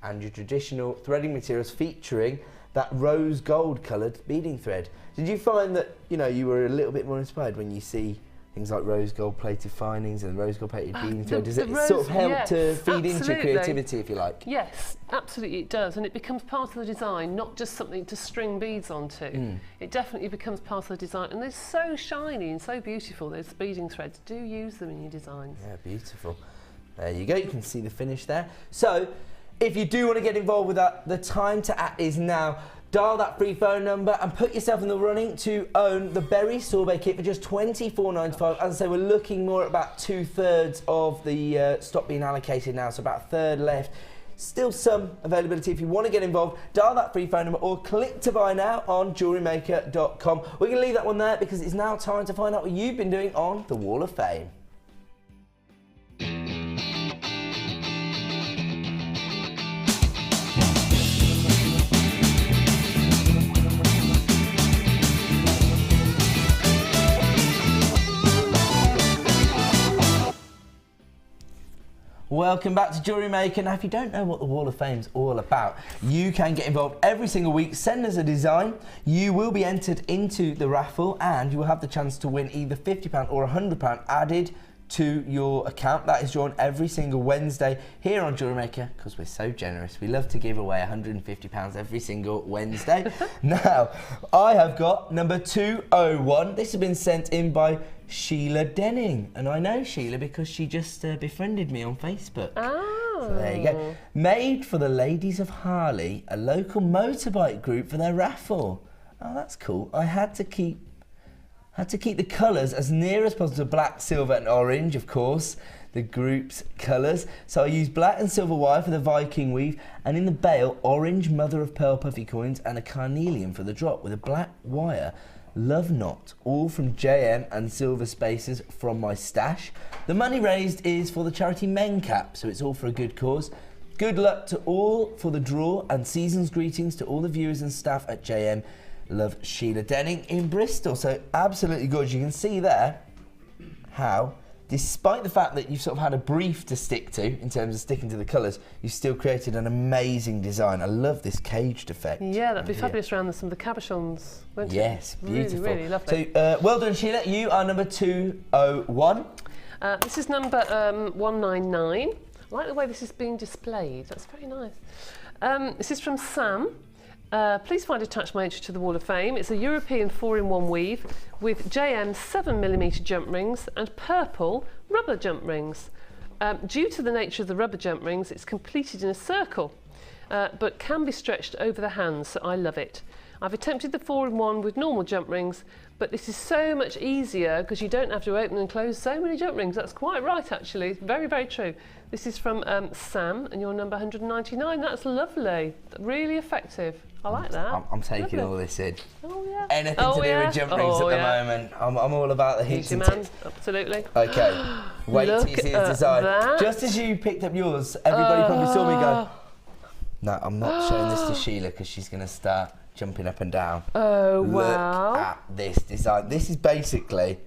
and your traditional threading materials featuring that rose gold coloured beading thread. Did you find that, you know, you were a little bit more inspired when you see things like rose gold plated findings and rose gold plated beading thread? Does it sort of help to feed into creativity, if you like? Yes, absolutely it does, and it becomes part of the design, not just something to string beads onto. It definitely becomes part of the design, and they're so shiny and so beautiful, those beading threads. Do use them in your designs. Yeah, beautiful. There you go, you can see the finish there. So, if you do want to get involved with that, the time to act is now. Dial that free phone number and put yourself in the running to own the berry sorbet kit for just $24.95. As I say, we're looking more at about 2/3 of the stock being allocated now, so about a third left. Still some availability. If you want to get involved, dial that free phone number or click to buy now on JewelleryMaker.com. We're going to leave that one there because it's now time to find out what you've been doing on the Wall of Fame. Welcome back to Jewellery Maker. Now, if you don't know what the Wall of Fame's all about, you can get involved every single week. Send us a design. You will be entered into the raffle and you will have the chance to win either £50 or £100 added to your account. That is drawn every single Wednesday here on Jewellery Maker because we're so generous. We love to give away £150 every single Wednesday. Now, I have got number 201. This has been sent in by Sheila Denning, and I know Sheila because she just befriended me on Facebook. Oh. So there you go. Made for the Ladies of Harley, a local motorbike group for their raffle. Oh, that's cool. I had to keep Had to keep the colours as near as possible to black, silver and orange, of course, the group's colours. So I used black and silver wire for the Viking weave, and in the bail, orange mother of pearl puffy coins and a carnelian for the drop with a black wire love knot, all from JM and silver spaces from my stash. The money raised is for the charity Men Cap, so it's all for a good cause. Good luck to all for the draw, and season's greetings to all the viewers and staff at JM. Love, Sheila Denning in Bristol. So absolutely gorgeous. You can see there how, despite the fact that you've sort of had a brief to stick to in terms of sticking to the colours, you've still created an amazing design. I love this caged effect. Yeah, that'd be fabulous around some of the cabochons, wouldn't it? Yes, beautiful. Really, really lovely. So well done, Sheila. You are number 201. This is number 199. I like the way this is being displayed. That's very nice. This is from Sam. Please find attached my entry to the Wall of Fame. It's a European 4-in-1 weave with JM 7mm jump rings and purple rubber jump rings. Due to the nature of the rubber jump rings, it's completed in a circle, but can be stretched over the hands, so I love it. I've attempted the 4-in-1 with normal jump rings, but this is so much easier because you don't have to open and close so many jump rings. That's quite right, actually. Very, very true. This is from Sam, and you're number 199. That's lovely. Really effective. I like that. I'm taking lovely. all this in. Oh, yeah. Anything to do with jump rings at the moment. I'm all about the hints and tips. Absolutely. Okay. Wait till you see his design. That. Just as you picked up yours, everybody probably saw me go, no, I'm not showing this to Sheila because she's going to start jumping up and down. Oh, wow. Look at this design. This is basically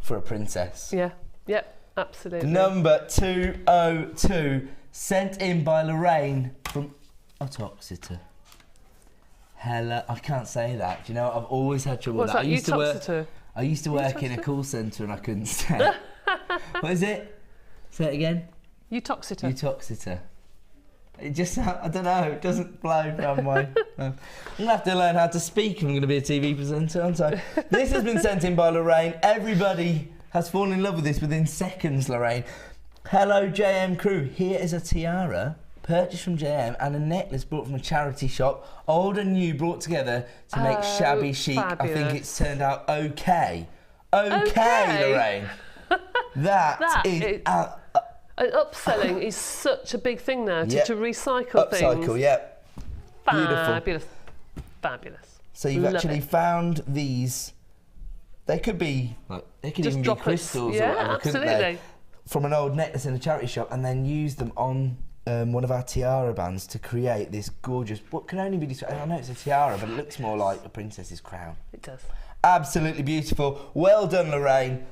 for a princess. Yeah. Yep. Absolutely. Number 202, sent in by Lorraine from Otoxeter. Hello, I can't say that. Do you know, I've always had trouble with that. I used to work in a call centre and I couldn't say it. What is it? Say it again. Utoxeter. Utoxeter. It just, I don't know, it doesn't flow from my... I'm going to have to learn how to speak if I'm going to be a TV presenter, aren't I? This has been sent in by Lorraine. Everybody has fallen in love with this within seconds, Lorraine. Hello, JM crew. Here is a tiara purchased from JM and a necklace brought from a charity shop. Old and new brought together to make shabby chic. Fabulous. I think it's turned out okay. Okay, Lorraine. that is... And upselling is such a big thing now, to recycle things. Upcycle, yeah. Fabulous. Fabulous. So you've actually found these. They could be, they could even be crystals or whatever, couldn't they? From an old necklace in a charity shop, and then use them on one of our tiara bands to create this gorgeous, what can only be described, I know it's a tiara, but it looks more like a princess's crown. It does. Absolutely beautiful. Well done, Lorraine.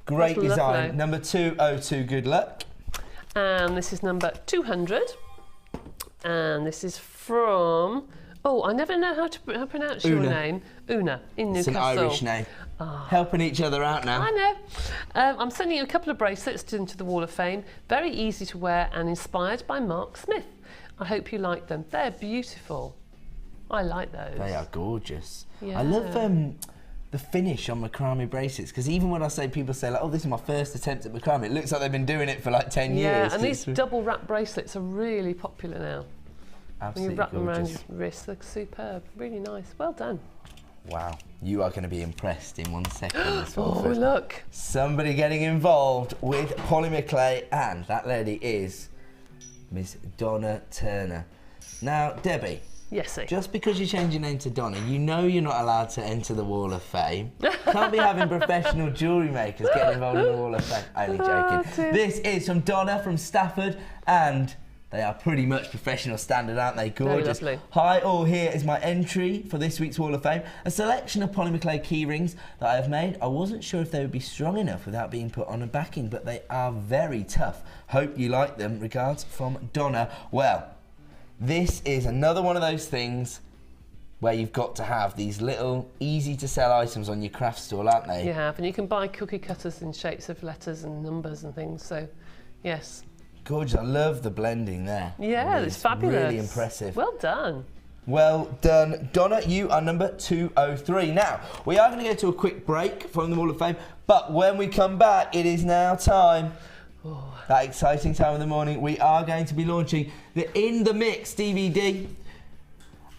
Great That's design. lovely. Number 202, good luck. And this is number 200. And this is from... Oh, I never know how to pronounce your name. Una, in Newcastle. It's an Irish name. Oh. Helping each other out now. I know. I'm sending you a couple of bracelets into the Wall of Fame. Very easy to wear and inspired by Mark Smith. I hope you like them. They're beautiful. I like those. They are gorgeous. Yeah. I love the finish on macrame bracelets, because even when I say, people say, like, oh, this is my first attempt at macrame, it looks like they've been doing it for like 10 years. Yeah, and these double wrap bracelets are really popular now. Absolutely when you wrap them around gorgeous. your wrists, they're superb. Really nice. Well done. Wow, you are going to be impressed in 1 second. Oh, look. Somebody getting involved with polymer clay, and that lady is Miss Donna Turner. Now, Debbie. Yes, sir. Just because you change your name to Donna, you know you're not allowed to enter the Wall of Fame. Can't be having professional jewellery makers getting involved in the Wall of Fame. Only joking. This is from Donna from Stafford, and they are pretty much professional standard, aren't they? Gorgeous. Very lovely. Hi all, here is my entry for this week's Wall of Fame. A selection of polymer clay key rings that I have made. I wasn't sure if they would be strong enough without being put on a backing, but they are very tough. Hope you like them. Regards from Donna. Well, this is another one of those things where you've got to have these little easy to sell items on your craft stall, aren't they? You have, and you can buy cookie cutters in shapes of letters and numbers and things, so yes. Gorgeous, I love the blending there. Yeah, it's fabulous. Really impressive. Well done. Well done. Donna, you are number 203. Now, we are going to go to a quick break from the Wall of Fame, but when we come back, it is now time. Oh. That exciting time of the morning. We are going to be launching the In the Mix DVD,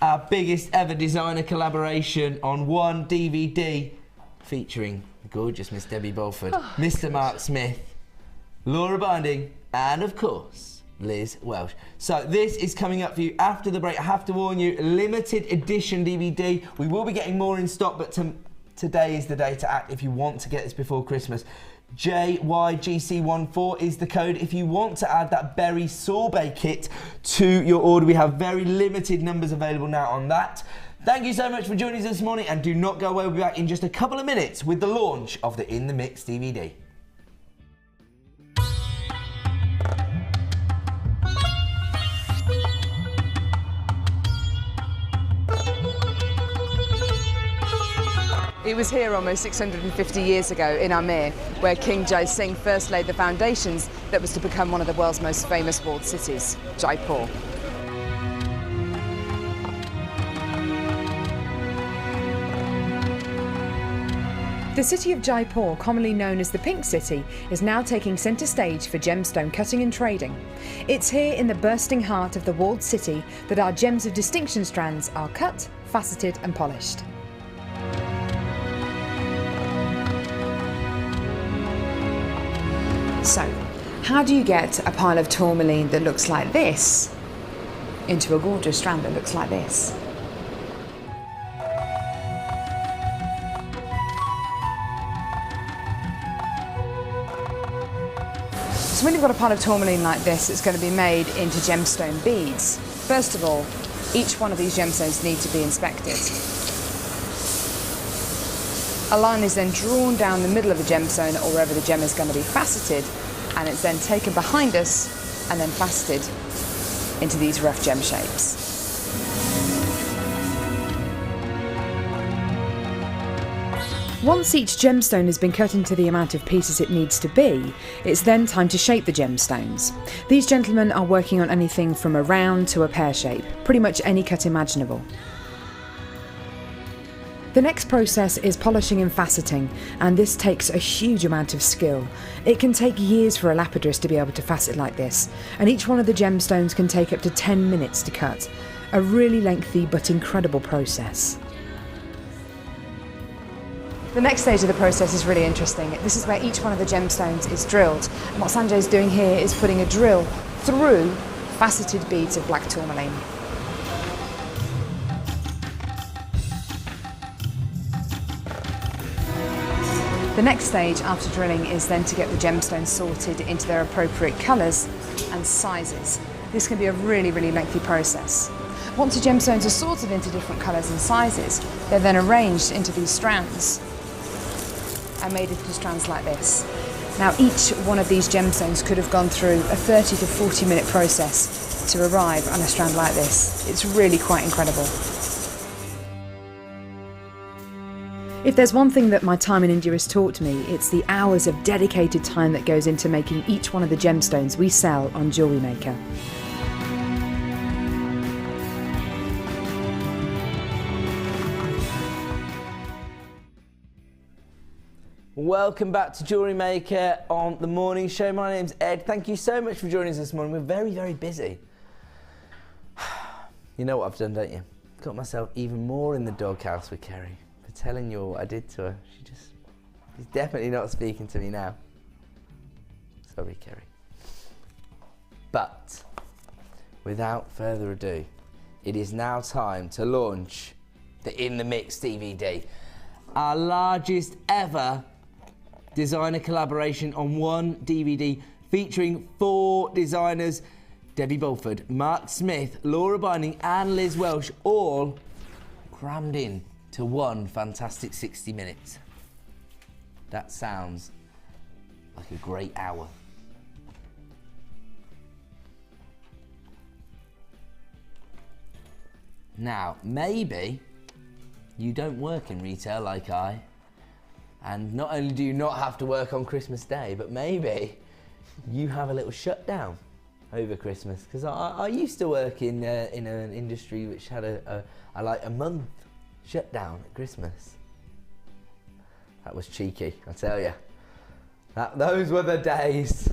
our biggest ever designer collaboration on one DVD. featuring gorgeous Miss Debbie Bolford, Mr. Mark Smith, Laura Binding, and of course, Liz Welsh. So this is coming up for you after the break. I have to warn you, limited edition DVD. We will be getting more in stock, but today is the day to act if you want to get this before Christmas. JYGC14 is the code if you want to add that berry sorbet kit to your order. We have very limited numbers available now on that. Thank you so much for joining us this morning, and do not go away. We'll be back in just a couple of minutes with the launch of the In the Mix DVD. It was here almost 650 years ago in Amir where King Jai Singh first laid the foundations that was to become one of the world's most famous walled cities, Jaipur. The city of Jaipur, commonly known as the Pink City, is now taking centre stage for gemstone cutting and trading. It's here in the bursting heart of the walled city that our gems of distinction strands are cut, faceted and polished. So, how do you get a pile of tourmaline that looks like this into a gorgeous strand that looks like this? So when you've got a pile of tourmaline like this, it's going to be made into gemstone beads. First of all, each one of these gemstones need to be inspected. A line is then drawn down the middle of the gemstone or wherever the gem is going to be faceted, and it's then taken behind us and then faceted into these rough gem shapes. Once each gemstone has been cut into the amount of pieces it needs to be, it's then time to shape the gemstones. These gentlemen are working on anything from a round to a pear shape, pretty much any cut imaginable. The next process is polishing and faceting, and this takes a huge amount of skill. It can take years for a lapidress to be able to facet like this, and each one of the gemstones can take up to 10 minutes to cut. A really lengthy but incredible process. The next stage of the process is really interesting. This is where each one of the gemstones is drilled. And what Sanjay is doing here is putting a drill through faceted beads of black tourmaline. The next stage after drilling is then to get the gemstones sorted into their appropriate colours and sizes. This can be a really, really lengthy process. Once the gemstones are sorted into different colours and sizes, they're then arranged into these strands and made into strands like this. Now each one of these gemstones could have gone through a 30 to 40 minute process to arrive on a strand like this. It's really quite incredible. If there's one thing that my time in India has taught me, it's the hours of dedicated time that goes into making each one of the gemstones we sell on Jewellery Maker. Welcome back to Jewellery Maker on the morning show. My name's Ed. Thank you so much for joining us this morning. We're very, very busy. You know what I've done, don't you? Got myself even more in the doghouse with Kerry for telling you what I did to her. She's definitely not speaking to me now. Sorry, Kerry. But without further ado, it is now time to launch the In the Mix DVD. Our largest ever designer collaboration on one DVD, featuring 4 designers: Debbie Bolford, Mark Smith, Laura Binding and Liz Welsh, all crammed in to one fantastic 60 minutes. That sounds like a great hour. Now, maybe you don't work in retail like I, and not only do you not have to work on Christmas Day, but maybe you have a little shutdown over Christmas. Because I used to work in an industry which had a month shutdown at Christmas. That was cheeky, I tell you. Those were the days.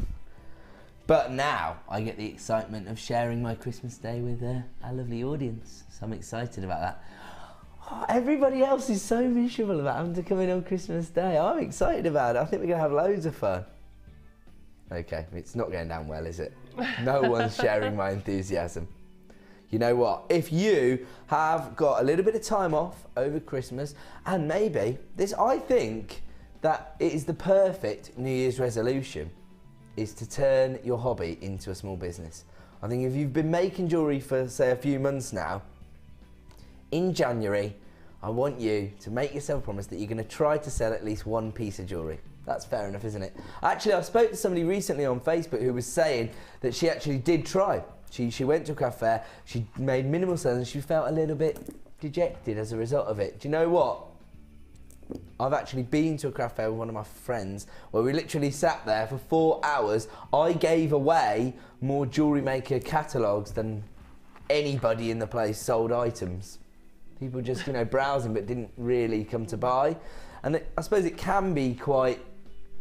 But now I get the excitement of sharing my Christmas Day with a lovely audience. So I'm excited about that. Oh, everybody else is so miserable about having to come in on Christmas Day. I'm excited about it. I think we're going to have loads of fun. Okay, it's not going down well, is it? No one's sharing my enthusiasm. You know what? If you have got a little bit of time off over Christmas, and maybe this, I think that it is the perfect New Year's resolution, is to turn your hobby into a small business. I think if you've been making jewellery for, say, a few months now, in January, I want you to make yourself a promise that you're going to try to sell at least one piece of jewellery. That's fair enough, isn't it? Actually, I spoke to somebody recently on Facebook who was saying that she actually did try. She went to a craft fair, she made minimal sales, and she felt a little bit dejected as a result of it. Do you know what? I've actually been to a craft fair with one of my friends where we literally sat there for 4 hours. I gave away more Jewellery Maker catalogues than anybody in the place sold items. People just, you know, browsing but didn't really come to buy. And I suppose it can be quite,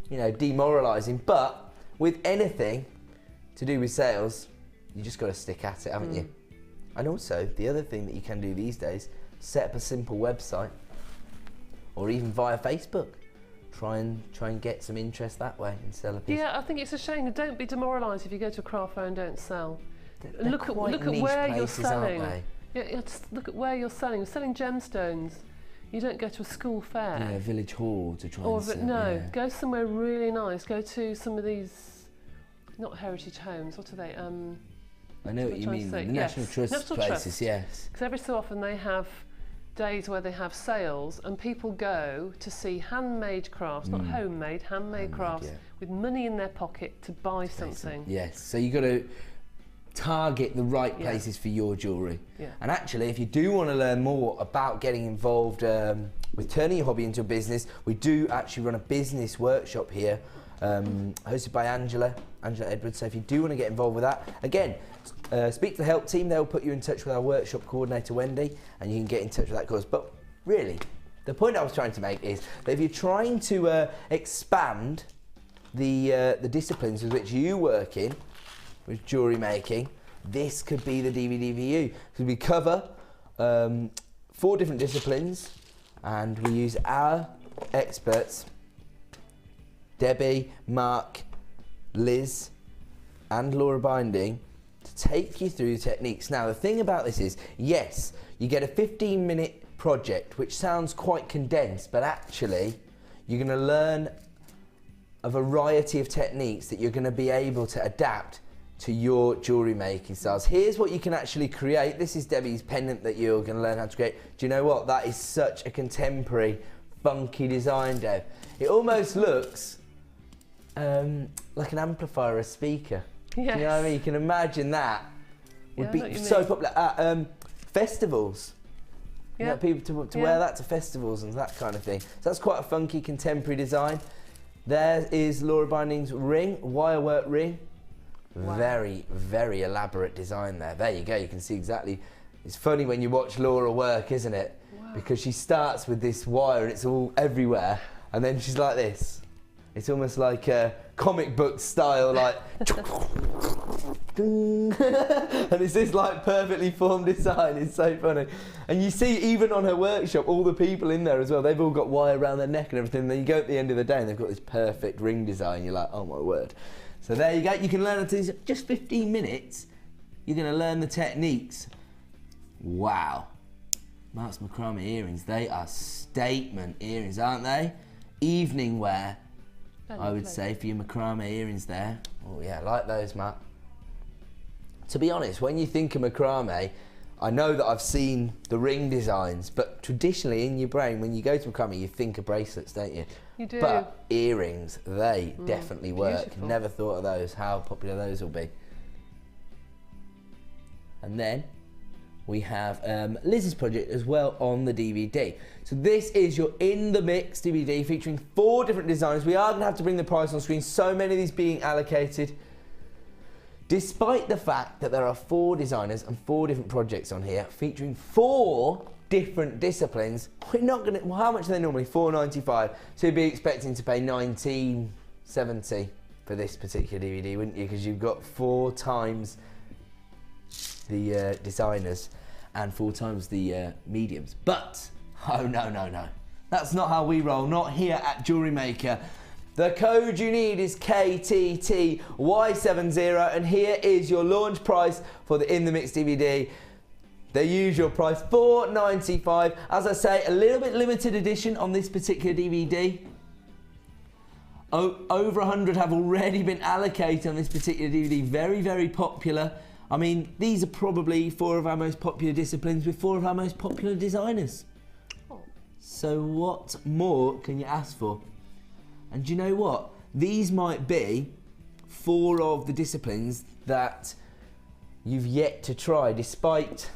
you know, demoralising, but with anything to do with sales, you just got to stick at it, haven't you? And also, the other thing that you can do these days, set up a simple website, or even via Facebook. Try and get some interest that way and sell a piece. Yeah, I think it's a shame. Don't be demoralised if you go to a craft fair and don't sell. They're Look at where you're places, aren't selling. they? Yeah, just look at where you're selling. You're selling gemstones. You don't go to a school fair. Yeah, a village hall to try Or and sell. no, yeah. go somewhere really nice. Go to some of these, not heritage homes. What are they? I know what you mean. The Yes. National Trust National places, Trust. yes. Because every so often they have days where they have sales and people go to see handmade crafts, not homemade, handmade crafts, yeah. with money in their pocket to buy something. Yes, so you got to target the right places for your jewellery. Yeah. And actually, if you do want to learn more about getting involved with turning your hobby into a business, we do actually run a business workshop here, hosted by Angela Edwards. So if you do want to get involved with that, again, speak to the help team. They'll put you in touch with our workshop coordinator, Wendy, and you can get in touch with that course. But really, the point I was trying to make is that if you're trying to expand the disciplines with which you work in, with jewellery making, this could be the DVD for you. Because we cover 4 different disciplines, and we use our experts, Debbie, Mark, Liz, and Laura Binding, to take you through the techniques. Now, the thing about this is, yes, you get a 15-minute project, which sounds quite condensed, but actually, you're going to learn a variety of techniques that you're going to be able to adapt to your jewellery making styles. Here's what you can actually create. This is Debbie's pendant that you're going to learn how to create. Do you know what? That is such a contemporary, funky design, Deb. It almost looks like an amplifier or a speaker. Yes. Do you know what I mean? You can imagine that would Yeah, I know be what you so mean. popular at festivals. You know, Yeah. people to wear that to festivals and that kind of thing. So that's quite a funky contemporary design. There is Laura Binding's ring, wire work ring. Wow. Very, very elaborate design there. There you go, you can see exactly. It's funny when you watch Laura work, isn't it? Wow. Because she starts with this wire and it's all everywhere, and then she's like this. It's almost like a comic book style, like and it's this like perfectly formed design. It's so funny. And you see even on her workshop, all the people in there as well, they've all got wire around their neck and everything. And then you go at the end of the day and they've got this perfect ring design. You're like, oh my word. So there you go, you can learn it in just 15 minutes. You're going to learn the techniques. Wow. Mark's macrame earrings, they are statement earrings, aren't they? Evening wear, I would say, for your macrame earrings there. Oh yeah, I like those, Mark. To be honest, when you think of macrame, I know that I've seen the ring designs, but traditionally in your brain, when you go to macrame, you think of bracelets, don't you? You do. But earrings, they definitely work. Beautiful. Never thought of those, how popular those will be. And then we have Liz's project as well on the DVD. So this is your In the Mix DVD featuring 4 different designs. We are going to have to bring the price on screen, so many of these being allocated. Despite the fact that there are 4 designers and 4 different projects on here featuring 4 different disciplines, we're not going to, well, how much are they normally? $4.95. So you'd be expecting to pay $19.70 for this particular DVD, wouldn't you? Because you've got 4 times the designers and 4 times the mediums. But Oh, no. That's not how we roll, not here at Jewellery Maker. The code you need is KTTY70, and here is your launch price for the In The Mix DVD. The usual price, $4.95. As I say, a little bit limited edition on this particular DVD. Over 100 have already been allocated on this particular DVD. Very, very popular. I mean, these are probably 4 of our most popular disciplines with 4 of our most popular designers. So what more can you ask for? And do you know what? These might be 4 of the disciplines that you've yet to try, despite,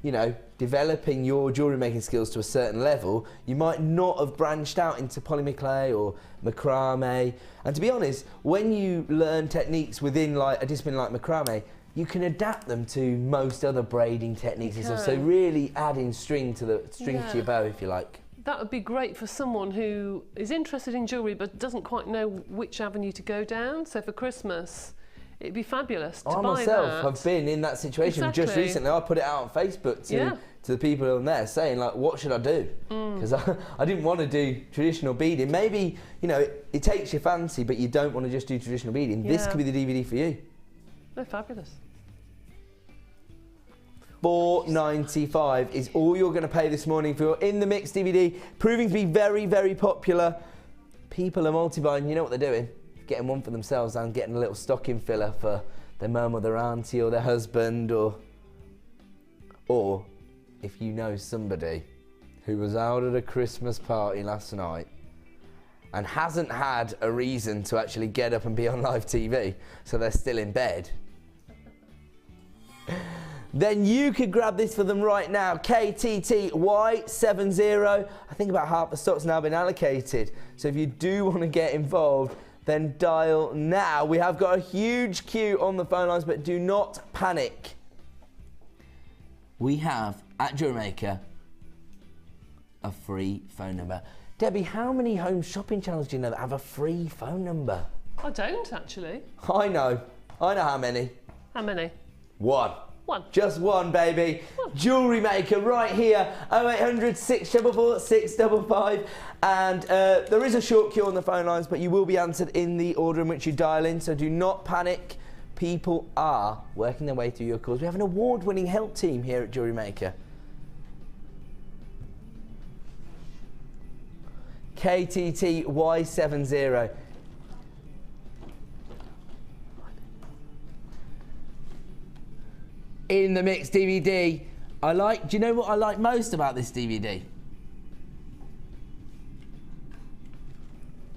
you know, developing your jewellery making skills to a certain level. You might not have branched out into polymer clay or macrame. And to be honest, when you learn techniques within like a discipline like macrame, you can adapt them to most other braiding techniques and stuff. So really adding string to your bow, if you like. That would be great for someone who is interested in jewellery but doesn't quite know which avenue to go down. So for Christmas, it'd be fabulous to buy that. I myself have been in that situation just recently. I put it out on Facebook to the people on there saying, like, what should I do? Because I didn't want to do traditional beading. Maybe, you know, it takes your fancy, but you don't want to just do traditional beading. This could be the DVD for you. They're fabulous. $4.95 is all you're going to pay this morning for your In The Mix DVD, proving to be very, very popular. People are multi-buying. You know what they're doing? Getting one for themselves and getting a little stocking filler for their mum or their auntie or their husband, or if you know somebody who was out at a Christmas party last night and hasn't had a reason to actually get up and be on live TV, so they're still in bed, then you could grab this for them right now. KTTY70. I think about half the stock's now been allocated. So if you do want to get involved, then dial now. We have got a huge queue on the phone lines, but do not panic. We have, at Jewellery Maker, a free phone number. Debbie, how many home shopping channels do you know that have a free phone number? I don't, actually. I know how many. How many? One. One. Just one, baby. Jewellery Maker right here, 0800 644 655. And there is a short queue on the phone lines, but you will be answered in the order in which you dial in, so do not panic. People are working their way through your calls. We have an award-winning help team here at Jewellery Maker. KTTY70. In the Mix DVD. Do you know what I like most about this DVD?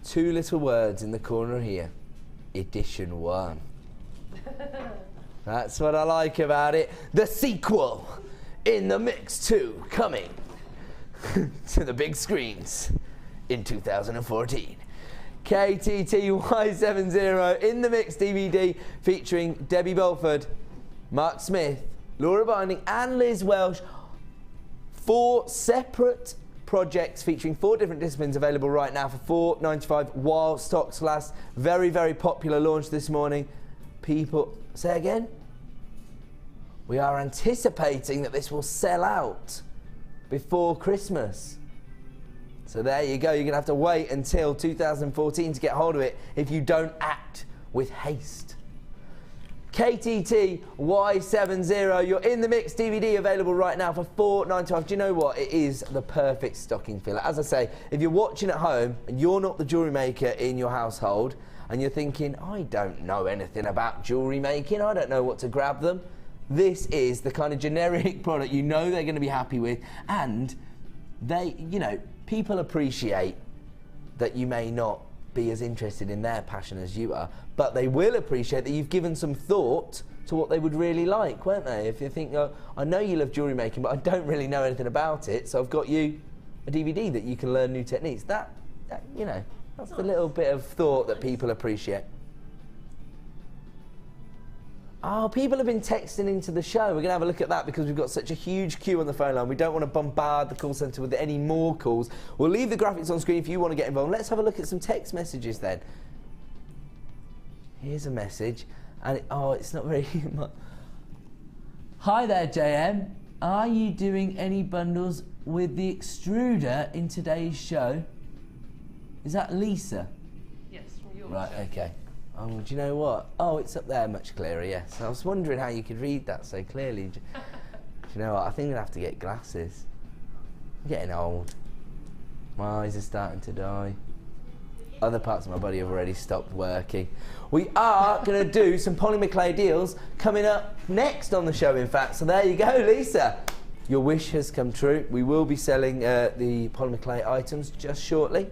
2 little words in the corner here. Edition 1. That's what I like about it. The sequel, In the Mix 2, coming to the big screens in 2014. KTTY70 In the Mix DVD, featuring Debbie Belford, Mark Smith, Laura Binding and Liz Welsh. 4 separate projects featuring 4 different disciplines available right now for $4.95 while stocks last. Very, very popular launch this morning. People, say again? We are anticipating that this will sell out before Christmas. So there you go. You're going to have to wait until 2014 to get hold of it if you don't act with haste. KTTY70, you're In the Mix DVD, available right now for $4.95. Do you know what? It is the perfect stocking filler. As I say, if you're watching at home and you're not the jewellery maker in your household and you're thinking, I don't know anything about jewellery making, I don't know what to grab them, this is the kind of generic product you know they're going to be happy with, and they, you know, people appreciate that you may not be as interested in their passion as you are, but they will appreciate that you've given some thought to what they would really like, won't they? If you think, oh, I know you love jewellery making, but I don't really know anything about it, so I've got you a DVD that you can learn new techniques. That you know, that's the little bit of thought that people appreciate. Oh, people have been texting into the show. We're going to have a look at that because we've got such a huge queue on the phone line. We don't want to bombard the call centre with any more calls. We'll leave the graphics on screen if you want to get involved. Let's have a look at some text messages then. Here's a message. And it's not very... Hi there, JM. Are you doing any bundles with the extruder in today's show. Is that Lisa? Yes, from Yorkshire. Right, okay. Oh, do you know what? Oh, it's up there much clearer, yes. I was wondering how you could read that so clearly. Do you know what? I think I'm going to have to get glasses. I'm getting old. My eyes are starting to die. Other parts of my body have already stopped working. We are going to do some polymer clay deals coming up next on the show, in fact. So there you go, Lisa. Your wish has come true. We will be selling the polymer clay items just shortly.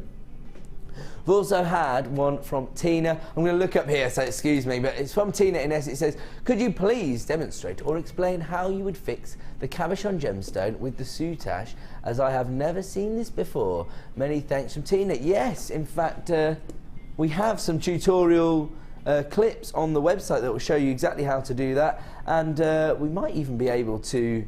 We've also had one from Tina. I'm going to look up here, so excuse me, but it's from Tina in Essex. It says, could you please demonstrate or explain how you would fix the cabochon gemstone with the soutache, as I have never seen this before. Many thanks from Tina. Yes, in fact, we have some tutorial clips on the website that will show you exactly how to do that, and we might even be able to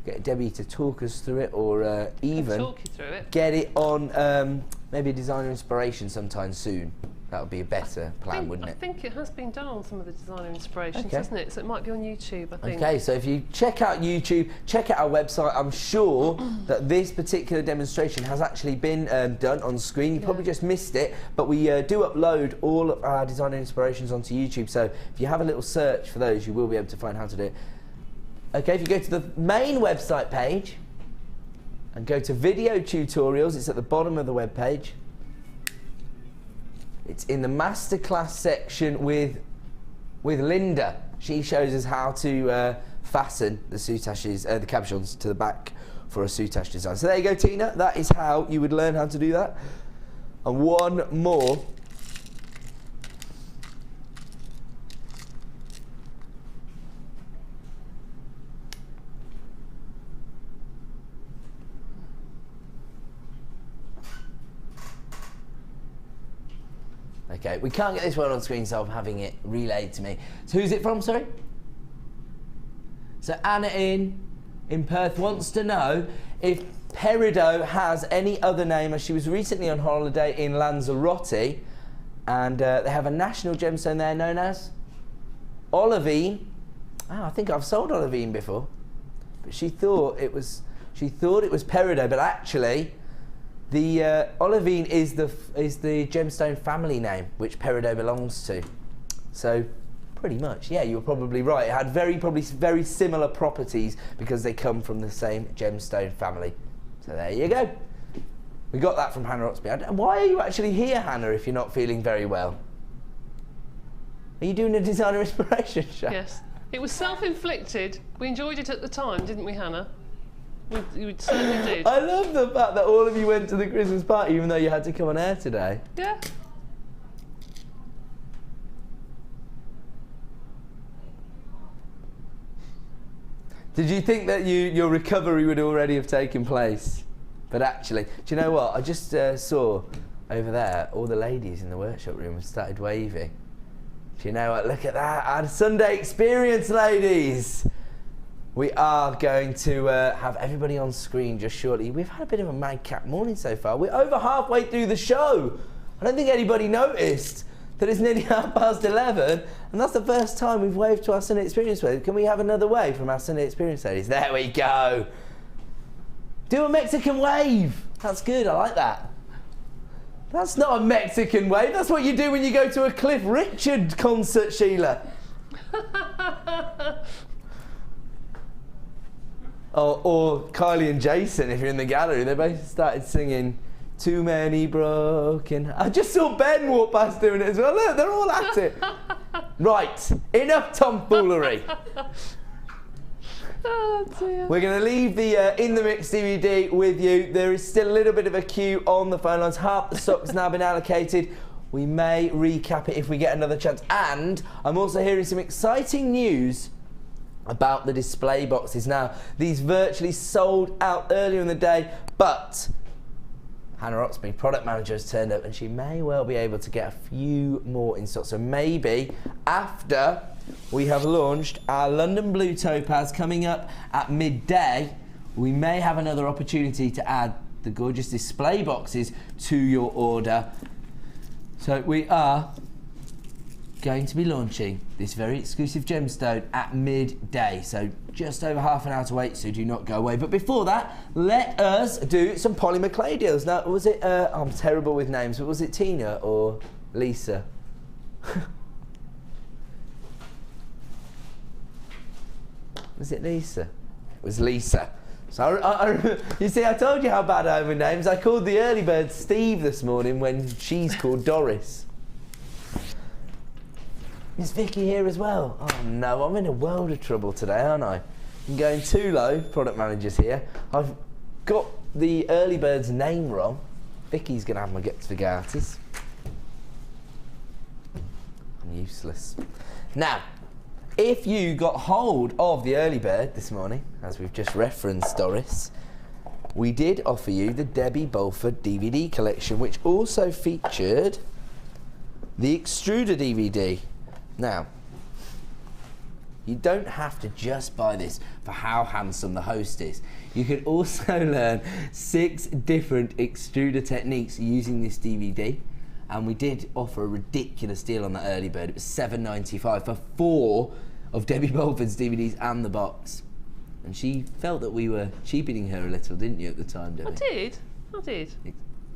get Debbie to talk us through it, or even talk you through it. Get it on maybe a designer inspiration sometime soon. That would be a better plan, wouldn't it? I think it has been done on some of the designer inspirations, Okay. hasn't it? So it might be on YouTube, I think. Okay, so if you check out YouTube, check out our website, I'm sure that this particular demonstration has actually been done on screen. You probably just missed it, but we do upload all of our designer inspirations onto YouTube, so if you have a little search for those, you will be able to find how to do it. Okay, if you go to the main website page and go to video tutorials, it's at the bottom of the web page. It's in the masterclass section with Linda. She shows us how to fasten the soutaches, the cabochons to the back for a soutache design. So there you go, Tina. That is how you would learn how to do that. And one more. Okay, we can't get this one on screen, so I'm having it relayed to me. So who's it from, sorry? So Anna in Perth wants to know if peridot has any other name, as she was recently on holiday in Lanzarote, and they have a national gemstone there known as olivine. Oh, I think I've sold olivine before, but she thought it was peridot, but actually the olivine is the gemstone family name which peridot belongs to. So pretty much, yeah, you were probably right. It had probably very similar properties because they come from the same gemstone family. So there you go. We got that from Hannah Oxby. And why are you actually here, Hannah, if you're not feeling very well? Are you doing a designer inspiration show? Yes. It was self-inflicted. We enjoyed it at the time, didn't we, Hannah? We certainly did. I love the fact that all of you went to the Christmas party even though you had to come on air today. Yeah. Did you think that your recovery would already have taken place? But actually, do you know what? I just saw over there all the ladies in the workshop room have started waving. Do you know what? Look at that. Our Sunday experience, ladies. We are going to have everybody on screen just shortly. We've had a bit of a madcap morning so far. We're over halfway through the show. I don't think anybody noticed that it's nearly 11:30, and that's the first time we've waved to our Sunday experience ladies. Can we have another wave from our Sunday experience ladies? There we go. Do a Mexican wave. That's good, I like that. That's not a Mexican wave, that's what you do when you go to a Cliff Richard concert, Sheila. Or Kylie and Jason, if you're in the gallery, they both started singing Too Many Broken. I just saw Ben walk past doing it as well. Look, they're all at it. Right, enough tomfoolery. Oh dear. We're going to leave the In the Mix DVD with you. There is still a little bit of a queue on the phone lines. Half the stock's now been allocated. We may recap it if we get another chance. And I'm also hearing some exciting news about the display boxes. Now, these virtually sold out earlier in the day, but Hannah Oxby, product manager, has turned up and she may well be able to get a few more in stock. So maybe after we have launched our London Blue Topaz coming up at midday, we may have another opportunity to add the gorgeous display boxes to your order. So we are going to be launching this very exclusive gemstone at midday. So just over half an hour to wait, so do not go away. But before that, let us do some polymer clay deals. Now, was it, I'm terrible with names, but was it Tina or Lisa? Was it Lisa? It was Lisa. So you see, I told you how bad I am with names. I called the early bird Steve this morning when she's called Doris. Is Vicky here as well? Oh no, I'm in a world of trouble today, aren't I? I'm going too low, product managers here. I've got the early bird's name wrong. Vicky's gonna have my get to garters. I'm useless. Now, if you got hold of the early bird this morning, as we've just referenced, Doris, we did offer you the Debbie Bulford DVD collection, which also featured the extruder DVD. Now, you don't have to just buy this for how handsome the host is. You could also learn 6 different extruder techniques using this DVD. And we did offer a ridiculous deal on that early bird. It was $7.95 for 4 of Debbie Bulford's DVDs and the box. And she felt that we were cheapening her a little, didn't you, at the time, Debbie? I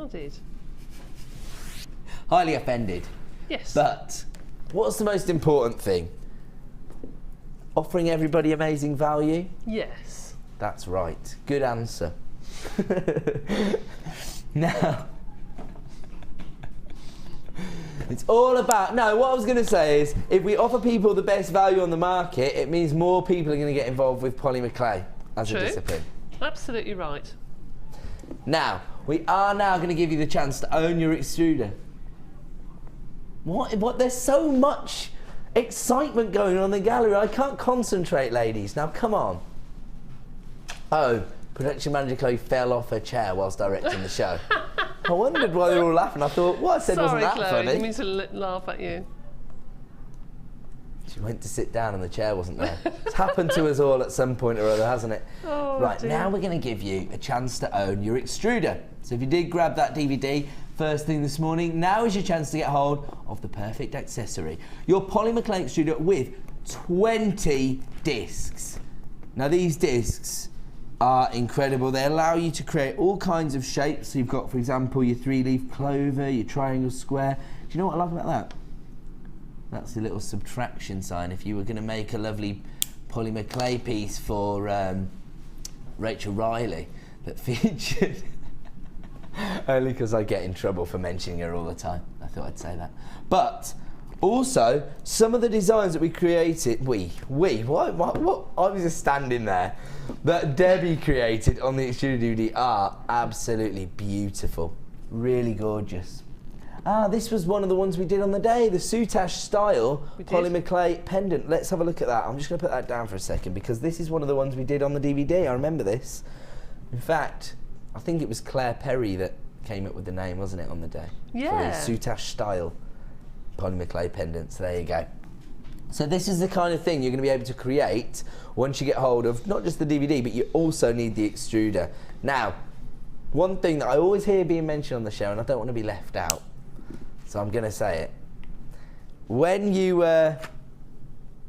did. Highly offended. Yes. But what's the most important thing? Offering everybody amazing value? Yes. That's right. Good answer. Now, it's all about, no, what I was going to say is, if we offer people the best value on the market, it means more people are going to get involved with polymer clay as a discipline. Absolutely right. Now, we are now going to give you the chance to own your extruder. What? There's so much excitement going on in the gallery. I can't concentrate, ladies. Now, come on. Oh, production manager Chloe fell off her chair whilst directing the show. I wondered why they were all laughing. I thought, what I said wasn't that Chloe, funny. I didn't mean to laugh at you. She went to sit down and the chair wasn't there. It's happened to us all at some point or other, hasn't it? Oh, right, dear. now we're going to give you a chance to own your extruder. So if you did grab that DVD first thing this morning, now is your chance to get hold of the perfect accessory. Your polymer clay extruder with 20 discs. Now these discs are incredible. They allow you to create all kinds of shapes. So you've got, for example, your 3-leaf clover, your triangle square. Do you know what I love about that? That's a little subtraction sign. If you were going to make a lovely polymer clay piece for Rachel Riley that featured, only because I get in trouble for mentioning her all the time. I thought I'd say that. But also, some of the designs that we created, what? I was just standing there, that Debbie created on the extruder DVD are absolutely beautiful. Really gorgeous. This was one of the ones we did on the day, the Soutache style polymer clay pendant. Let's have a look at that. I'm just going to put that down for a second because this is one of the ones we did on the DVD. I remember this. In fact, I think it was Claire Perry that came up with the name, wasn't it, on the day? Yeah. For the Soutache style polymer clay pendants. There you go. So this is the kind of thing you're going to be able to create once you get hold of not just the DVD, but you also need the extruder. Now, one thing that I always hear being mentioned on the show, and I don't want to be left out, so I'm going to say it. When you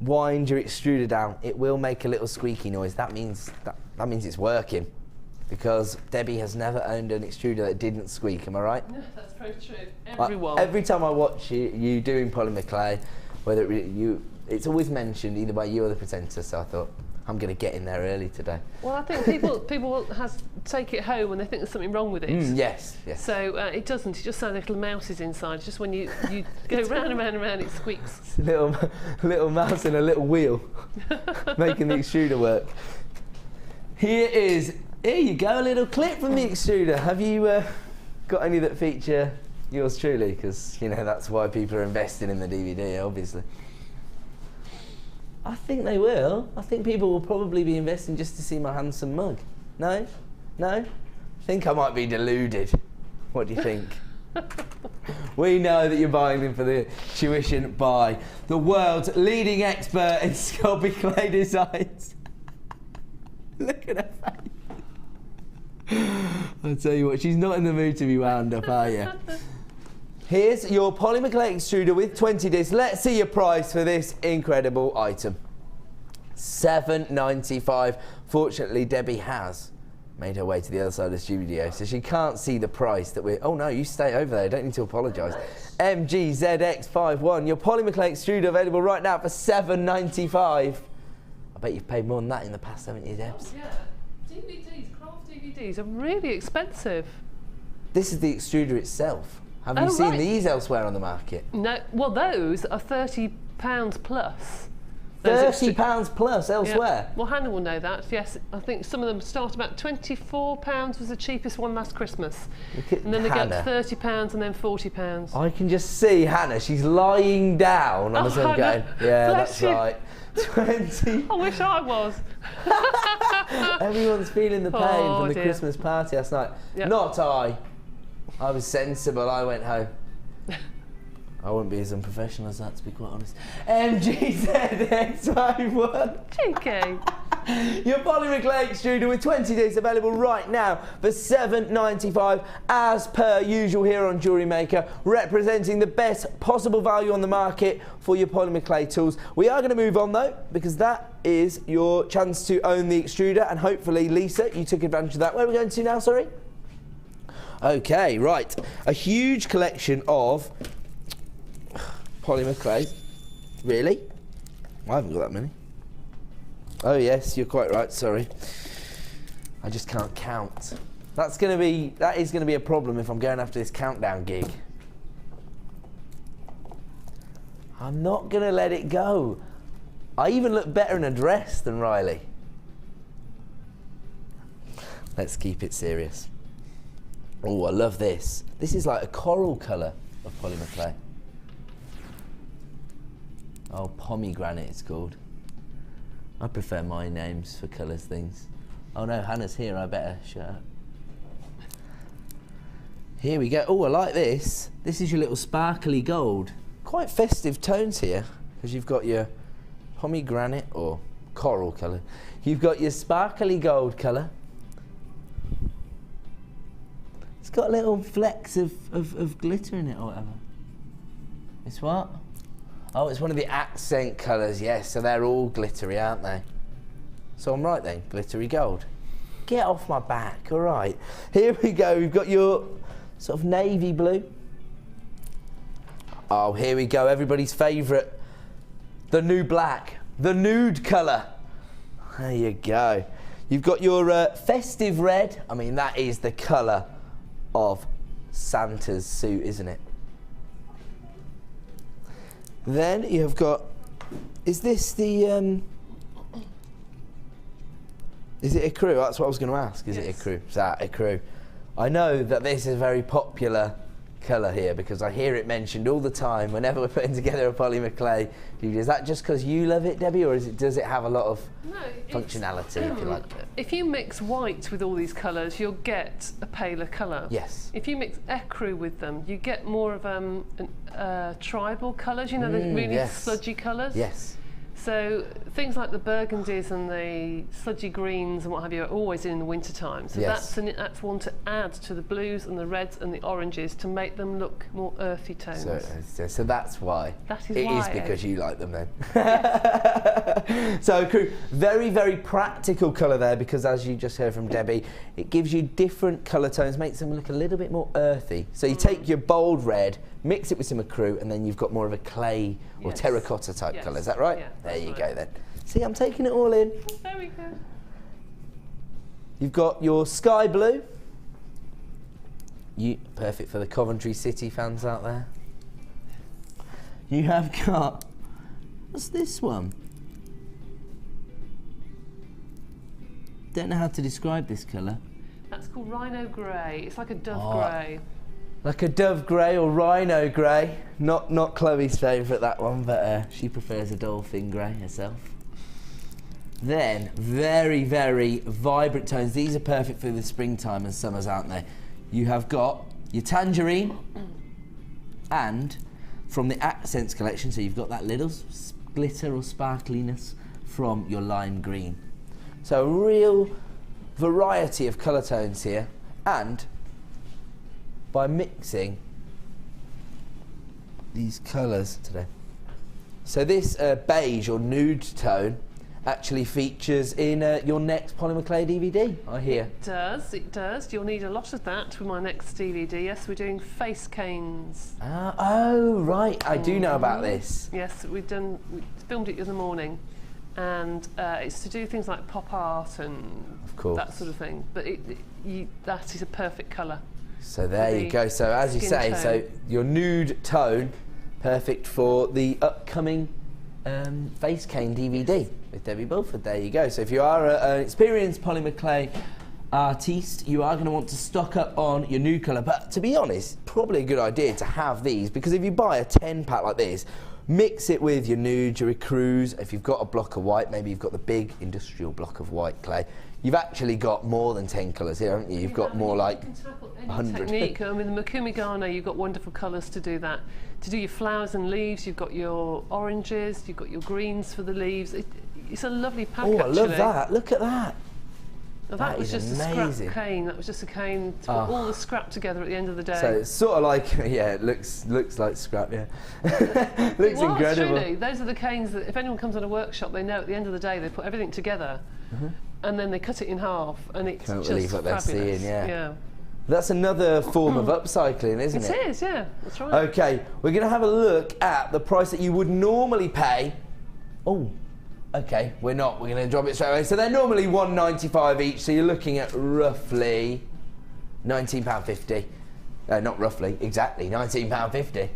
wind your extruder down, it will make a little squeaky noise. That means it's working, because Debbie has never owned an extruder that didn't squeak. Am I right? No, that's very true. Everyone. Every time I watch you doing polymer clay, whether it's always mentioned either by you or the presenter. So I thought, I'm going to get in there early today. Well, I think people take it home and they think there's something wrong with it. Yes. So it doesn't. It just sounds like little mouses inside. It's just when you go round and round and round, it squeaks. It's a little mouse in a little wheel, making the extruder work. Here you go, a little clip from the extruder. Have you got any that feature yours truly? Because, you know, that's why people are investing in the DVD, obviously. I think they will. I think people will probably be investing just to see my handsome mug. No? No? I think I might be deluded. What do you think? We know that you're buying them for the tuition by the world's leading expert in sculpting clay designs. Look at her face. I'll tell you what, she's not in the mood to be wound up, are you? Here's your polymer extruder with 20 discs. Let's see your price for this incredible item. $7.95. Fortunately, Debbie has made her way to the other side of the studio, so she can't see the price that we're... Oh no, you stay over there, don't need to apologise. MGZX51, your polymer clay extruder available right now for $7.95. I bet you've paid more than that in the past, haven't you, Debs? Yeah, DVDs, craft DVDs are really expensive. This is the extruder itself. Have you seen these elsewhere on the market? No, well those are £30 plus. £30 plus elsewhere? Yeah. Well, Hannah will know that, yes. I think some of them start about £24 was the cheapest one last Christmas. And then they go up to £30 and then £40. I can just see Hannah, she's lying down on the sun going, yeah, that's right. 20. I wish I was. Everyone's feeling the pain from the Christmas party last night. Yep. Not I. I was sensible, I went home. I wouldn't be as unprofessional as that, to be quite honest. MGZX51. Cheeky. Your polymer clay extruder with 20 discs available right now for $7.95, as per usual here on Jewellery Maker, representing the best possible value on the market for your polymer clay tools. We are going to move on though, because that is your chance to own the extruder, and hopefully, Lisa, you took advantage of that. Where are we going to now, sorry? Okay, right. A huge collection of polymer clay. Really? I haven't got that many. Oh yes, you're quite right, sorry. I just can't count. That is going to be a problem if I'm going after this countdown gig. I'm not going to let it go. I even look better in a dress than Riley. Let's keep it serious. Oh, I love this. This is like a coral colour of polymer clay. Oh, pomegranate it's called. I prefer my names for colours things. Oh no, Hannah's here, I better shut up. Here we go. Oh, I like this. This is your little sparkly gold. Quite festive tones here, because you've got your pomegranate or coral colour. You've got your sparkly gold colour. It's got little flecks of glitter in it or whatever. It's what? Oh, it's one of the accent colours, yes, so they're all glittery, aren't they? So I'm right then, glittery gold. Get off my back, all right. Here we go, we've got your sort of navy blue. Oh, here we go, everybody's favourite. The new black, the nude colour. There you go. You've got your festive red. I mean, that is the colour of Santa's suit, isn't it? Then you have got, is this the, is it ecru? That's what I was going to ask. Is it ecru? Is that ecru? I know that this is a very popular colour here because I hear it mentioned all the time whenever we're putting together a polymer clay. Is that just because you love it, Debbie, or does it have a lot of functionality, if you like? If you mix white with all these colours, you'll get a paler colour. Yes. If you mix ecru with them, you get more of tribal colours, you know, the really sludgy colours. Yes. So things like the burgundies and the sludgy greens and what have you are always in the winter time. So that's one to add to the blues and the reds and the oranges to make them look more earthy tones. So that's why. That is it why. It is because you like them then. So crew, very, very practical colour there because as you just heard from Debbie, it gives you different colour tones, makes them look a little bit more earthy. So you take your bold red, mix it with some ecru, and then you've got more of a clay or terracotta type colour. Is that right? Yeah, there you go then. See, I'm taking it all in. There we go. You've got your sky blue. Perfect for the Coventry City fans out there. You have got, what's this one? Don't know how to describe this colour. That's called rhino grey. It's like a dove grey. Like a dove grey or rhino grey. Not Chloe's favourite, that one, but she prefers a dolphin grey herself. Then, very, very vibrant tones. These are perfect for the springtime and summers, aren't they? You have got your tangerine and from the Accents collection, so you've got that little glitter or sparkliness from your lime green. So a real variety of colour tones here, and by mixing these colours today. So this beige or nude tone actually features in your next polymer clay DVD, I hear. It does. You'll need a lot of that for my next DVD. Yes, we're doing face canes. Oh, right. I do know about this. Yes, we filmed it in the morning. And it's to do things like pop art and that sort of thing. But that is a perfect colour. So there you go. So as you say, so your nude tone, perfect for the upcoming face cane DVD with Debbie Bulford. There you go. So if you are an experienced polymer clay artiste, you are going to want to stock up on your nude colour. But to be honest, probably a good idea to have these, because if you buy a 10-pack like this, mix it with your nude, your ecrues. If you've got a block of white, maybe you've got the big industrial block of white clay. You've actually got more than 10 colours here, haven't you? You've got more like 100. Technique. I mean, the Makumi Ghana, you've got wonderful colours to do that. To do your flowers and leaves, you've got your oranges, you've got your greens for the leaves. It's a lovely pack, actually. I love that. Look at that. Now, that was just amazing. A scrap cane. That was just a cane to put all the scrap together at the end of the day. So it's sort of like, yeah, it looks like scrap, yeah. Looks incredible. Truly. Those are the canes that if anyone comes on a workshop, they know at the end of the day they put everything together and then they cut it in half, and it's Can't just believe what they're fabulous. seeing, yeah. That's another form of upcycling, isn't it? It is, yeah. That's right. Okay, we're going to have a look at the price that you would normally pay. Oh. Okay, we're not. We're going to drop it straight away. So they're normally $1.95 each, so you're looking at roughly £19.50. Not roughly, exactly, £19.50.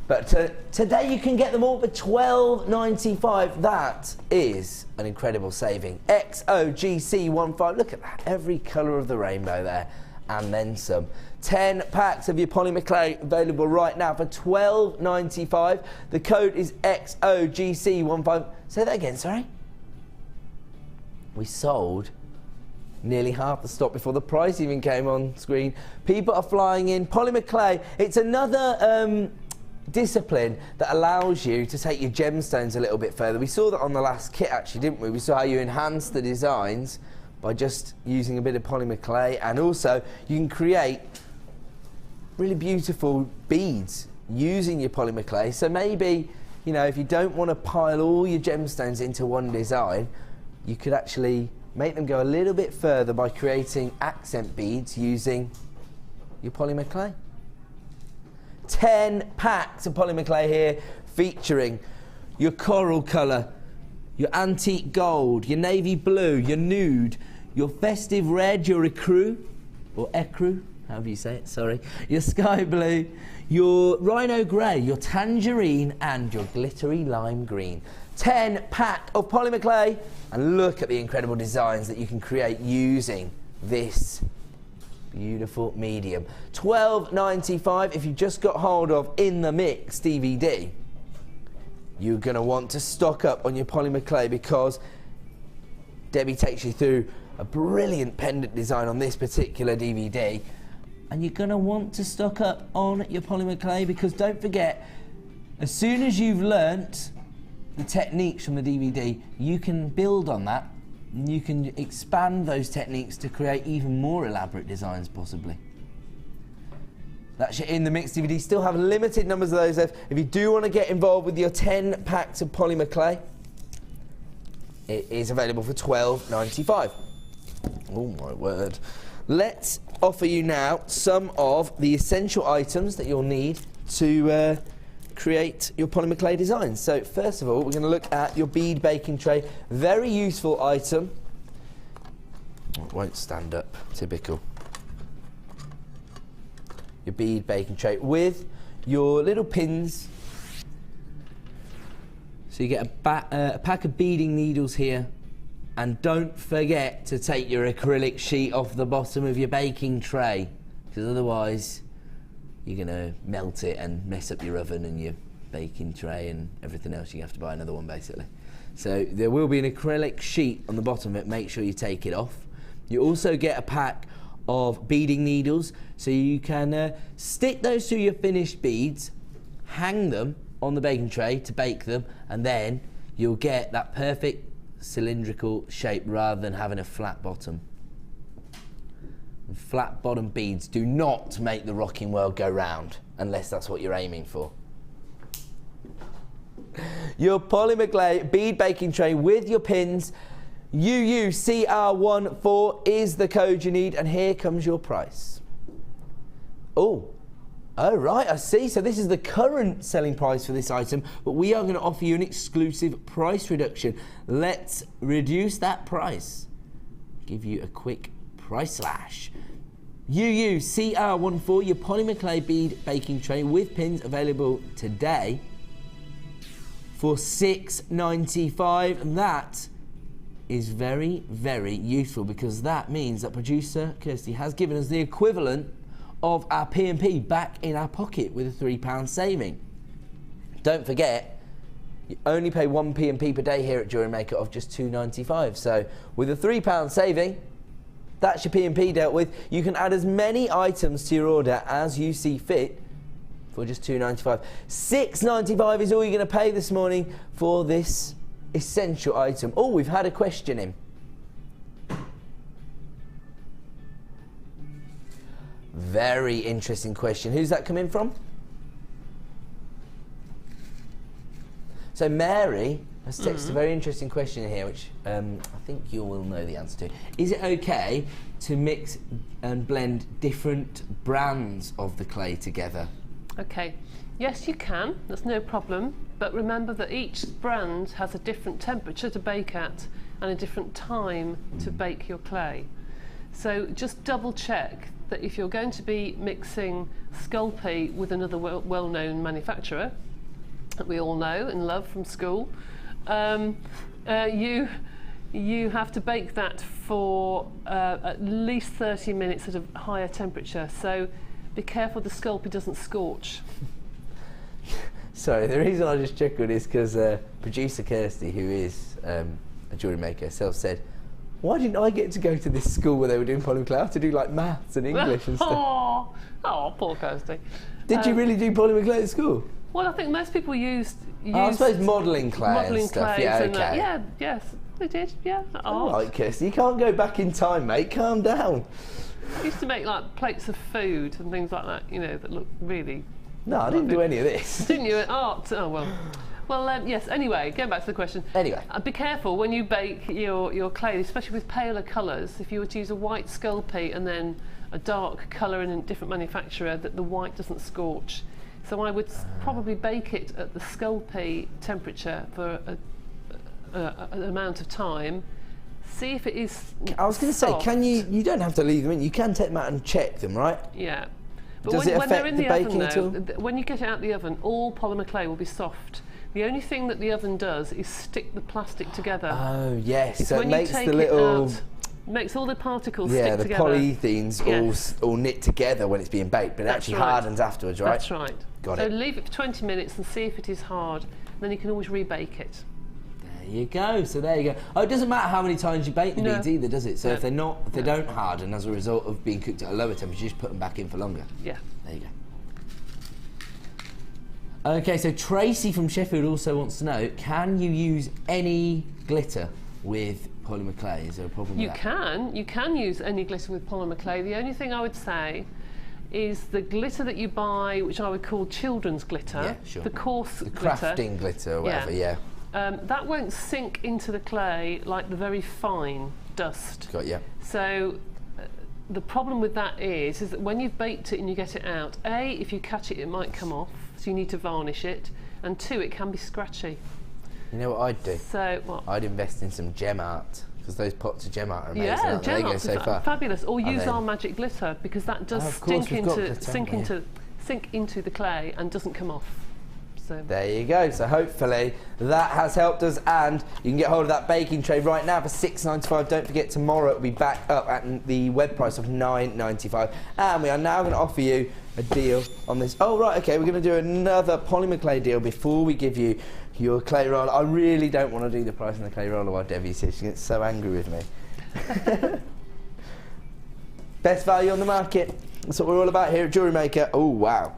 But today you can get them all for $12.95. That is an incredible saving. XOGC15. Look at that. Every colour of the rainbow there. And then some. 10 packs of your polymer clay available right now for $12.95. The code is XOGC15. Say that again, sorry. We sold nearly half the stock before the price even came on screen. People are flying in. Polymer clay, it's another discipline that allows you to take your gemstones a little bit further. We saw that on the last kit actually, didn't we? We saw how you enhance the designs by just using a bit of polymer clay, and also you can create really beautiful beads using your polymer clay. So maybe, you know, if you don't want to pile all your gemstones into one design, you could actually make them go a little bit further by creating accent beads using your polymer clay. 10 packs of polymer clay here, featuring your coral colour, your antique gold, your navy blue, your nude, your festive red, your ecru, or ecru, however you say it, sorry, your sky blue, your rhino grey, your tangerine, and your glittery lime green. 10 pack of polymer clay, and look at the incredible designs that you can create using this beautiful medium. $12.95 if you just got hold of In the Mix DVD. You're going to want to stock up on your polymer clay, because Debbie takes you through a brilliant pendant design on this particular DVD, and you're going to want to stock up on your polymer clay, because don't forget, as soon as you've learnt the techniques from the DVD, you can build on that, and you can expand those techniques to create even more elaborate designs possibly. That's your In the Mix DVD. Still have limited numbers of those left. If you do want to get involved with your 10 packs of polymer clay, it is available for $12.95. Oh my word. Let's offer you now some of the essential items that you'll need to create your polymer clay designs. So first of all, we're going to look at your bead baking tray. Very useful item. Oh, it won't stand up, typical. Your bead baking tray with your little pins. So you get a pack of beading needles here, and don't forget to take your acrylic sheet off the bottom of your baking tray, because otherwise you're going to melt it and mess up your oven and your baking tray and everything else. You have to buy another one basically. So there will be an acrylic sheet on the bottom of it. Make sure you take it off. You also get a pack of beading needles, so you can stick those to your finished beads, hang them on the baking tray to bake them, and then you'll get that perfect cylindrical shape rather than having a flat bottom. And flat bottom beads do not make the rocking world go round, unless that's what you're aiming for. Your polymer clay bead baking tray with your pins. UUCR14 is the code you need, and here comes your price. Oh, right, I see. So this is the current selling price for this item, but we are going to offer you an exclusive price reduction. Let's reduce that price. Give you a quick price slash. UUCR14, your polymer clay bead baking tray with pins, available today for $6.95, and that is very, very useful, because that means that producer Kirsty has given us the equivalent of our P&P back in our pocket with a £3 saving. Don't forget, you only pay one P&P per day here at Jewellery Maker of just $2.95. So with a £3 saving, that's your P&P dealt with. You can add as many items to your order as you see fit for just $2.95. $6.95 is all you're going to pay this morning for this essential item. Oh, we've had a question in. Very interesting question. Who's that coming from? So Mary has texted a very interesting question here, which I think you will know the answer to. Is it okay to mix and blend different brands of the clay together? Okay, yes you can, that's no problem, but remember that each brand has a different temperature to bake at and a different time to bake your clay. So just double check that if you're going to be mixing Sculpey with another well-known manufacturer that we all know and love from school, you have to bake that for at least 30 minutes at a higher temperature. So be careful the Sculpey doesn't scorch. Sorry, the reason I just chuckled is because producer Kirsty, who is a jewellery maker herself, said, why didn't I get to go to this school where they were doing polymer clay? I have to do like maths and English and stuff. Oh, poor Kirsty. Did you really do polymer clay at school? Well, I think most people used I suppose modelling clay and stuff. Yeah, okay. Yeah, yes, they did. Yeah. All right, Kirsty, you can't go back in time, mate. Calm down. I used to make like plates of food and things like that, you know, that look really. No, I didn't do any of this. Didn't you? Art. Oh well. Well, yes. Anyway, going back to the question. Anyway, be careful when you bake your clay, especially with paler colours. If you were to use a white Sculpey and then a dark colour in a different manufacturer, that the white doesn't scorch. So I would probably bake it at the Sculpey temperature for an amount of time. See if it is. I was going to say, can you don't have to leave them in. You can take them out and check them, right? Yeah. But Does it affect they're in the the baking oven, at all? When you get it out of the oven, all polymer clay will be soft. The only thing that the oven does is stick the plastic together. Oh yes, it's so it makes the little. Makes all the particles stick together. Yeah, the polyethylenes all knit together when it's being baked, but it actually hardens afterwards, right? That's right. Got it. So leave it for 20 minutes and see if it is hard. Then you can always rebake it. There you go. So there you go. Oh, it doesn't matter how many times you bake the beads either, does it? So if they don't harden as a result of being cooked at a lower temperature, you just put them back in for longer. Yeah. There you go. Okay, so Tracy from Sheffield also wants to know, can you use any glitter with polymer clay? Is there a problem with that? You can use any glitter with polymer clay. The only thing I would say is the glitter that you buy, which I would call children's glitter, yeah, sure. the coarse the glitter. crafting glitter or whatever, yeah. That won't sink into the clay like the very fine dust. Got you. So the problem with that is that when you've baked it and you get it out, A, if you catch it, it might come off, so you need to varnish it, and 2, it can be scratchy. You know what I'd do? So what? I'd invest in some gem art, because those pots of gem art are amazing. Yeah, aren't they? gem They go art so is far. fabulous. Or use our magic glitter, because that does sink into the clay and doesn't come off. So there you go. So hopefully that has helped us, and you can get hold of that baking tray right now for $6.95. Don't forget, tomorrow it'll be back up at the web price of $9.95, and we are now going to offer you a deal on this. Oh right, okay, we're going to do another polymer clay deal before we give you your clay roller. I really don't want to do the price on the clay roller while Debbie's here. She gets so angry with me. Best value on the market. That's what we're all about here at Jewellery Maker. Oh wow.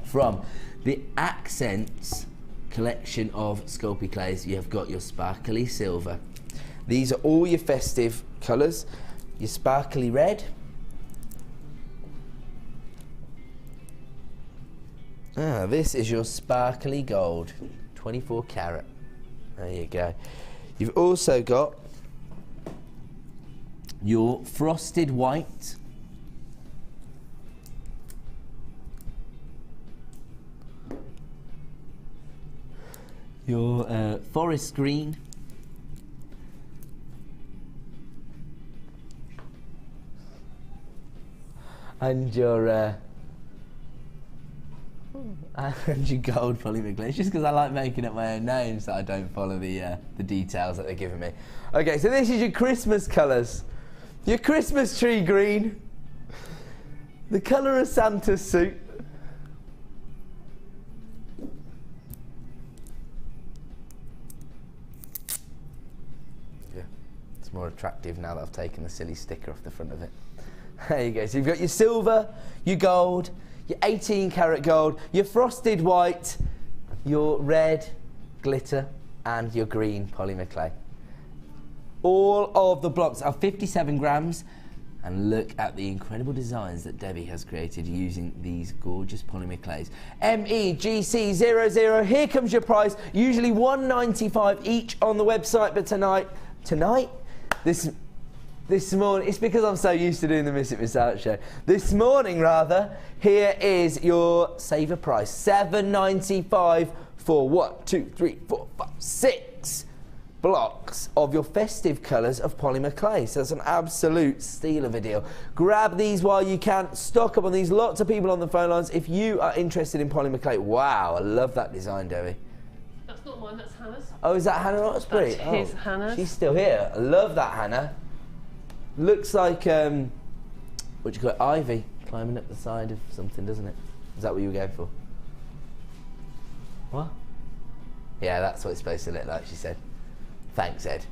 From the Accents collection of Sculpey clays, you have got your sparkly silver. These are all your festive colours. Your sparkly red. This is your sparkly gold. 24 carat. There you go. You've also got your frosted white. Your forest green. And your gold polymer glaze, just because I like making up my own names that I don't follow the details that they're giving me. Okay, so this is your Christmas colours. Your Christmas tree green, the colour of Santa's suit, yeah, it's more attractive now that I've taken the silly sticker off the front of it. There you go, so you've got your silver, your gold, your 18 karat gold, your frosted white, your red glitter and your green polymer clay. All of the blocks are 57 grams, and look at the incredible designs that Debbie has created using these gorgeous polymer clays. MEGC00, here comes your price, usually $195 each on the website, but this morning, it's because I'm so used to doing the Miss It Miss Out show. This morning, rather, here is your saver price, $7.95 for 1, 2, 3, 4, 5, 6 blocks of your festive colours of polymer clay. So it's an absolute steal of a deal. Grab these while you can. Stock up on these. Lots of people on the phone lines. If you are interested in polymer clay, wow, I love that design, Debbie. That's not mine, that's Hannah's. Oh, is that Hannah Oxbury? That's his, Hannah. She's still here. I love that, Hannah. Looks like, what do you call it, ivy climbing up the side of something, doesn't it? Is that what you were going for? What? Yeah, that's what it's supposed to look like, she said. Thanks, Ed.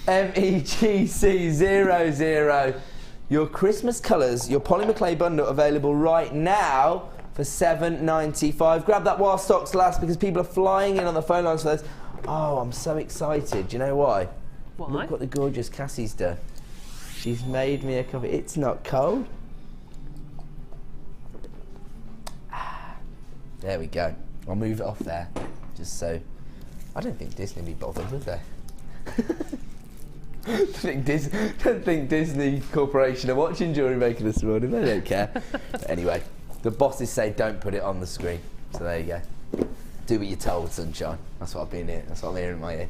MEGC00. Your Christmas colours, your polymer clay bundle available right now for $7.95. Grab that while stocks last because people are flying in on the phone lines for this. Oh, I'm so excited. Do you know why? Why? Look what the gorgeous Cassie's done. She's made me a coffee. It's not cold. There we go. I'll move it off there, just so. I don't think Disney would be bothered, would they? Don't think Disney Corporation are watching Jewellery Maker this morning. They don't care. But anyway, the bosses say don't put it on the screen. So there you go. Do what you're told, sunshine. That's what I've been here. That's what I'm hearing in my ear.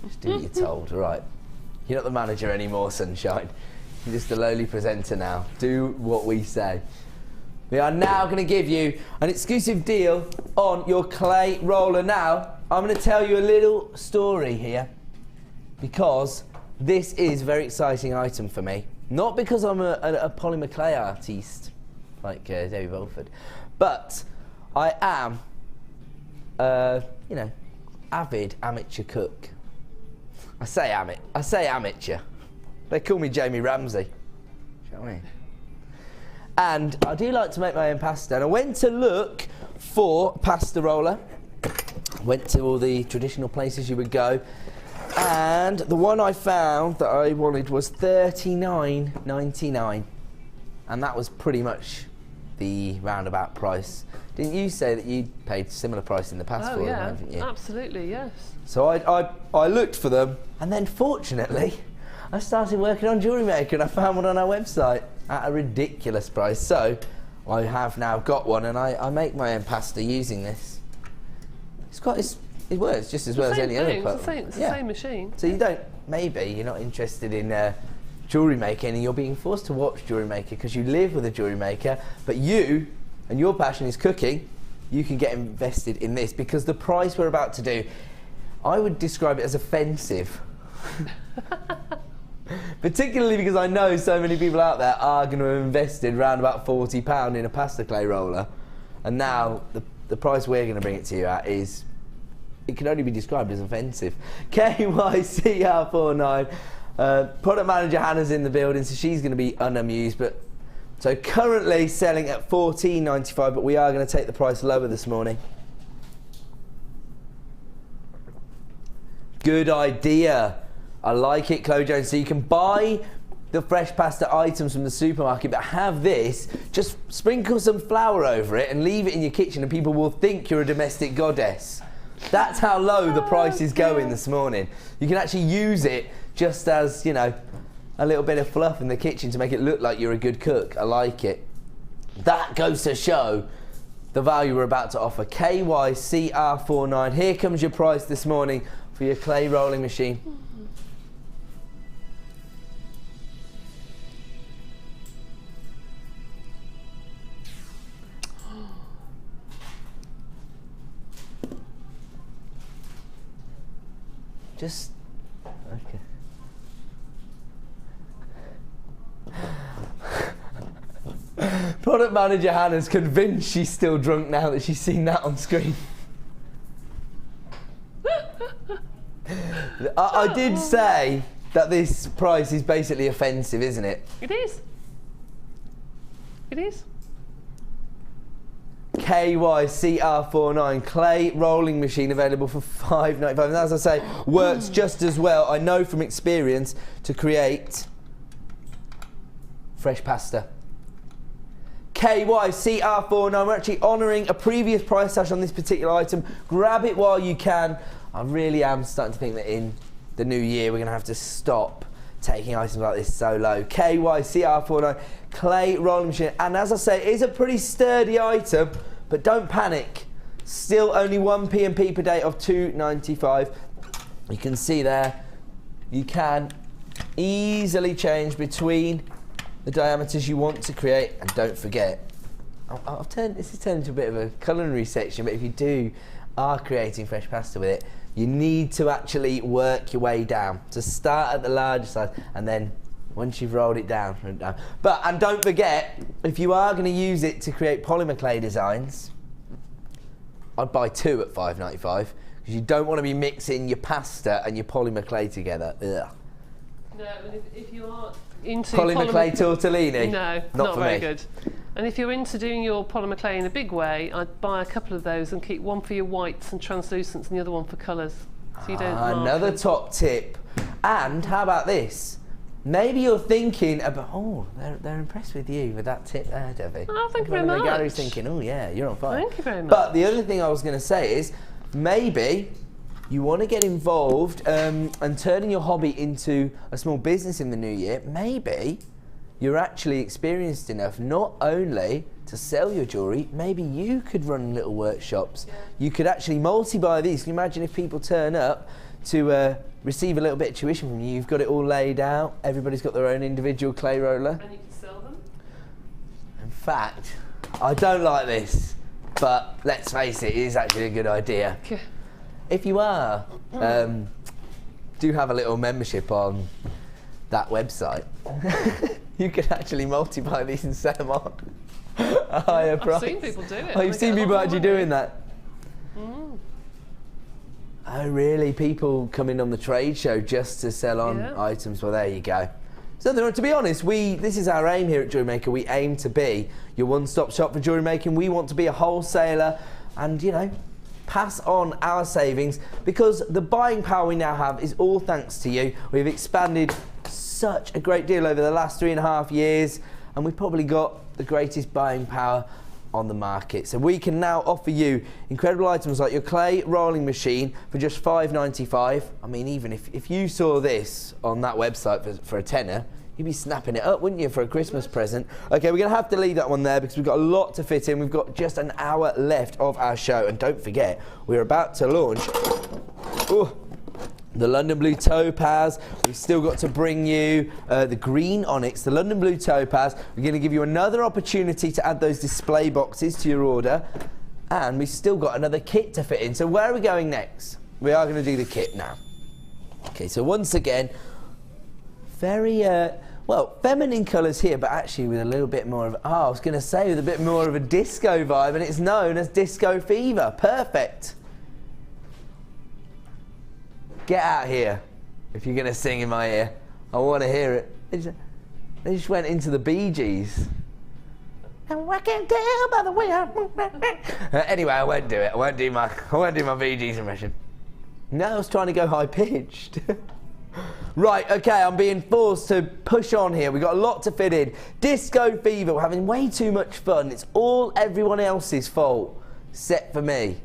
Just do what you're told. All right. You're not the manager anymore, sunshine. You're just a lowly presenter now. Do what we say. We are now going to give you an exclusive deal on your clay roller. Now, I'm going to tell you a little story here because this is a very exciting item for me. Not because I'm a polymer clay artiste like Debbie Bolford, but I am, you know, avid amateur cook. I say amateur. They call me Jamie Ramsey. Do you know what I mean? And I do like to make my own pasta. And I went to look for pasta roller. Went to all the traditional places you would go. And the one I found that I wanted was $39.99. And that was pretty much the roundabout price. Didn't you say that you paid similar price in the past for them, haven't you? Absolutely, yes. So I looked for them, and then fortunately, I started working on Jewellery Maker, and I found one on our website at a ridiculous price. So I have now got one, and I make my own pasta using this. It works just as well as any other platform. It's the same machine. So you don't, maybe you're not interested in jewellery making, and you're being forced to watch Jewellery Maker because you live with a jewellery maker, but you and your passion is cooking. You can get invested in this because the price we're about to do, I would describe it as offensive. Particularly because I know so many people out there are going to have invested around about £40 in a pasta clay roller, and now the price we're going to bring it to you at is, it can only be described as offensive. KYCR49. Product manager Hannah's in the building, so she's going to be unamused. But so currently selling at $14.95, but we are going to take the price lower this morning. Good idea. I like it, Chloe Jones. So you can buy the fresh pasta items from the supermarket, but have this, just sprinkle some flour over it and leave it in your kitchen, and people will think you're a domestic goddess. That's how low the price is going this morning. You can actually use it just as, you know, a little bit of fluff in the kitchen to make it look like you're a good cook. I like it. That goes to show the value we're about to offer. KYCR49. Here comes your price this morning for your clay rolling machine. Just, okay. Product manager Hannah's convinced she's still drunk now that she's seen that on screen. I did say that this price is basically offensive, isn't it? It is. It is. KYCR49 clay rolling machine available for $5.95, and as I say, works just as well, I know from experience, to create fresh pasta. KYCR49, we're actually honouring a previous price slash on this particular item. Grab it while you can. I really am starting to think that in the new year we're going to have to stop taking items like this so low. KYCR49 clay rolling machine, and as I say, it is a pretty sturdy item, but don't panic. Still only one P&P per day of $2.95. You can see there, you can easily change between the diameters you want to create, and don't forget, this has turned into a bit of a culinary section, but if you are creating fresh pasta with it, you need to actually work your way down. To start at the larger size, and then once you've rolled it down, and don't forget, if you are going to use it to create polymer clay designs, I'd buy 2 at $5.95, because you don't want to be mixing your pasta and your polymer clay together. Ugh. No, and if you are into polymer clay tortellini, no, not for very me. good. And if you're into doing your polymer clay in a big way, I'd buy a couple of those and keep one for your whites and translucents and the other one for colours, so you don't mark another them. top tip. And how about this? Maybe you're thinking about, they're impressed with you with that tip there, Debbie. Oh, thank you very much. Gary's thinking, oh yeah, you're on fire. Thank you very much. But the other thing I was going to say is, maybe you want to get involved and turning your hobby into a small business in the new year. Maybe you're actually experienced enough not only to sell your jewellery, maybe you could run little workshops. Yeah. You could actually multi-buy these. Can you imagine if people turn up to receive a little bit of tuition from you? You've got it all laid out. Everybody's got their own individual clay roller. And you can sell them. In fact, I don't like this, but let's face it, it is actually a good idea. Yeah. If you are, do have a little membership on that website. You can actually multiply these and sell them on a higher price. I've seen people do it. Oh, you've seen people actually doing that? Mm. Oh, really? People come in on the trade show just to sell on items? Well, there you go. So, to be honest, this is our aim here at Jewellery Maker. We aim to be your one-stop shop for jewellery making. We want to be a wholesaler and, you know, pass on our savings, because the buying power we now have is all thanks to you. We've expanded such a great deal over the last 3.5 years, and we've probably got the greatest buying power on the market. So we can now offer you incredible items like your clay rolling machine for just $5.95. I mean, even if you saw this on that website for a tenner, you'd be snapping it up, wouldn't you, for a Christmas present? Okay, we're going to have to leave that one there because we've got a lot to fit in. We've got just an hour left of our show. And don't forget, we're about to launch the London Blue Topaz. We've still got to bring you the green onyx, the London Blue Topaz. We're going to give you another opportunity to add those display boxes to your order. And we've still got another kit to fit in. So where are we going next? We are going to do the kit now. Okay, so once again, very, well, feminine colours here, but actually with a little bit more of, I was going to say with a bit more of a disco vibe, and it's known as Disco Fever. Perfect. Get out here if you're going to sing in my ear. I want to hear it. They just went into the Bee Gees. And I can tell by the way I move. Anyway, I won't do it. I won't do my Bee Gees impression. No, I was trying to go high pitched. Right, okay, I'm being forced to push on here. We've got a lot to fit in. Disco Fever, we're having way too much fun. It's all everyone else's fault, except for me.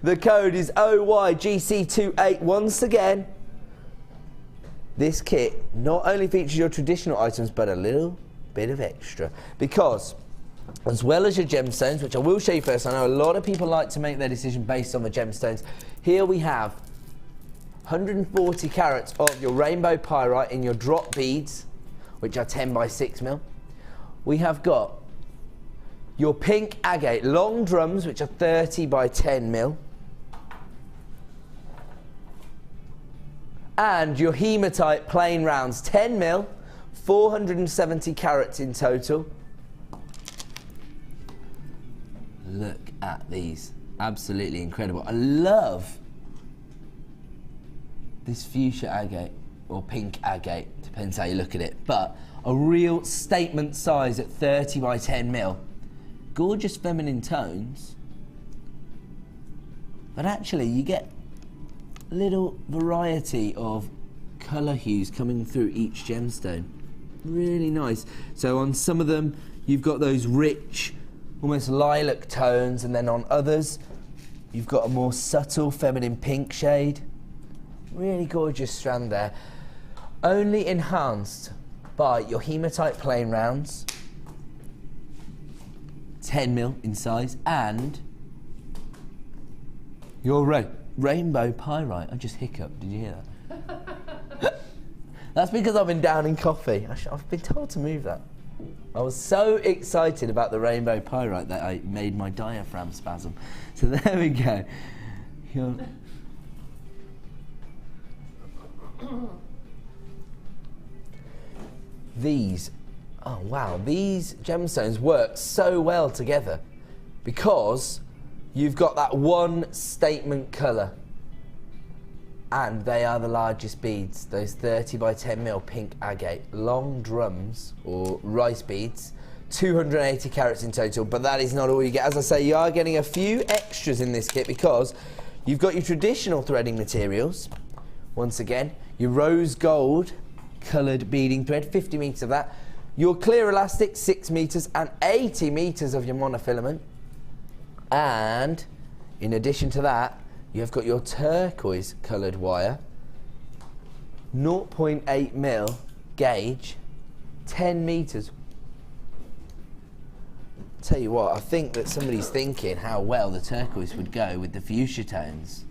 The code is OYGC28 once again. This kit not only features your traditional items, but a little bit of extra. Because as well as your gemstones, which I will show you first, I know a lot of people like to make their decision based on the gemstones. Here we have 140 carats of your rainbow pyrite in your drop beads, which are 10 by 6 mil. We have got your pink agate long drums, which are 30 by 10 mil. And your hematite plain rounds, 10 mil, 470 carats in total. Look at these, absolutely incredible. I love this fuchsia agate, or pink agate, depends how you look at it, but a real statement size at 30 by 10 mil. Gorgeous feminine tones, but actually you get little variety of colour hues coming through each gemstone. Really nice. So on some of them you've got those rich, almost lilac tones, and then on others you've got a more subtle feminine pink shade. Really gorgeous strand there. Only enhanced by your hematite plain rounds, 10 mil in size, and your rainbow pyrite. I just hiccuped, did you hear that? That's because I've been down in coffee. I've been told to move that. I was so excited about the rainbow pyrite that I made my diaphragm spasm. So there we go. These, oh wow, these gemstones work so well together because you've got that one statement colour, and they are the largest beads, those 30 by 10 mil pink agate long drums or rice beads, 280 carats in total. But that is not all you get. As I say, you are getting a few extras in this kit because you've got your traditional threading materials. Once again, your rose gold coloured beading thread, 50 metres of that, your clear elastic, 6 metres, and 80 metres of your monofilament. And in addition to that, you've got your turquoise coloured wire, 0.8 mil gauge, 10 metres. Tell you what, I think that somebody's thinking how well the turquoise would go with the fuchsia tones.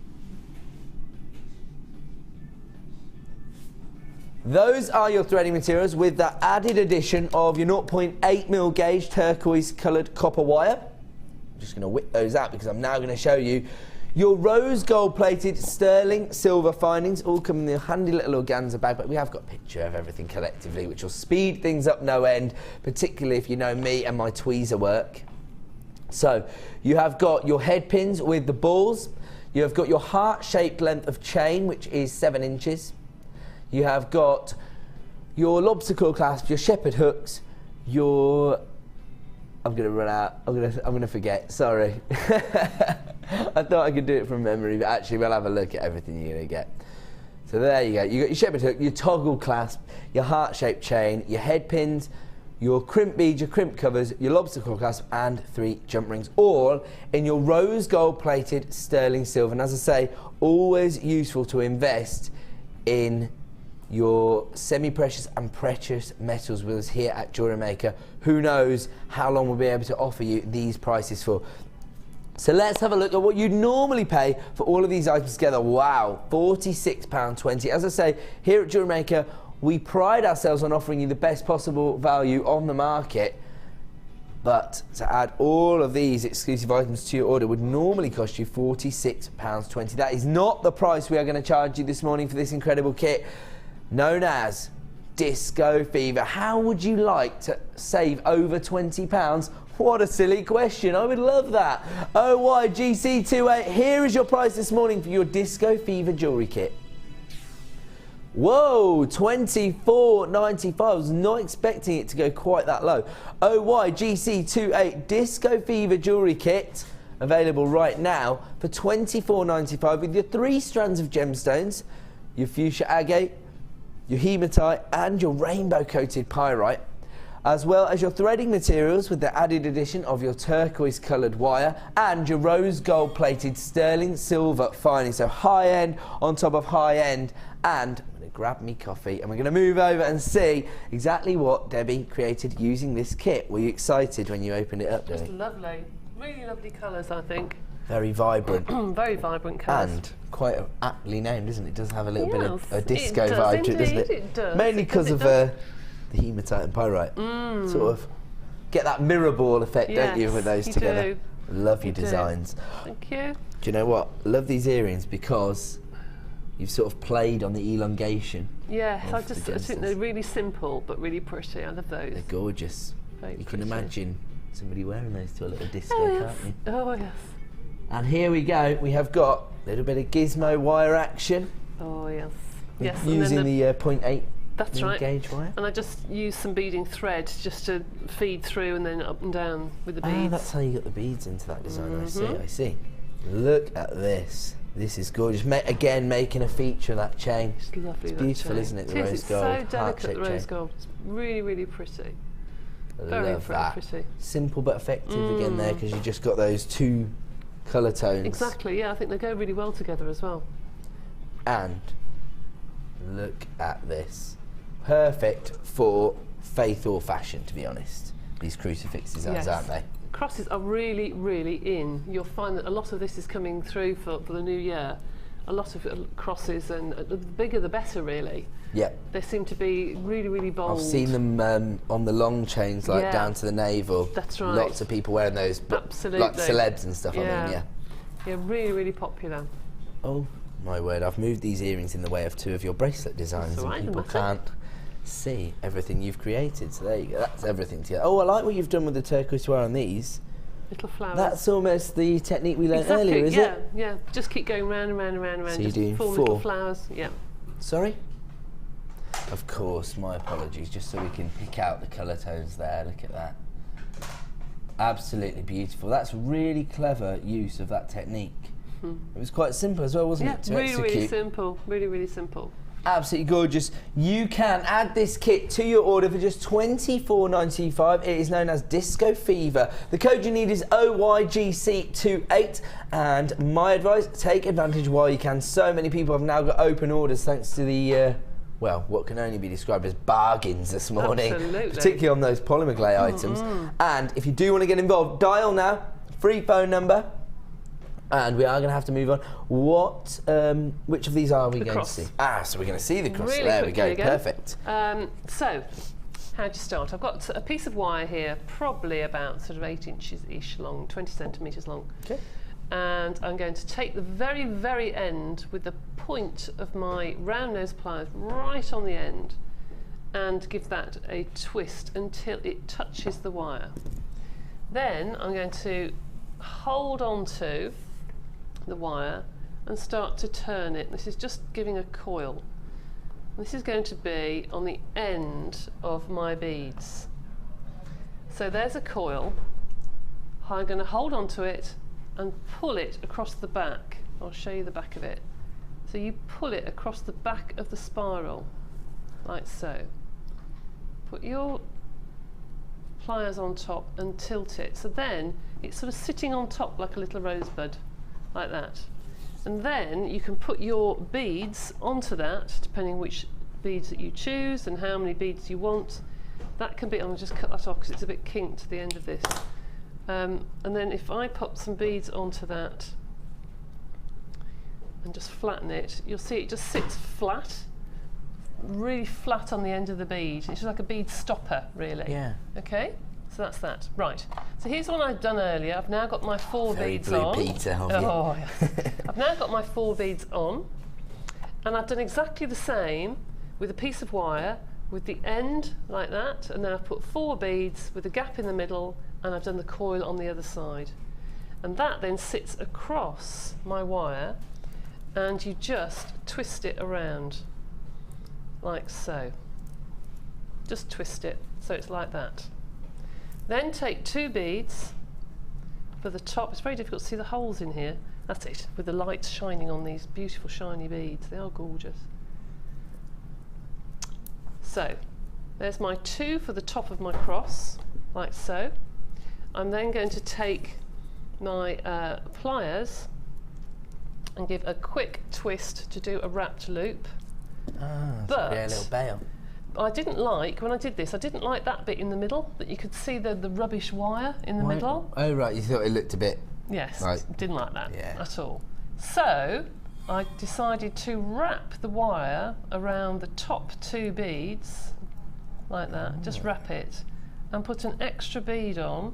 Those are your threading materials with the added addition of your 0.8 mil gauge turquoise coloured copper wire. I'm just going to whip those out because I'm now going to show you your rose gold plated sterling silver findings, all come in the handy little organza bag, but we have got a picture of everything collectively, which will speed things up no end, particularly if you know me and my tweezer work. So you have got your head pins with the balls, you have got your heart-shaped length of chain, which is 7 inches. You have got your lobster claw clasp, your shepherd hooks, your... I'm going to run out. I'm going to forget. Sorry. I thought I could do it from memory, but actually we'll have a look at everything you're going to get. So there you go. You got your shepherd hook, your toggle clasp, your heart-shaped chain, your head pins, your crimp beads, your crimp covers, your lobster claw clasp, and 3 jump rings, all in your rose gold plated sterling silver. And as I say, always useful to invest in your semi-precious and precious metals with us here at Jewellery Maker. Who knows how long we'll be able to offer you these prices for. So let's have a look at what you'd normally pay for all of these items together. Wow, £46.20. As I say, here at Jewellery Maker, we pride ourselves on offering you the best possible value on the market. But to add all of these exclusive items to your order would normally cost you £46.20. That is not the price we are going to charge you this morning for this incredible kit, known as Disco Fever. How would you like to save over £20? What a silly question. I would love that. OYGC28, here is your price this morning for your Disco Fever jewellery kit. Whoa, $24.95. I was not expecting it to go quite that low. OYGC28 Disco Fever jewellery kit, available right now for $24.95 with your 3 strands of gemstones, your fuchsia agate, your hematite, and your rainbow coated pyrite. as well as your threading materials with the added addition of your turquoise coloured wire and your rose gold plated sterling silver fining. So high end on top of high end. And I'm going to grab me coffee and we're going to move over and see exactly what Debbie created using this kit. Were you excited when you opened it up, Debbie? Just lovely. Really lovely colours, I think. Very vibrant. Very vibrant colours. And quite aptly named, isn't it? It does have a little bit of a disco it does vibe to it, doesn't indeed, it? it does. Mainly because of the hematite and pyrite. Sort of get that mirror ball effect, don't you, with those together? Do. Love your designs. Thank you. Do you know what? I love these earrings because you've sort of played on the elongation. Yes, I the think they're really simple but really pretty. I love those. They're gorgeous. Very You can pretty. imagine somebody wearing those to a little disco, Oh yes. can't you? Oh yes. And here we go. We have got a little bit of gizmo wire action. Oh yes. Yes. Using and then the 0.8 that's right. gauge wire. And I just use some beading thread just to feed through and then up and down with the beads. Ah, that's how you got the beads into that design. I see. Look at this. This is gorgeous. Again, making a feature of that chain. It's lovely. It's beautiful, isn't it? The rose It's gold. so delicate, heart-shaped the rose chain. gold. It's really, really pretty. Very, Love very that. pretty. Simple but effective again there, because you just got those two colour tones. Exactly, yeah, I think they go really well together as well. And look at this. Perfect for faith or fashion, to be honest. These crucifix designs, aren't they? Crosses are really, really in. You'll find that a lot of this is coming through for the new year. A lot of crosses, and the bigger the better, really. Yeah. They seem to be really, really bold. I've seen them on the long chains, like Yeah. down to the navel. That's right. Lots of people wearing those, but Absolutely. like celebs and stuff. I mean, yeah. Yeah, really, really popular. Oh my word! I've moved these earrings in the way of two of your bracelet designs, That's all and right, people no matter. can't see everything you've created. So there you go. That's everything together. Oh, I like what you've done with the turquoise wire on these. Little flowers. That's almost the technique we learned exactly, earlier, is yeah, it? Yeah, just keep going round and round and round and round. So you're just doing four four? little flowers, yeah. Sorry? Of course, my apologies, just so we can pick out the colour tones there. Look at that. Absolutely beautiful. That's really clever use of that technique. It was quite simple as well, wasn't it, to really, execute? really simple. Really, really simple. Absolutely gorgeous. You can add this kit to your order for just $24.95. It is known as Disco Fever. The code you need is OYGC28. And my advice, take advantage while you can. So many people have now got open orders thanks to the, well, what can only be described as bargains this morning. Absolutely. Particularly on those polymer clay items. And if you do want to get involved, dial now. Free phone number. And we are going to have to move on. What, which of these are we going cross. to see? Ah, so we're going to see the cross. Really There we go, quickly again. perfect. So, how'd you start? I've got a piece of wire here, probably about sort of 8 inches-ish long, 20 centimetres long. Okay. And I'm going to take the very, very end with the point of my round nose pliers right on the end and give that a twist until it touches the wire. Then I'm going to hold on to the wire and start to turn it. This is just giving a coil. This is going to be on the end of my beads. So there's a coil. I'm going to hold on to it and pull it across the back. I'll show you the back of it. So you pull it across the back of the spiral, like so. Put your pliers on top and tilt it. So then it's sort of sitting on top like a little rosebud, like that. And then you can put your beads onto that, depending which beads that you choose and how many beads you want. That can be, I'm going to just cut that off because it's a bit kinked to the end of this. And then if I pop some beads onto that and just flatten it, you'll see it just sits flat, really flat on the end of the bead. It's just like a bead stopper, really. Yeah. Okay, so that's that. Right, so here's what I've done earlier. I've now got my four Very beads Blue on. Peter of you. Oh, yes. I've now got my 4 beads on, and I've done exactly the same with a piece of wire, with the end like that, and then I've put 4 beads with a gap in the middle, and I've done the coil on the other side. And that then sits across my wire, and you just twist it around, like so. Just twist it, so it's like that. Then take 2 beads for the top. It's very difficult to see the holes in here. That's it, with the light shining on these beautiful shiny beads. They are gorgeous. So, There's my 2 for the top of my cross, like so. I'm then going to take my pliers and give a quick twist to do a wrapped loop. But a little bail. I didn't like, when I did this, I didn't like that bit in the middle, that you could see the rubbish wire in the middle. Oh right, you thought it looked a bit... Yes, right. Didn't like that at all. So I decided to wrap the wire around the top 2 beads, like that, just wrap it, and put an extra bead on.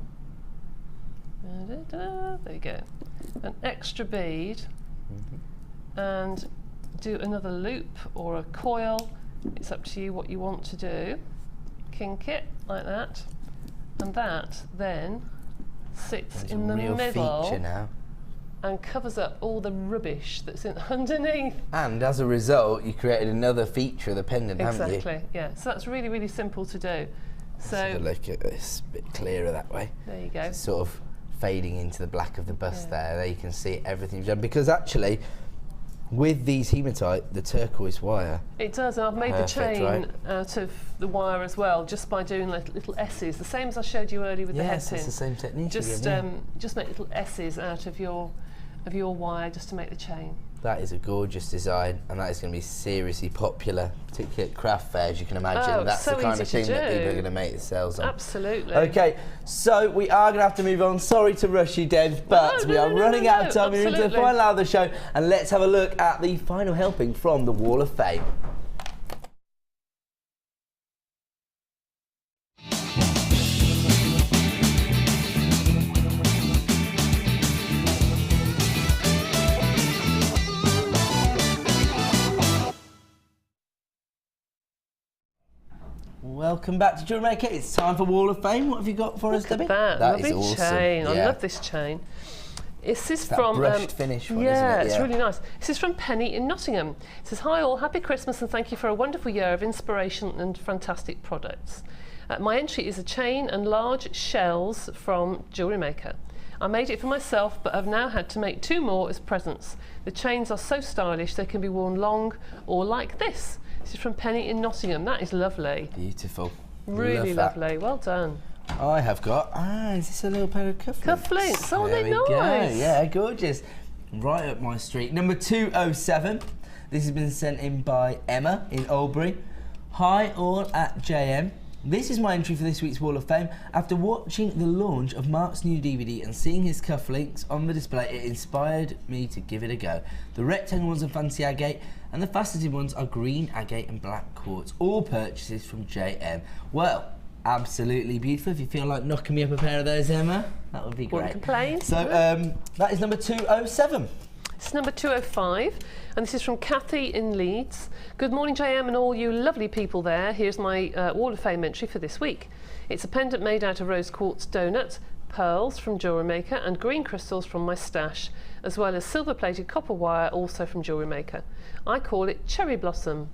There you go. An extra bead, and do another loop or a coil. It's up to you what you want to do. Kink it like that, and that then sits in the middle feature now. And covers up all the rubbish that's underneath. And as a result, you created another feature of the pendant, haven't you? Exactly, yeah. So that's really, really simple to do. So let's have a look at this, a bit clearer that way. There you go. It's sort of fading into the black of the bust there. There you can see everything you've done. Because actually, with these hematite, the turquoise wire... It does, and I've made the chain right? out of the wire as well, just by doing little S's, the same as I showed you earlier with the head pin. Yes, it's the same technique Just, again, just make little S's out of your wire just to make the chain. That is a gorgeous design, and that is going to be seriously popular, particularly at craft fairs. You can imagine that's so the kind of easy to thing that people are do. going to make the sales on. Absolutely. Okay, so we are going to have to move on. Sorry to rush you, Debs, but we are running out of time. We're into the final hour of the show, and let's have a look at the final helping from the Wall of Fame. Welcome back to Jewellery Maker. It's time for Wall of Fame. What have you got for us, Debbie? Look at that That is lovely awesome. chain. Yeah. I love this chain. This is That from brushed finish one, yeah, isn't it? it's really nice. This is from Penny in Nottingham. It says, "Hi all, happy Christmas and thank you for a wonderful year of inspiration and fantastic products. My entry is a chain and large shells from Jewellery Maker. I made it for myself, but I've now had to make 2 more as presents. The chains are so stylish they can be worn long or like this." This is from Penny in Nottingham. That is lovely. Beautiful. Really Love that. lovely. Well done. I have got, is this a little pair of cufflinks? Cufflinks, oh, there they're we nice. Go. Yeah, gorgeous. Right up my street. Number 207. This has been sent in by Emma in Albury. Hi all at JM. This is my entry for this week's Wall of Fame. After watching the launch of Mark's new DVD and seeing his cufflinks on the display, it inspired me to give it a go. The rectangle ones are fancy agate, and the faceted ones are green agate and black quartz. All purchases from JM. Well, absolutely beautiful. If you feel like knocking me up a pair of those, Emma, that would be great. Wouldn't complain. So that is number 207. It's number 205, and this is from Kathy in Leeds. Good morning, JM, and all you lovely people there. Here's my Wall of Fame entry for this week. It's a pendant made out of rose quartz donut, pearls from Jewellery Maker, and green crystals from my stash, as well as silver-plated copper wire, also from Jewellery Maker. I call it Cherry Blossom.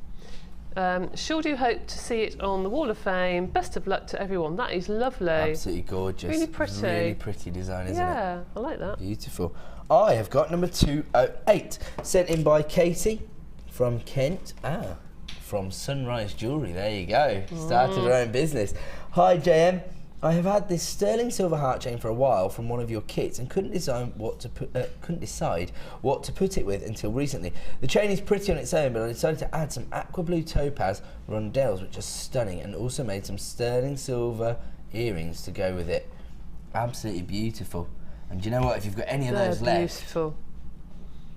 Sure do hope to see it on the Wall of Fame. Best of luck to everyone. That is lovely. Absolutely gorgeous. Really pretty. Really pretty design, isn't it? Yeah, I like that. Beautiful. I have got number 208, sent in by Katie from Kent. From Sunrise Jewellery. There you go. Started her own business. Hi, JM. I have had this sterling silver heart chain for a while from one of your kits and couldn't decide what to put it with until recently. The chain is pretty on its own, but I decided to add some aqua blue topaz rondelles, which are stunning, and also made some sterling silver earrings to go with it. Absolutely beautiful. And do you know what? If you've got any of those left, beautiful.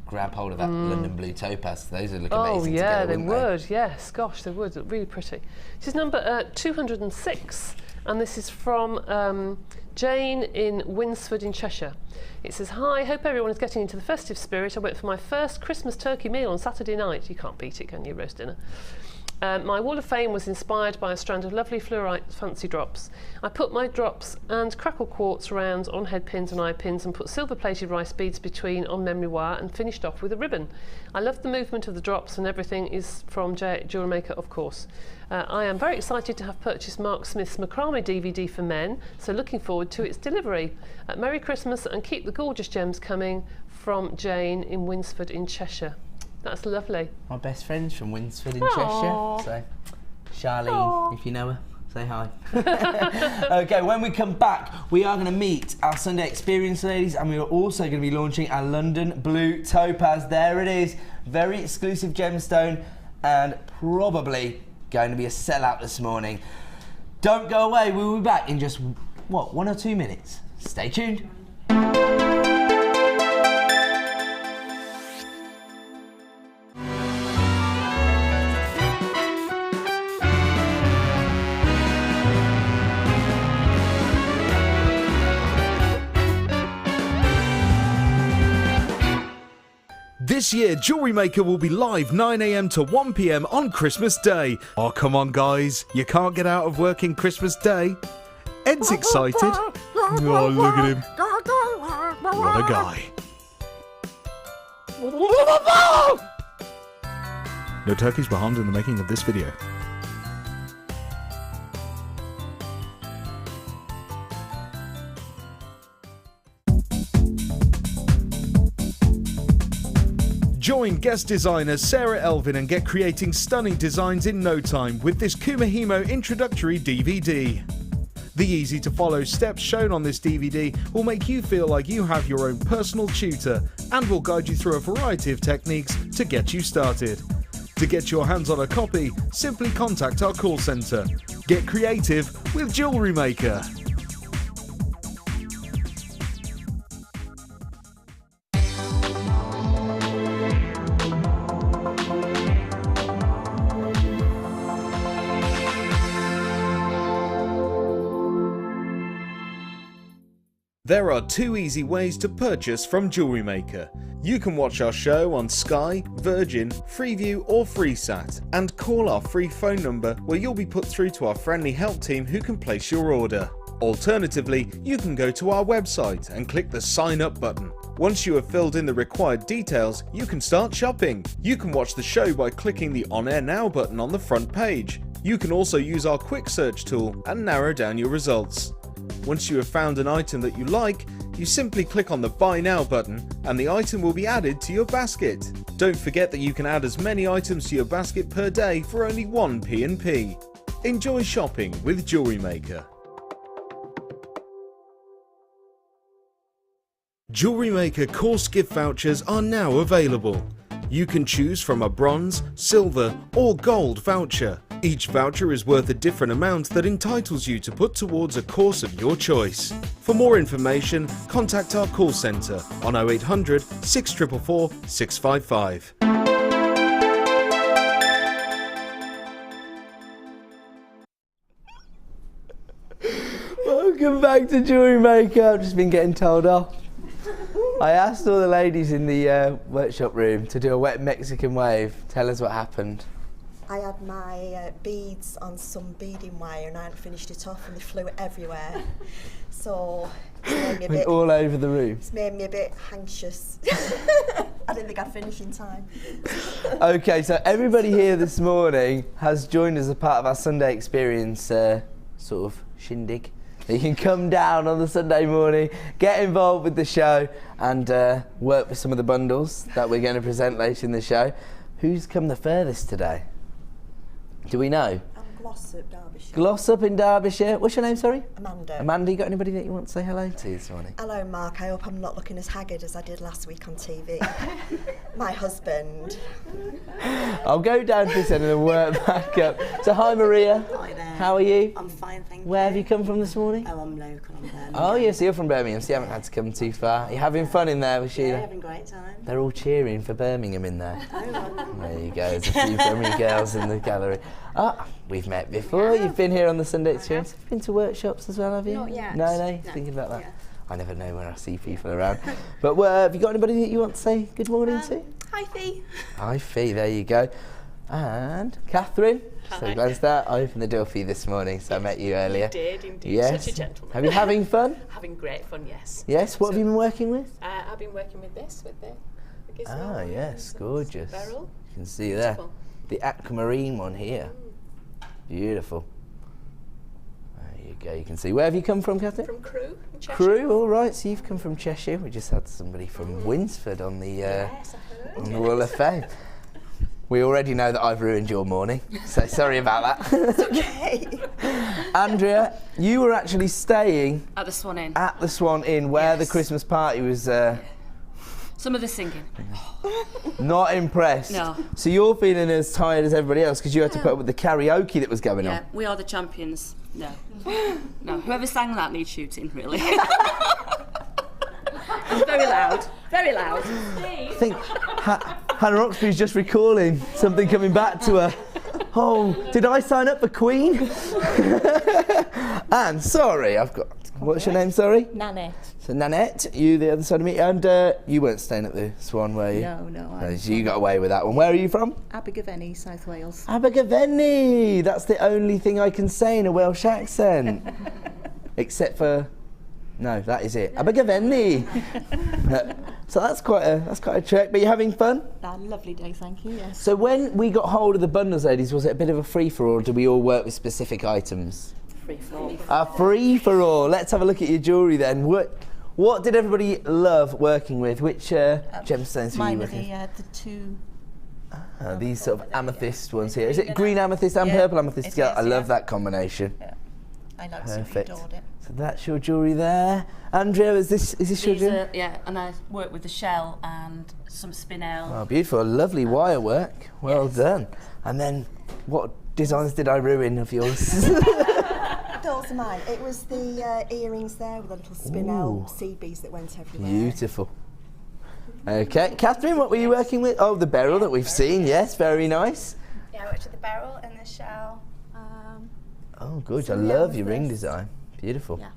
grab hold of that London blue topaz. Those would look amazing Oh yeah, together, they wouldn't would. Yes, gosh, they would. Look really pretty. This is number 206, and this is from Jane in Winsford in Cheshire. It says, "Hi, hope everyone is getting into the festive spirit. I went for my first Christmas turkey meal on Saturday night." You can't beat it, can you? Roast dinner. My Wall of Fame was inspired by a strand of lovely fluorite fancy drops. I put my drops and crackle quartz rounds on head pins and eye pins and put silver-plated rice beads between on memory wire and finished off with a ribbon. I love the movement of the drops, and everything is from Jewellery Maker, of course. I am very excited to have purchased Mark Smith's Macrame DVD for men, so looking forward to its delivery. Merry Christmas and keep the gorgeous gems coming, from Jane in Winsford in Cheshire. That's lovely. My best friend's from Winsford in Aww. Cheshire, so Charlene, if you know her. Say hi. Okay, when we come back, we are going to meet our Sunday Experience ladies, and we are also going to be launching our London Blue Topaz. There it is, very exclusive gemstone, and probably going to be a sellout this morning. Don't go away, we will be back in just, what, 1 or 2 minutes. Stay tuned. This year, Jewellery Maker will be live 9 AM to 1 PM on Christmas Day. Oh, come on, guys. You can't get out of working Christmas Day. Ed's excited. Oh, look at him. What a guy. No turkeys were harmed in the making of this video. Join guest designer Sarah Elvin and get creating stunning designs in no time with this Kumahimo introductory DVD. The easy-to-follow steps shown on this DVD will make you feel like you have your own personal tutor and will guide you through a variety of techniques to get you started. To get your hands on a copy, simply contact our call centre. Get creative with Jewellery Maker. There are 2 easy ways to purchase from Jewellery Maker. You can watch our show on Sky, Virgin, Freeview or FreeSat and call our free phone number where you'll be put through to our friendly help team who can place your order. Alternatively, you can go to our website and click the sign up button. Once you have filled in the required details, you can start shopping. You can watch the show by clicking the On Air Now button on the front page. You can also use our quick search tool and narrow down your results. Once you have found an item that you like, you simply click on the Buy Now button and the item will be added to your basket. Don't forget that you can add as many items to your basket per day for only 1 P&P. Enjoy shopping with Jewellery Maker. Jewellery Maker course gift vouchers are now available. You can choose from a bronze, silver or gold voucher. Each voucher is worth a different amount that entitles you to put towards a course of your choice. For more information, contact our call centre on 0800 644 655. Welcome back to Jewellery Maker. I've just been getting told off. I asked all the ladies in the workshop room to do a wet Mexican wave. Tell us what happened. I had my beads on some beading wire and I hadn't finished it off and they flew everywhere. So it's made me a bit, all over the room. It's made me a bit anxious. I didn't think I'd finish in time. Okay, so everybody here this morning has joined as a part of our Sunday Experience sort of shindig. You can come down on the Sunday morning, get involved with the show and work with some of the bundles that we're going to present later in the show. Who's come the furthest today? Do we know? Glossop, Derbyshire. Glossop in Derbyshire. What's your name, sorry? Amanda. Amanda, you got anybody that you want to say hello to this morning? Hello, Mark. I hope I'm not looking as haggard as I did last week on TV. My husband. I'll go down to this end and work back up. So, hi, Maria. Hi there. How are you? I'm fine, thank you. Where have you come from this morning? Oh, I'm local, I'm Birmingham. Oh, yes, you're from Birmingham, so you haven't had to come too far. You're having fun in there with Sheila? Yeah, having a great time. They're all cheering for Birmingham in there. Oh, well. There you go, there's a few Birmingham girls in the gallery. Ah, we've met before. You've been here on the Sunday Experience. Have you been to workshops as well, have you? Not yet. No, No. thinking about that. Yeah. I never know where I see people around. But have you got anybody that you want to say good morning to? Hi, Fee. Hi, Fee, there you go. And Catherine. So Hi. glad it's that. I opened the door for you this morning, so I met you earlier. You did indeed. Yes. Such a gentleman. Have you having fun? Having great fun, yes. Yes. What have you been working with? I've been working with this, with the gizmo. Ah, yes, gorgeous. Beryl. You can see there. Beautiful. The aquamarine one here. Beautiful. There you go, you can see. Where have you come from, Catherine? From Crewe, in Cheshire. Crewe, all right. So you've come from Cheshire. We just had somebody from Winsford on the Yes, I heard. on the Wall of Fame. We already know that I've ruined your morning, so sorry about that. Okay. Andrea, you were actually staying At the Swan Inn. at the Swan Inn where the Yes. Christmas party was. Some of the singing. Not impressed. No. So you're feeling as tired as everybody else because you had to put up with the karaoke that was going Yeah, on. we are the champions. No. No, whoever sang that needs shooting, really. It's very loud. Very loud. I think Hannah Oxby's just recalling something coming back to her. Oh, did I sign up for Queen? Anne, sorry, I've got... What's your name, sorry? Nanette. So Nanette, you the other side of me, and you weren't staying at the Swan, were you? No. So you got away with that one. Where are you from? Abergavenny, South Wales. Abergavenny! That's the only thing I can say in a Welsh accent. Except for... No, that is it. Abergavenny! So that's quite a trek, but you're having fun? A lovely day, thank you, yes. So when we got hold of the bundles, ladies, was it a bit of a free-for-all, or do we all work with specific items? Free-for-all. A free-for-all. Let's have a look at your jewellery then. What did everybody love working with? Which gemstones were you Mine are working with? the two... These sort of amethyst ones here. Is it green amethyst and purple amethyst together? I love that combination. Yeah. I Perfect. adored it. So that's your jewellery there. Andrea, is this your jewellery? Yeah, and I work with the shell and some spinel. Oh, beautiful. Lovely wire work. Well done. And then, what designs did I ruin of yours? Those are mine. It was the earrings there with the little spinel sea bees that went everywhere. Beautiful. Okay, Catherine, what were you working with? Oh, the beryl that we've seen. Yes, very nice. Yeah, I worked with the beryl and the shell. Oh, good. I Some love your ring amethyst. design. Beautiful. Yeah.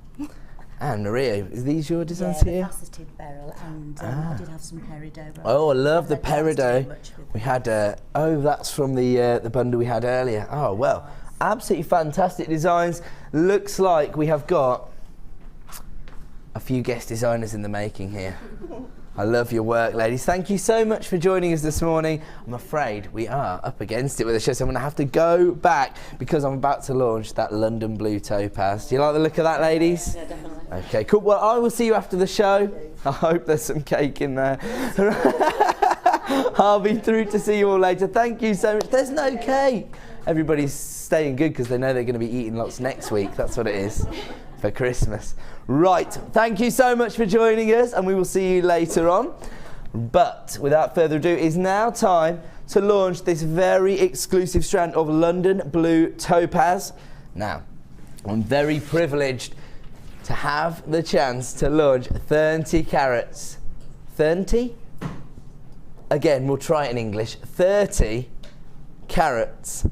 And Maria, is these your designs the here? faceted beryl, and I did have some peridot. Oh, I love the I don't like to do peridot. much with We had, that's from the bundle we had earlier. Oh, well, absolutely fantastic designs. Looks like we have got a few guest designers in the making here. I love your work, ladies. Thank you so much for joining us this morning. I'm afraid we are up against it with the show, so I'm going to have to go back because I'm about to launch that London Blue Topaz. Do you like the look of that, ladies? Yeah, definitely. Okay, cool. Well, I will see you after the show. I hope there's some cake in there. I'll be through to see you all later. Thank you so much. There's no cake. Everybody's staying good because they know they're going to be eating lots next week. That's what it is for Christmas. Right, thank you so much for joining us, and we will see you later on. But without further ado, it is now time to launch this very exclusive strand of London Blue Topaz. Now, I'm very privileged to have the chance to launch 30 carats. 30? Again, we'll try it in English. 30 carats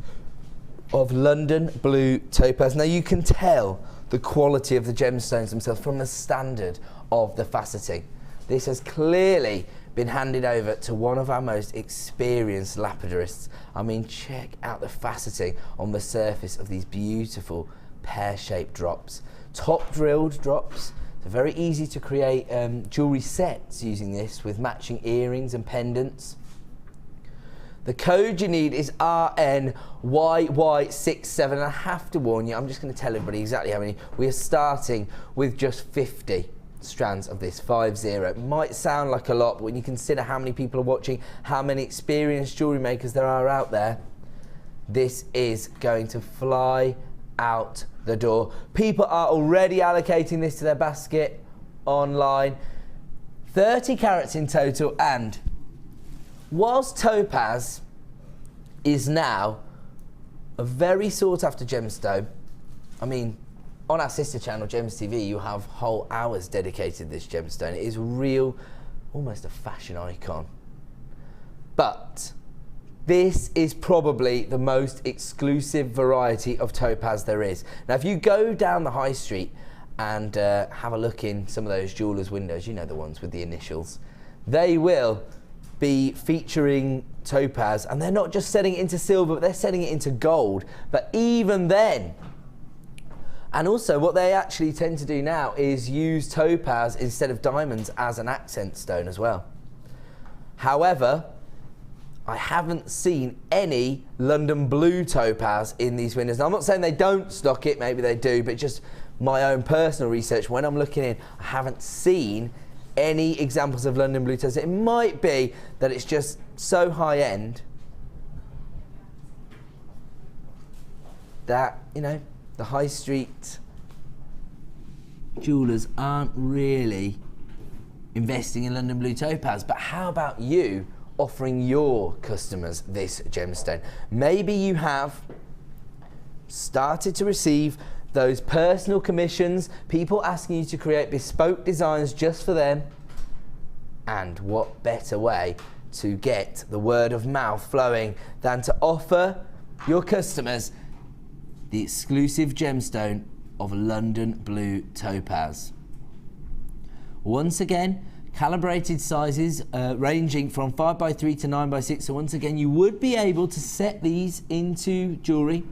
of London Blue Topaz. Now, you can tell the quality of the gemstones themselves from the standard of the faceting. This has clearly been handed over to one of our most experienced lapidarists. I mean, check out the faceting on the surface of these beautiful pear-shaped drops. Top drilled drops. They're very easy to create jewellery sets using this with matching earrings and pendants. The code you need is RNYY67, and I have to warn you, I'm just going to tell everybody exactly how many. We are starting with just 50 strands of this, 50. It might sound like a lot, but when you consider how many people are watching, how many experienced jewellery makers there are out there, this is going to fly out the door. People are already allocating this to their basket online. 30 carats in total, and whilst topaz is now a very sought after gemstone, I mean, on our sister channel, Gems TV, you have whole hours dedicated to this gemstone. It is real, almost a fashion icon. But this is probably the most exclusive variety of topaz there is. Now, if you go down the high street and have a look in some of those jewellers' windows, you know, the ones with the initials, they will be featuring topaz, and they're not just setting it into silver, but they're setting it into gold. But even then, and also what they actually tend to do now is use topaz instead of diamonds as an accent stone as well. However, I haven't seen any London Blue Topaz in these windows. Now, I'm not saying they don't stock it, maybe they do, but just my own personal research, when I'm looking in, I haven't seen any examples of London Blue Topaz. It might be that it's just so high end that, you know, the high street jewellers aren't really investing in London Blue Topaz. But how about you offering your customers this gemstone? Maybe you have started to receive those personal commissions, people asking you to create bespoke designs just for them. And what better way to get the word of mouth flowing than to offer your customers the exclusive gemstone of London Blue Topaz. Once again, calibrated sizes ranging from 5x3 to 9x6. So once again, you would be able to set these into jewellery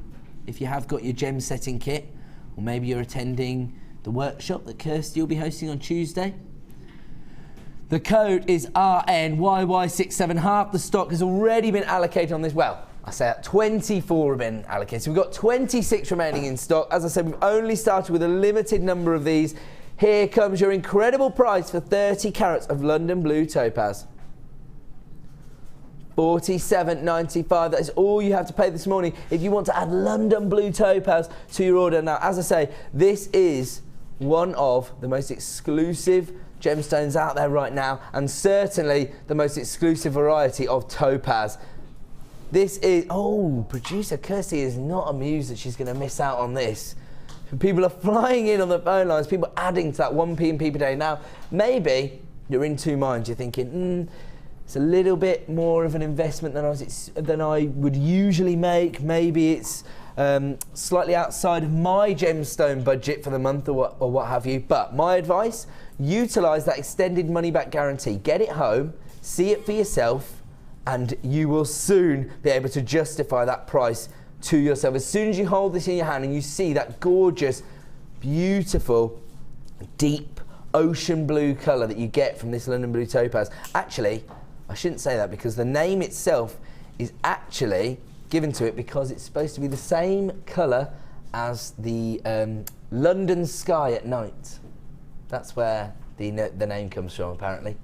if you have got your gem setting kit, or maybe you're attending the workshop that Kirsty will be hosting on Tuesday. The code is RNYY67. Half the stock has already been allocated on this. Well, I say that 24 have been allocated. So we've got 26 remaining in stock. As I said, we've only started with a limited number of these. Here comes your incredible price for 30 carats of London Blue Topaz. $47.95. That is all you have to pay this morning if you want to add London Blue Topaz to your order. Now, as I say, this is one of the most exclusive gemstones out there right now, and certainly the most exclusive variety of topaz. This is, oh, producer Kirsty is not amused that she's going to miss out on this. People are flying in on the phone lines, people adding to that 1p per day. Now, maybe you're in two minds. You're thinking, it's a little bit more of an investment than I would usually make. Maybe it's slightly outside of my gemstone budget for the month or what have you. But my advice, utilise that extended money back guarantee. Get it home, see it for yourself, and you will soon be able to justify that price to yourself. As soon as you hold this in your hand and you see that gorgeous, beautiful, deep ocean blue colour that you get from this London Blue Topaz. Actually, I shouldn't say that, because the name itself is actually given to it because it's supposed to be the same colour as the London sky at night. That's where the name comes from, apparently.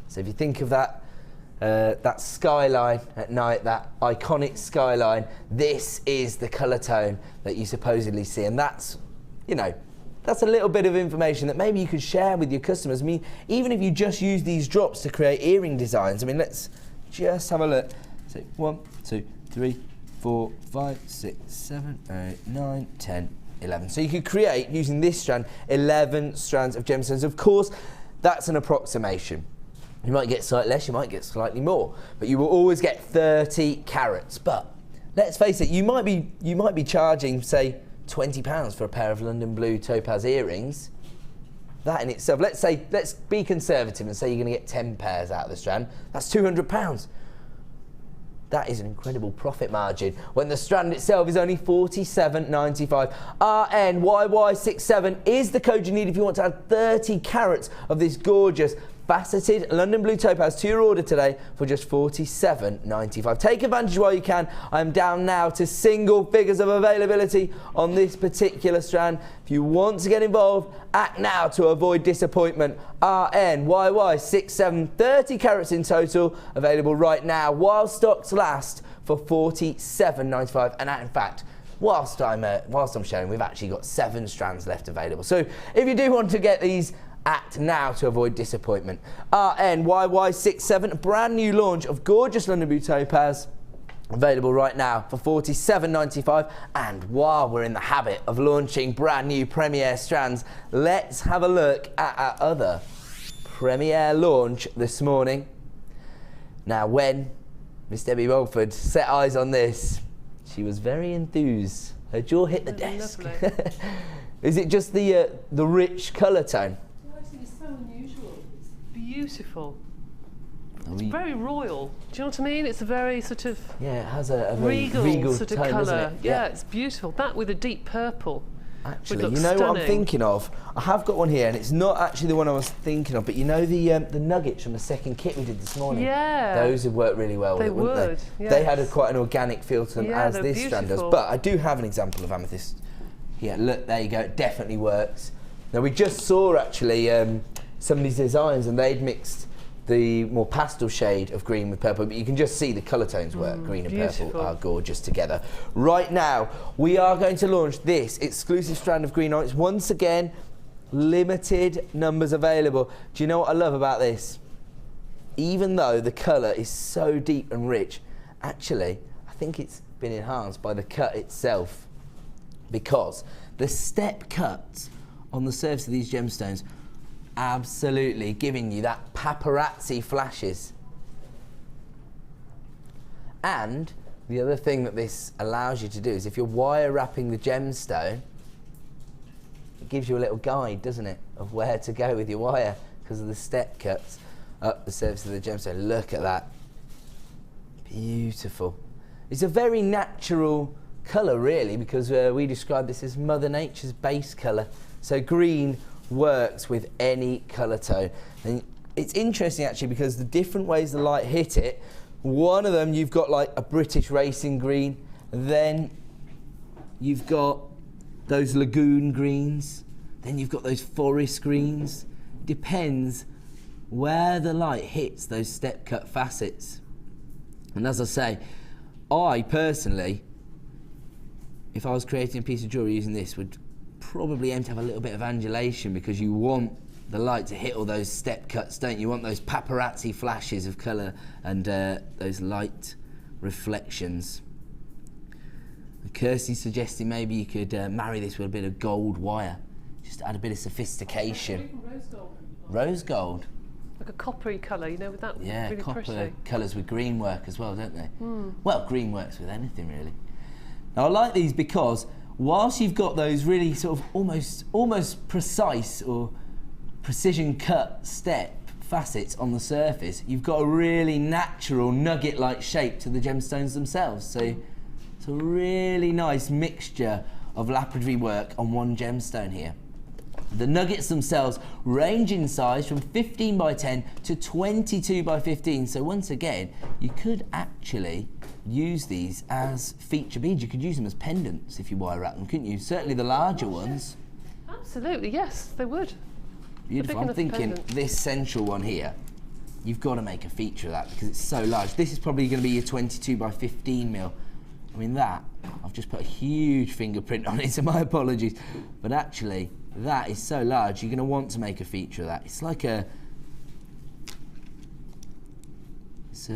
So if you think of that that skyline at night, that iconic skyline, this is the colour tone that you supposedly see. And that's, you know, that's a little bit of information that maybe you could share with your customers. I mean, even if you just use these drops to create earring designs, I mean, let's just have a look. So 1, 2, 3, 4, 5, 6, 7, 8, 9, 10, 11. So you could create, using this strand, 11 strands of gemstones. Of course, that's an approximation. You might get slightly less, you might get slightly more, but you will always get 30 carats. But let's face it, you might be charging, say, £20 for a pair of London Blue Topaz earrings. That in itself, let's be conservative and say you're going to get 10 pairs out of the strand. That's £200. That is an incredible profit margin when the strand itself is only $47.95. RNYY67 is the code you need if you want to add 30 carats of this gorgeous faceted London Blue Topaz to your order today for just $47.95. Take advantage while you can. I'm down now to single figures of availability on this particular strand. If you want to get involved, act now to avoid disappointment. RNYY67, 30 carats in total, available right now while stocks last for $47.95. And in fact, whilst I'm sharing, we've actually got 7 strands left available. So if you do want to get these, act now to avoid disappointment. RNYY67, brand new launch of gorgeous London Blue Topaz, available right now for $47.95. And while we're in the habit of launching brand new premiere strands, let's have a look at our other premiere launch this morning. Now, when Miss Debbie Walford set eyes on this, she was very enthused. Her jaw hit the desk. Is it just the rich colour tone? It's so unusual. It's beautiful. It's very royal. Do you know what I mean? It's a very sort of, yeah, it has a very regal sort tone, of colour. doesn't it? Yeah, it's beautiful. That with a deep purple. Actually, you know what I'm thinking of? I have got one here, and it's not actually the one I was thinking of, but you know the nuggets from the second kit we did this morning? Yeah. Those would work really well with it, wouldn't they? Yes. They had quite an organic feel to them, as this beautiful. strand does. But I do have an example of amethyst. Yeah, look, there you go. It definitely works. Now, we just saw, actually, some of these designs, and they'd mixed the more pastel shade of green with purple, but you can just see the colour tones work. Green and purple are gorgeous together. Right now, we are going to launch this exclusive strand of green onyx. Once again, limited numbers available. Do you know what I love about this? Even though the colour is so deep and rich, actually, I think it's been enhanced by the cut itself, because the step cuts on the surface of these gemstones absolutely giving you that paparazzi flashes. And the other thing that this allows you to do is, if you're wire wrapping the gemstone, it gives you a little guide, doesn't it, of where to go with your wire because of the step cuts up the surface of the gemstone. Look at that. Beautiful. It's a very natural colour, really, because we describe this as Mother Nature's base colour. So green works with any colour tone. And it's interesting, actually, because the different ways the light hit it, one of them, you've got like a British racing green, then you've got those lagoon greens, then you've got those forest greens. Depends where the light hits those step cut facets. And as I say, I personally, if I was creating a piece of jewellery using this, would probably aim to have a little bit of angulation, because you want the light to hit all those step cuts, don't you? You want those paparazzi flashes of colour and those light reflections. Kirsty's suggesting maybe you could marry this with a bit of gold wire, just to add a bit of sophistication. Rose gold. Rose gold? Like a coppery colour, you know, with that Yeah, really copper pretty. colours with green work as well, don't they? Well, green works with anything, really. Now, I like these because whilst you've got those really sort of almost precise or precision cut step facets on the surface, you've got a really natural nugget-like shape to the gemstones themselves. So it's a really nice mixture of lapidary work on one gemstone here. The nuggets themselves range in size from 15 by 10 to 22 by 15. So once again, you could actually use these as feature beads. You could use them as pendants if you wire wrap them, couldn't you? Certainly the larger ones. Absolutely, yes, they would. Beautiful. I'm thinking this central one here, you've got to make a feature of that because it's so large. This is probably going to be your 22 by 15 mil. I mean, that, I've just put a huge fingerprint on it, so my apologies. But actually, that is so large, you're going to want to make a feature of that. It's like a... It's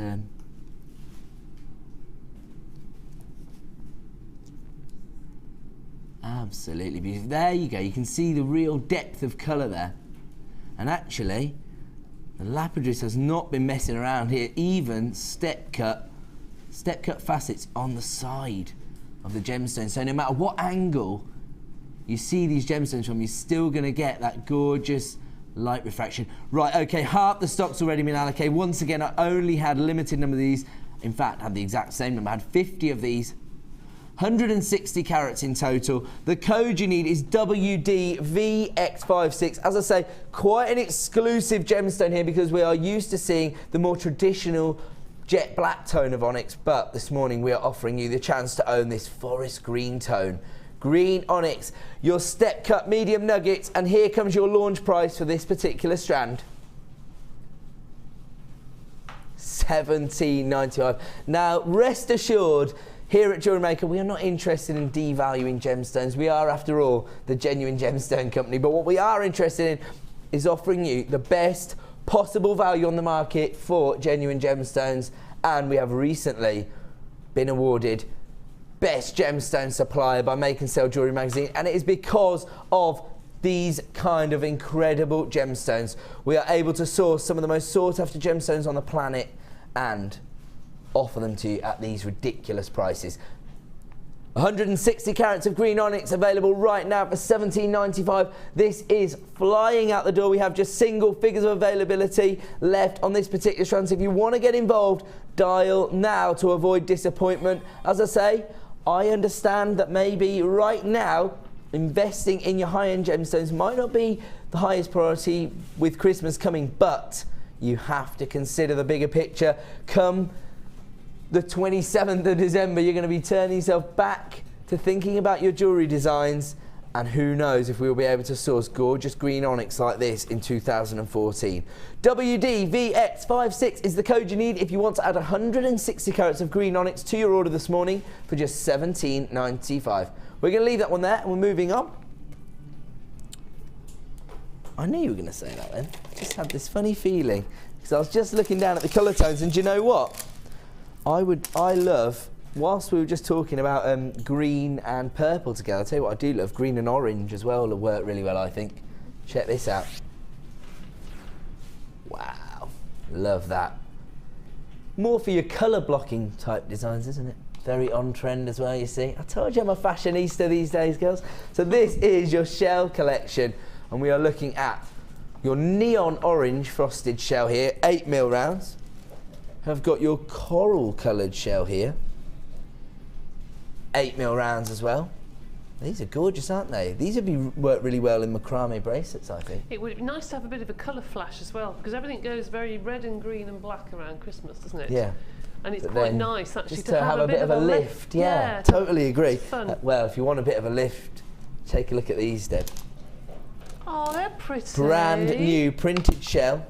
absolutely beautiful. There you go, you can see the real depth of colour there. And actually, the lapidary has not been messing around here. Even step cut facets on the side of the gemstone. So no matter what angle you see these gemstones from, you're still going to get that gorgeous light refraction. Right, okay, half the stock's already been allocated. Once again, I only had a limited number of these. In fact, I had the exact same number. I had 50 of these. 160 carats in total. The code you need is WDVX56. As I say, quite an exclusive gemstone here because we are used to seeing the more traditional jet black tone of onyx, but this morning we are offering you the chance to own this forest green tone. Green onyx, your step cut medium nuggets, and here comes your launch price for this particular strand. $17.95. Now, rest assured, here at Jewellery Maker, we are not interested in devaluing gemstones. We are, after all, the genuine gemstone company. But what we are interested in is offering you the best possible value on the market for genuine gemstones. And we have recently been awarded Best Gemstone Supplier by Make and Sell Jewellery Magazine. And it is because of these kind of incredible gemstones. We are able to source some of the most sought after gemstones on the planet and offer them to you at these ridiculous prices. 160 carats of green onyx available right now for $17.95. This is flying out the door. We have just single figures of availability left on this particular strand. So if you want to get involved, dial now to avoid disappointment. As I say, I understand that maybe right now investing in your high-end gemstones might not be the highest priority with Christmas coming, but you have to consider the bigger picture. Come the 27th of December, you're going to be turning yourself back to thinking about your jewellery designs And who knows if we'll be able to source gorgeous green onyx like this in 2014. WDVX56 is the code you need if you want to add 160 carats of green onyx to your order this morning for just $17.95. We're going to leave that one there and we're moving on. I knew you were going to say that then. I just had this funny feeling because I was just looking down at the colour tones, and do you know what? I love, whilst we were just talking about green and purple together, I'll tell you what I do love, green and orange as well will work really well, I think. Check this out. Wow, love that. More for your colour blocking type designs, isn't it? Very on trend as well, you see. I told you I'm a fashionista these days, girls. So this is your shell collection, and we are looking at your neon orange frosted shell here, 8mm rounds. Have got your coral coloured shell here, 8mm rounds as well. These are gorgeous, aren't they? These would work really well in macrame bracelets, I think. It would be nice to have a bit of a colour flash as well, because everything goes very red and green and black around Christmas, doesn't it? Yeah. And it's quite nice actually just to have a bit of a lift. Yeah, totally agree. Well, if you want a bit of a lift, take a look at these, Deb. Oh, they're pretty. Brand new printed shell.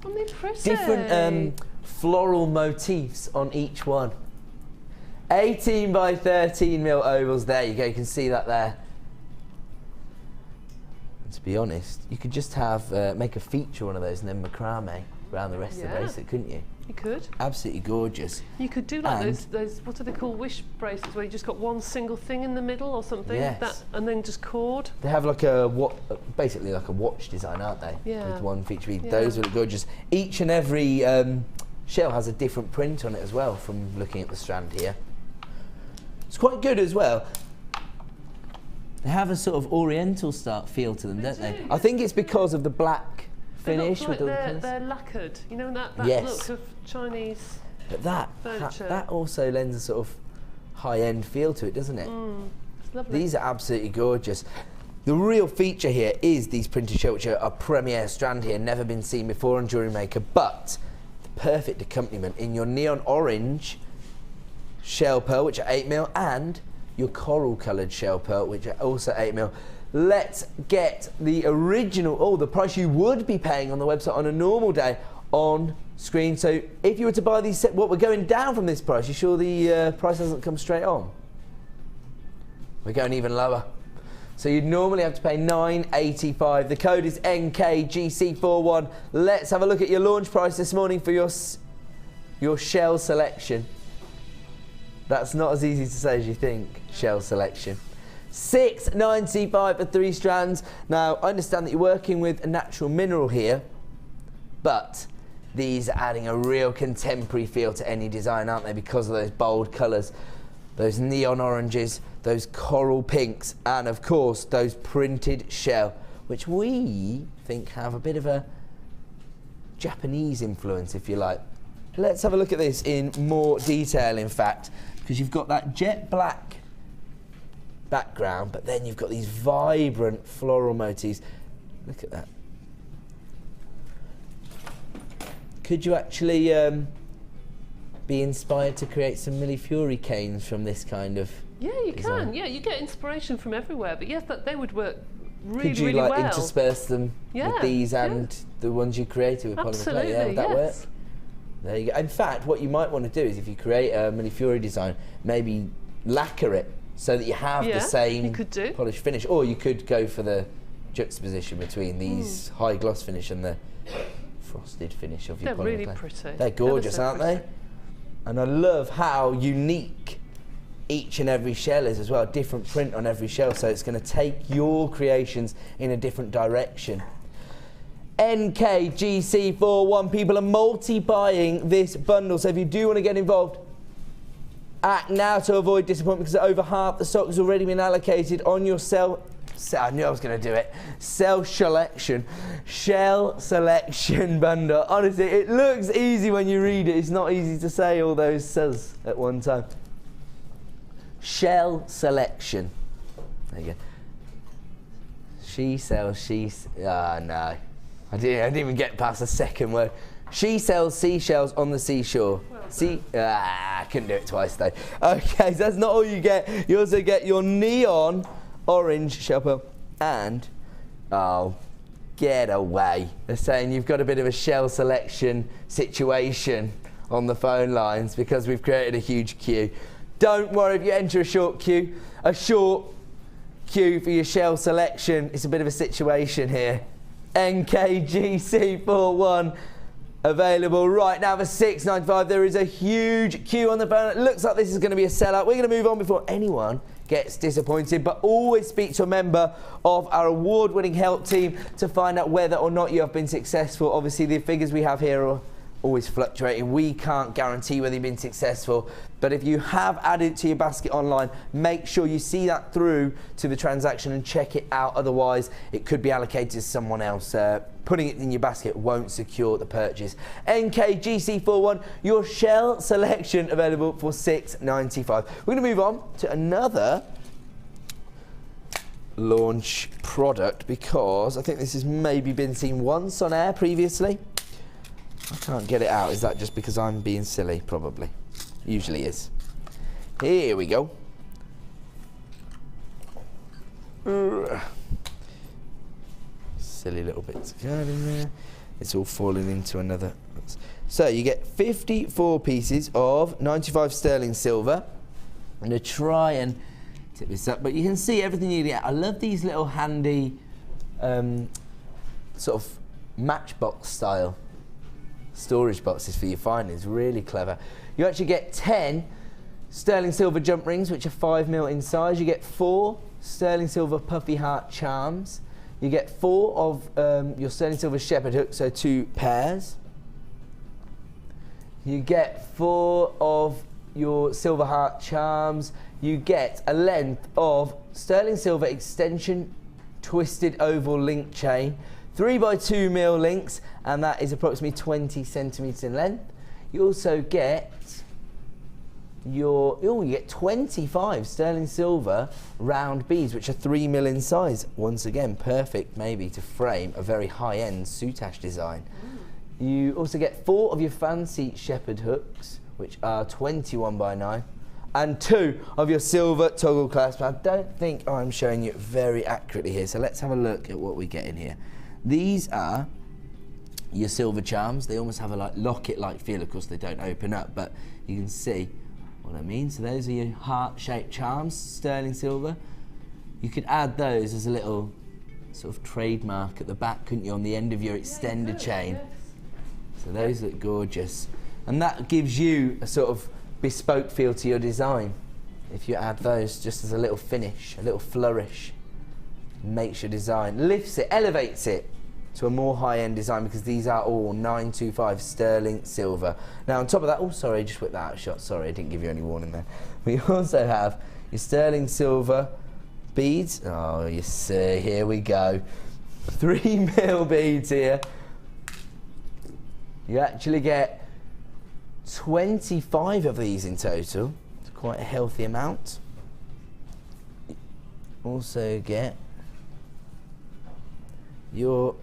Aren't they pretty? Different floral motifs on each one. 18 by 13mm ovals, there you go, you can see that there. And to be honest, you could just have, make a feature one of those and then macrame around the rest of the bracelet, couldn't you? You could. Absolutely gorgeous. You could do like those, what do they call, wish bracelets, where you just got one single thing in the middle or something, yes. And then just cord. They have like basically like a watch design, aren't they? Yeah. With one feature. Those are gorgeous. Each and every shell has a different print on it as well, from looking at the strand here. It's quite good as well. They have a sort of oriental style feel to them, don't they? I think it's because of the black finish with they're lacquered, you know, that look of Chinese furniture. That also lends a sort of high-end feel to it, doesn't it? It's lovely. These are absolutely gorgeous. The real feature here is these printed shells, which are a premier strand here, never been seen before on Jewellery Maker, but the perfect accompaniment in your neon orange shell pearl, which are 8mm, and your coral coloured shell pearl, which are also 8mm. Let's get the original, the price you would be paying on the website on a normal day on screen. So if you were to buy these set, we're going down from this price. You sure the price hasn't come straight on? We're going even lower. So you'd normally have to pay $9.85. The code is NKGC41. Let's have a look at your launch price this morning for your shell selection. That's not as easy to say as you think, shell selection. $6.95 for 3 strands. Now, I understand that you're working with a natural mineral here, but these are adding a real contemporary feel to any design, aren't they? Because of those bold colours, those neon oranges, those coral pinks, and of course, those printed shell, which we think have a bit of a Japanese influence, if you like. Let's have a look at this in more detail, in fact, because you've got that jet black background, but then you've got these vibrant floral motifs. Look at that. Could you actually be inspired to create some Millefiori canes from this kind of you design? can. Yeah, you get inspiration from everywhere, but yes, they would work really, Could you really well. intersperse them with these and the ones you created with polymer? Yeah, would that work? There you go. In fact, what you might want to do is, if you create a Millefiori design, maybe lacquer it so that you have the same polished finish, or you could go for the juxtaposition between these high gloss finish and the frosted finish of your polymer. They're really pretty. They're gorgeous, aren't they? And I love how unique each and every shell is as well. Different print on every shell, so it's going to take your creations in a different direction. NKGC41, people are multi-buying this bundle, so if you do want to get involved, act now to avoid disappointment, because over half the stock has already been allocated on your I knew I was going to do it. Shell selection bundle. Honestly, it looks easy when you read it. It's not easy to say all those says at one time. Shell selection. There you go. She sells, no. I didn't even get past the second word. She sells seashells on the seashore. I couldn't do it twice though. Okay, so that's not all you get. You also get your neon orange shell pearl, and, oh, get away. They're saying you've got a bit of a shell selection situation on the phone lines because we've created a huge queue. Don't worry if you enter a short queue for your shell selection. It's a bit of a situation here. NKGC41 available right now for $6.95. There is a huge queue on the phone. It looks like this is going to be a sellout. We're going to move on before anyone gets disappointed, but always speak to a member of our award-winning help team to find out whether or not you have been successful. Obviously, the figures we have here are always fluctuating. We can't guarantee whether you've been successful, but if you have added to your basket online, make sure you see that through to the transaction and check it out. Otherwise, it could be allocated to someone else. Putting it in your basket won't secure the purchase. NKGC41, your shell selection available for $6.95. We're going to move on to another launch product because I think this has maybe been seen once on air previously. I can't get it out. Is that just because I'm being silly? Probably. Usually is. Here we go. Silly little bits of card in there. It's all falling into another. So you get 54 pieces of 95 sterling silver. I'm going to try and tip this up, but you can see everything you get. I love these little handy sort of matchbox style storage boxes for your findings. Really clever. You actually get 10 sterling silver jump rings, which are 5mm in size. You get 4 sterling silver puffy heart charms. You get 4 of your sterling silver shepherd hooks, so 2 pairs. You get 4 of your silver heart charms. You get a length of sterling silver extension twisted oval link chain, 3x2mm links, and that is approximately 20 centimetres in length. You also get you get 25 sterling silver round beads, which are 3mm in size. Once again, perfect maybe to frame a very high-end soutache design. You also get 4 of your fancy shepherd hooks, which are 21x9, and 2 of your silver toggle clasps. I don't think I'm showing you very accurately here, so let's have a look at what we get in here. These are your silver charms. They almost have a locket-like feel. Of course, they don't open up, but you can see what I mean. So those are your heart-shaped charms, sterling silver. You could add those as a little sort of trademark at the back, couldn't you, on the end of your extender chain? Yes. So those look gorgeous. And that gives you a sort of bespoke feel to your design. If you add those just as a little finish, a little flourish, makes your design, lifts it, elevates it to a more high-end design, because these are all 925 sterling silver. Now on top of that, oh sorry, I just whipped that out of shot, sorry, I didn't give you any warning there. We also have your sterling silver beads. Oh, you see, here we go. 3mm beads here. You actually get 25 of these in total. It's quite a healthy amount. You also get your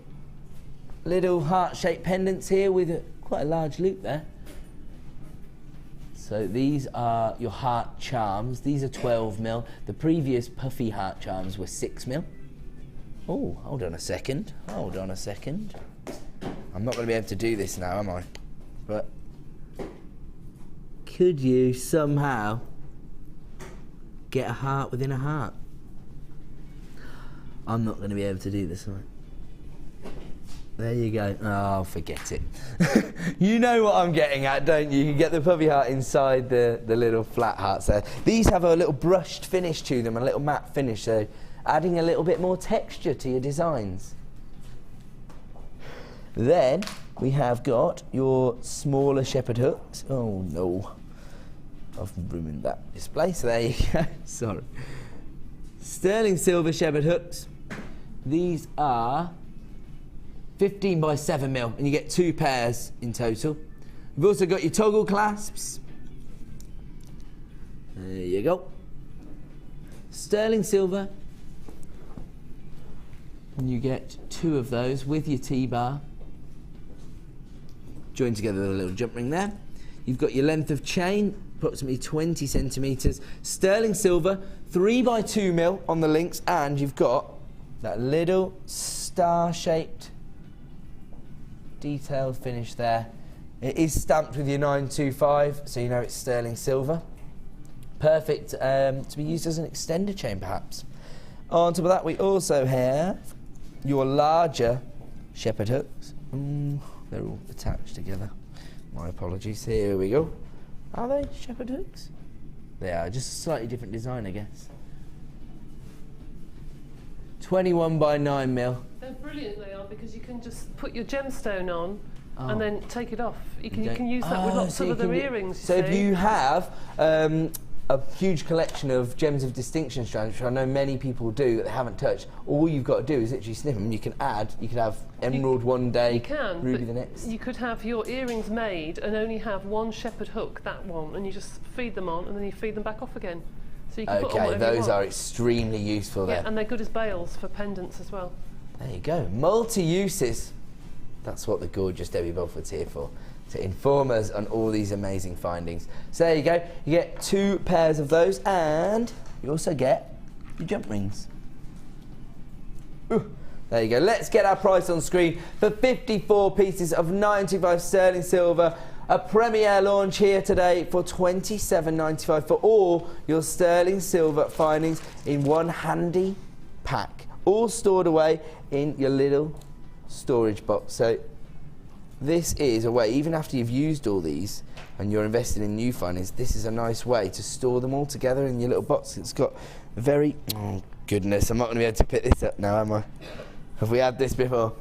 little heart-shaped pendants here with quite a large loop there. So these are your heart charms. These are 12mm. The previous puffy heart charms were 6mm. Oh, hold on a second. Hold on a second. I'm not going to be able to do this now, am I? But could you somehow get a heart within a heart? I'm not going to be able to do this, am I? There you go. Oh, forget it. You know what I'm getting at, don't you? You get the puffy heart inside the little flat hearts there. These have a little brushed finish to them, a little matte finish, so adding a little bit more texture to your designs. Then we have got your smaller shepherd hooks. Oh no, I've ruined that display, so there you go. Sorry. Sterling silver shepherd hooks. These are 15x7mm, and you get 2 pairs in total. We've also got your toggle clasps. There you go. Sterling silver. And you get 2 of those with your T-bar. Joined together with a little jump ring there. You've got your length of chain, approximately 20 centimetres. Sterling silver, 3x2mm on the links, and you've got that little star-shaped detailed finish there. It is stamped with your 925, so you know it's sterling silver. Perfect to be used as an extender chain, perhaps. On top of that, we also have your larger shepherd hooks. They're all attached together. My apologies. Here we go. Are they shepherd hooks? They are, just a slightly different design, I guess. 21x9mm. They're brilliant, they are, because you can just put your gemstone on and then take it off. You can use that with lots of other earrings. So if you have a huge collection of gems of distinction strands, which I know many people do that they haven't touched, all you've got to do is literally snip them. You can add. You could have emerald one day, ruby the next. You could have your earrings made and only have one shepherd hook, that one, and you just feed them on and then you feed them back off again. So you can put on whatever you those want. are extremely useful then. Yeah, and they're good as bails for pendants as well. There you go. Multi-uses. That's what the gorgeous Debbie Belford's here for, to inform us on all these amazing findings. So there you go. You get 2 pairs of those, and you also get your jump rings. Ooh, there you go. Let's get our price on screen for 54 pieces of 925 sterling silver. A premiere launch here today for £27.95 for all your sterling silver findings in one handy pack, all stored away in your little storage box. So this is a way, even after you've used all these and you're investing in new findings, this is a nice way to store them all together in your little box. It's got a very, oh goodness, I'm not going to be able to pick this up now, am I? Have we had this before?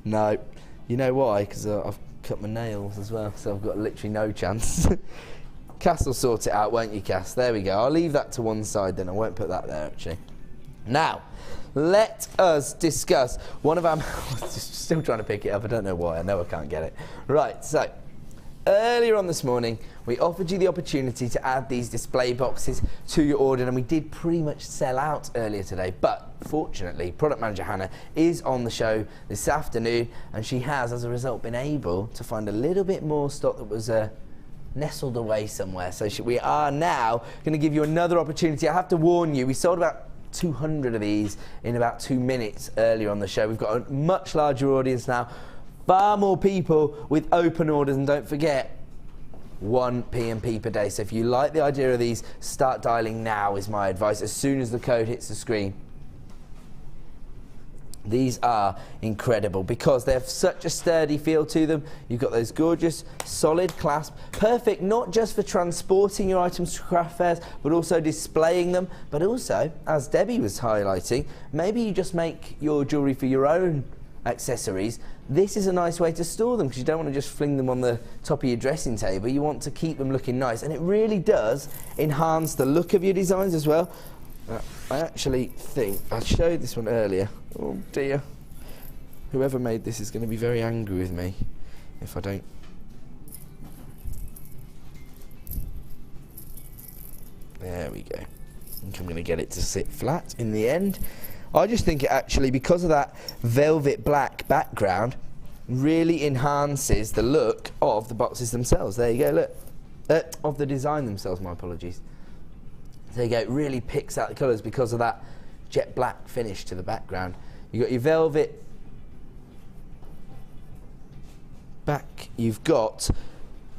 No. You know why? Because I've cut my nails as well, so I've got literally no chance. Cass will sort it out, won't you, Cass? There we go. I'll leave that to one side then. I won't put that there, actually. Now, let us discuss one of our... Still trying to pick it up. I don't know why. I know I can't get it. Right, so earlier on this morning, we offered you the opportunity to add these display boxes to your order, and we did pretty much sell out earlier today. But fortunately, product manager Hannah is on the show this afternoon, and she has, as a result, been able to find a little bit more stock that was nestled away somewhere. So we are now going to give you another opportunity. I have to warn you, we sold about 200 of these in about 2 minutes earlier on the show. We've got a much larger audience now, far more people with open orders, and don't forget, 1 P&P per day. So if you like the idea of these, start dialing now is my advice, as soon as the code hits the screen. These are incredible because they have such a sturdy feel to them. You've got those gorgeous solid clasps, perfect not just for transporting your items to craft fairs, but also displaying them. But also, as Debbie was highlighting, maybe you just make your jewellery for your own accessories. This is a nice way to store them because you don't want to just fling them on the top of your dressing table. You want to keep them looking nice, and it really does enhance the look of your designs as well. I actually think I showed this one earlier. Oh dear, whoever made this is going to be very angry with me if I don't. There we go. I think I'm going to get it to sit flat in the end. I just think it actually, because of that velvet black background, really enhances the look of the boxes themselves. There you go, look. Of the design themselves, my apologies. There you go, it really picks out the colours because of that jet black finish to the background. You've got your velvet back, you've got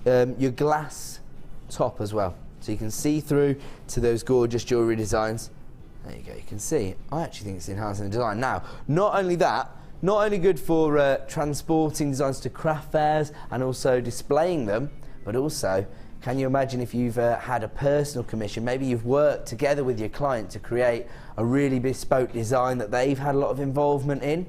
your glass top as well. So you can see through to those gorgeous jewellery designs. There you go, you can see. I actually think it's enhancing the design. Now, not only that, not only good for transporting designs to craft fairs and also displaying them, but also, can you imagine if you've had a personal commission, maybe you've worked together with your client to create a really bespoke design that they've had a lot of involvement in,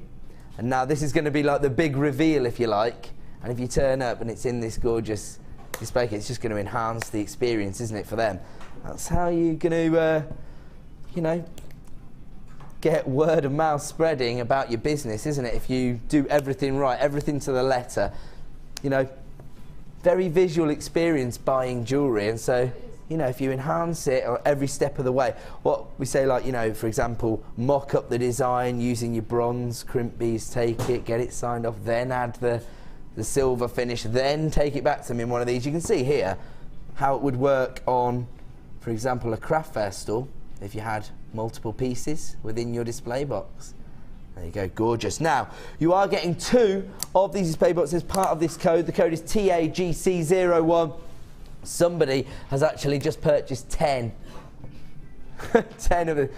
and now this is going to be like the big reveal, if you like, and if you turn up and it's in this gorgeous display, it's just going to enhance the experience, isn't it, for them? That's how you're going to, you know, get word of mouth spreading about your business, isn't it? If you do everything right, everything to the letter, you know, very visual experience buying jewellery. And so, you know, if you enhance it every step of the way, what we say, like, you know, for example, mock up the design using your bronze crimp beads, take it, get it signed off, then add the the silver finish, then take it back to them in one of these. You can see here how it would work on, for example, a craft fair stall if you had multiple pieces within your display box. There you go, gorgeous. Now, you are getting 2 of these display boxes as part of this code. The code is TAGC01. Somebody has actually just purchased 10. 10 of it.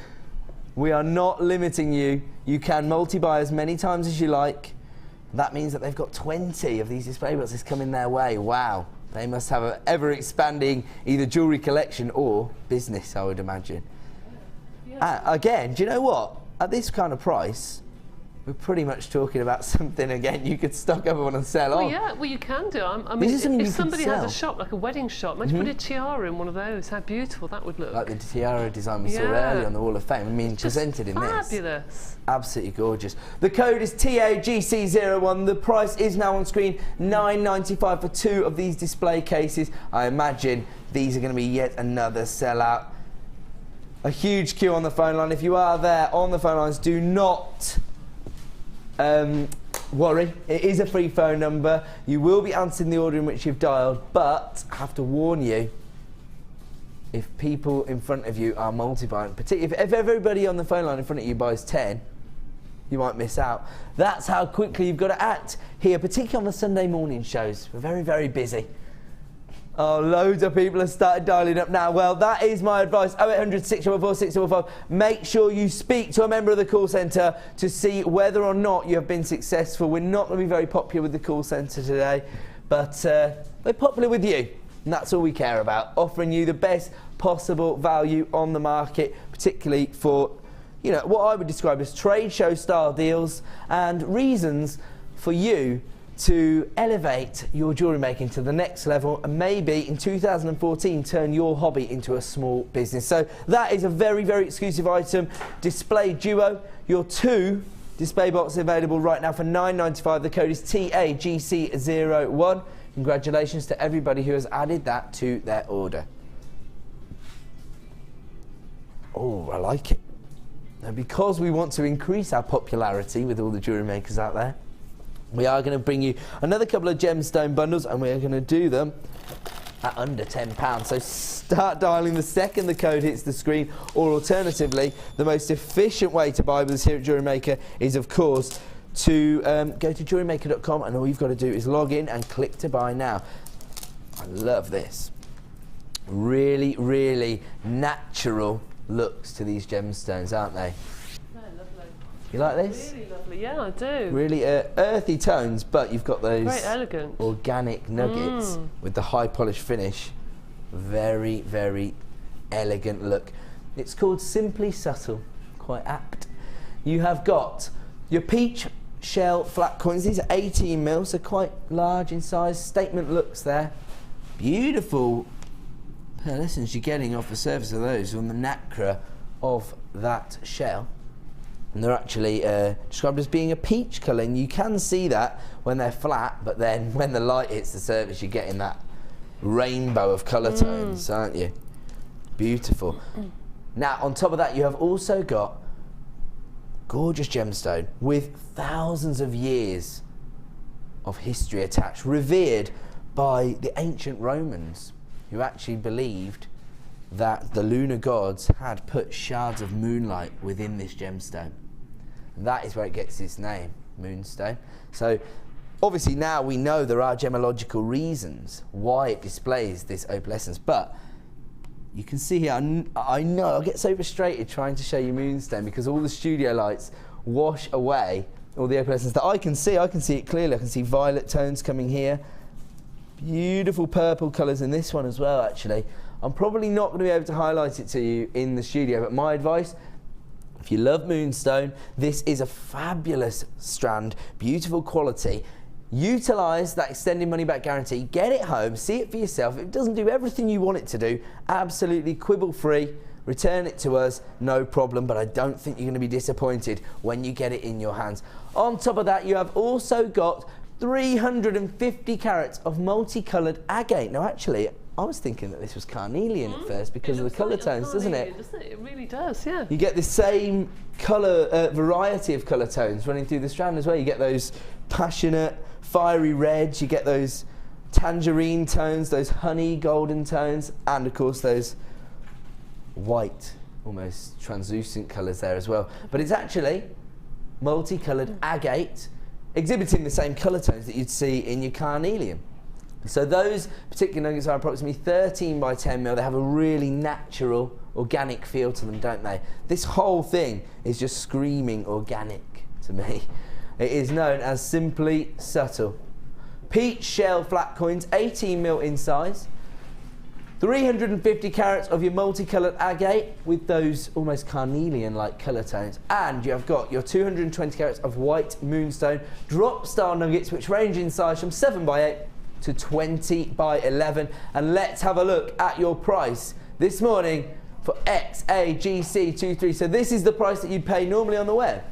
We are not limiting you. You can multi-buy as many times as you like. That means that they've got 20 of these display boxes coming their way. Wow. They must have an ever-expanding either jewellery collection or business, I would imagine. Again, do you know what? At this kind of price, we're pretty much talking about something, again, you could stock everyone and sell on. Yeah, well, you can do. I mean, if somebody has a shop, like a wedding shop, imagine put a tiara in one of those. How beautiful that would look. Like the tiara design we saw earlier on the Wall of Fame. I mean, presented in this. Fabulous. Absolutely gorgeous. The code is TAGC01. The price is now on screen, $9.95 for 2 of these display cases. I imagine these are going to be yet another sellout. A huge queue on the phone line. If you are there on the phone lines, do not worry. It is a free phone number. You will be answering the order in which you've dialed, but I have to warn you, if people in front of you are multi-buying, particularly if everybody on the phone line in front of you buys 10, you might miss out. That's how quickly you've got to act here, particularly on the Sunday morning shows. We're very, very busy. Oh, loads of people have started dialing up now. Well, that is my advice. 0800 644 645. Make sure you speak to a member of the call centre to see whether or not you have been successful. We're not going to be very popular with the call centre today, but we're popular with you. And that's all we care about, offering you the best possible value on the market, particularly for, you know, what I would describe as trade show style deals and reasons for you to elevate your jewellery making to the next level and maybe in 2014 turn your hobby into a small business. So that is a very, very exclusive item. Display Duo, your 2 display boxes available right now for $9.95. The code is TAGC01. Congratulations to everybody who has added that to their order. Oh, I like it. And because we want to increase our popularity with all the jewellery makers out there, we are going to bring you another couple of gemstone bundles, and we're going to do them at under £10. So start dialing the second the code hits the screen, or alternatively, the most efficient way to buy with us here at Jewellery Maker is, of course, to go to JewelleryMaker.com, and all you've got to do is log in and click to buy now. I love this. Really, really natural looks to these gemstones, aren't they? You like this? Really lovely, yeah, I do. Really earthy tones, but you've got those very elegant organic nuggets with the high polish finish. Very, very elegant look. It's called Simply Subtle, quite apt. You have got your peach shell flat coins. These are 18 mil, so quite large in size. Statement looks there. Beautiful pearlescence you're getting off the surface of those on the nacre of that shell. And they're actually described as being a peach colour, and you can see that when they're flat, but then when the light hits the surface you're getting that rainbow of colour tones, aren't you? Beautiful. Now on top of that you have also got gorgeous gemstone with thousands of years of history attached, revered by the ancient Romans, who actually believed that the lunar gods had put shards of moonlight within this gemstone. And that is where it gets its name, moonstone. So obviously now we know there are gemological reasons why it displays this opalescence, but you can see here, I know I get so frustrated trying to show you moonstone because all the studio lights wash away all the opalescence that I can see it clearly. I can see violet tones coming here, beautiful purple colours in this one as well actually. I'm probably not going to be able to highlight it to you in the studio, but my advice, if you love moonstone, this is a fabulous strand, beautiful quality. Utilise that extended money back guarantee, get it home, see it for yourself. If it doesn't do everything you want it to do, absolutely quibble free, return it to us, no problem, but I don't think you're going to be disappointed when you get it in your hands. On top of that, you have also got 350 carats of multicoloured agate. Now actually, I was thinking that this was carnelian at first because of the colour tones, doesn't it? It really does, yeah. You get the same colour, variety of colour tones running through the strand as well. You get those passionate, fiery reds, you get those tangerine tones, those honey golden tones, and of course those white, almost translucent colours there as well. But it's actually multicoloured agate, exhibiting the same colour tones that you'd see in your carnelian. So those particular nuggets are approximately 13 by 10 mil. They have a really natural, organic feel to them, don't they? This whole thing is just screaming organic to me. It is known as Simply Subtle. Peach shell flat coins, 18 mil in size. 350 carats of your multicoloured agate with those almost carnelian-like colour tones. And you have got your 220 carats of white moonstone drop style nuggets, which range in size from 7 by 8 to 20 by 11. And let's have a look at your price this morning for XAGC23. So this is the price that you'd pay normally on the web.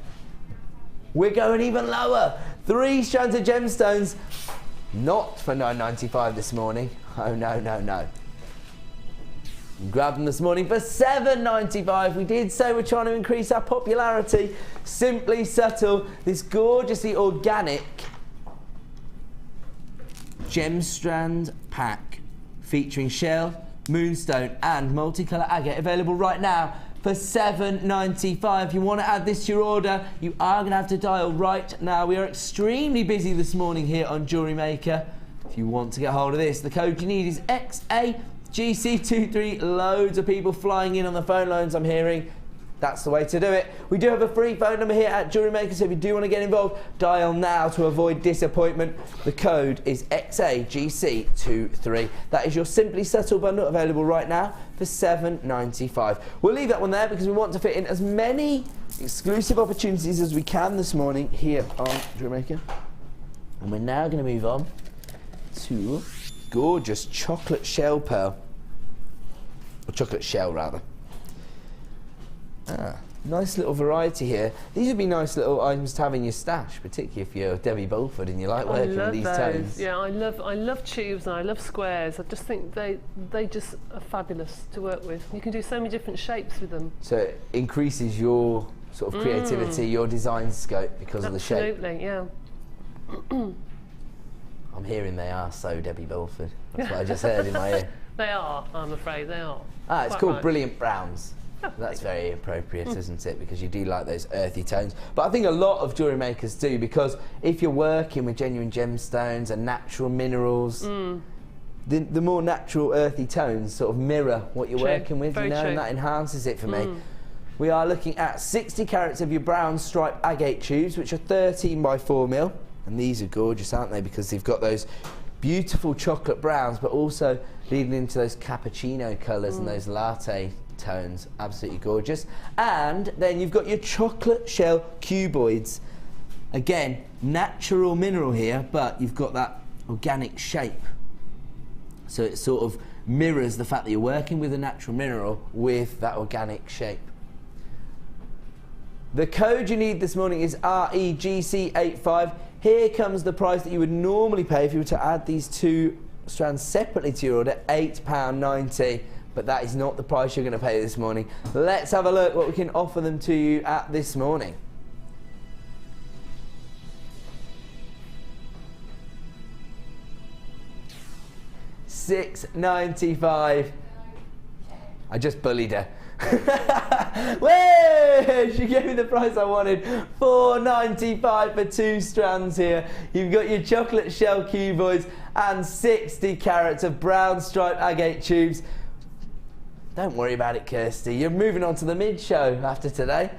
We're going even lower. 3 strands of gemstones, not for $9.95 this morning. Oh no, no, no. Grab them this morning for $7.95. We did say we're trying to increase our popularity. Simply Subtle, this gorgeously organic gem strand pack featuring shell, moonstone and multicolour agate, available right now for $7.95. If you want to add this to your order, you are going to have to dial right now. We are extremely busy this morning here on Jewellery Maker. If you want to get hold of this, the code you need is XAGC23. Loads of people flying in on the phone lines, I'm hearing. That's the way to do it. We do have a free phone number here at Jewellery Maker, so if you do want to get involved, dial now to avoid disappointment. The code is XAGC23. That is your Simply Subtle bundle, available right now for $7.95. We'll leave that one there because we want to fit in as many exclusive opportunities as we can this morning here on Jewellery Maker. And we're now going to move on to gorgeous chocolate shell pearl. Or chocolate shell, rather. Nice little variety here. These would be nice little items to have in your stash, particularly if you're Debbie Bulford and you like working with these tones. Yeah, I love tubes and I love squares. I just think they just are fabulous to work with. You can do so many different shapes with them. So it increases your sort of creativity, your design scope because of the shape. Absolutely, yeah. I'm hearing they are so Debbie Bulford. That's what I just heard in my ear. They are, I'm afraid, they are. It's Quite called right. Brilliant Browns. That's very appropriate, isn't it? Because you do like those earthy tones. But I think a lot of jewellery makers do, because if you're working with genuine gemstones and natural minerals, the more natural earthy tones sort of mirror what you're working with, you know, and that enhances it for me. We are looking at 60 carats of your brown striped agate tubes, which are 13 by 4 mil. And these are gorgeous, aren't they? Because they've got those beautiful chocolate browns, but also leading into those cappuccino colours and those latte tones. Absolutely gorgeous. And then you've got your chocolate shell cuboids. Again, natural mineral here, but you've got that organic shape. So it sort of mirrors the fact that you're working with a natural mineral with that organic shape. The code you need this morning is REGC85. Here comes the price that you would normally pay if you were to add these 2 strands separately to your order, £8.90. But that is not the price you're going to pay this morning. Let's have a look what we can offer them to you at this morning. $6.95. I just bullied her. Whee! She gave me the price I wanted. $4.95 for 2 strands here. You've got your chocolate shell cuboids and 60 carats of brown striped agate tubes. Don't worry about it, Kirsty. You're moving on to the mid-show after today.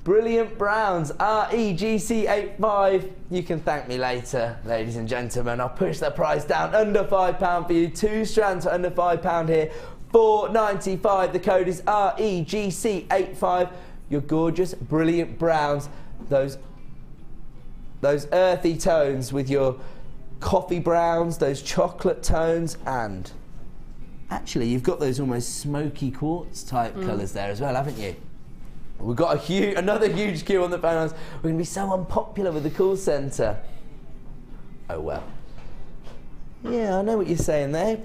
Brilliant Browns, REGC85. You can thank me later, ladies and gentlemen. I'll push the price down under £5 for you. 2 strands for under £5 here. $4.95. The code is REGC85. Your gorgeous, brilliant browns. Those earthy tones with your coffee browns, those chocolate tones, and actually you've got those almost smoky quartz type colours there as well, haven't you? We've got another huge queue on the phone lines. We're going to be so unpopular with the call centre. Oh well. Yeah, I know what you're saying there.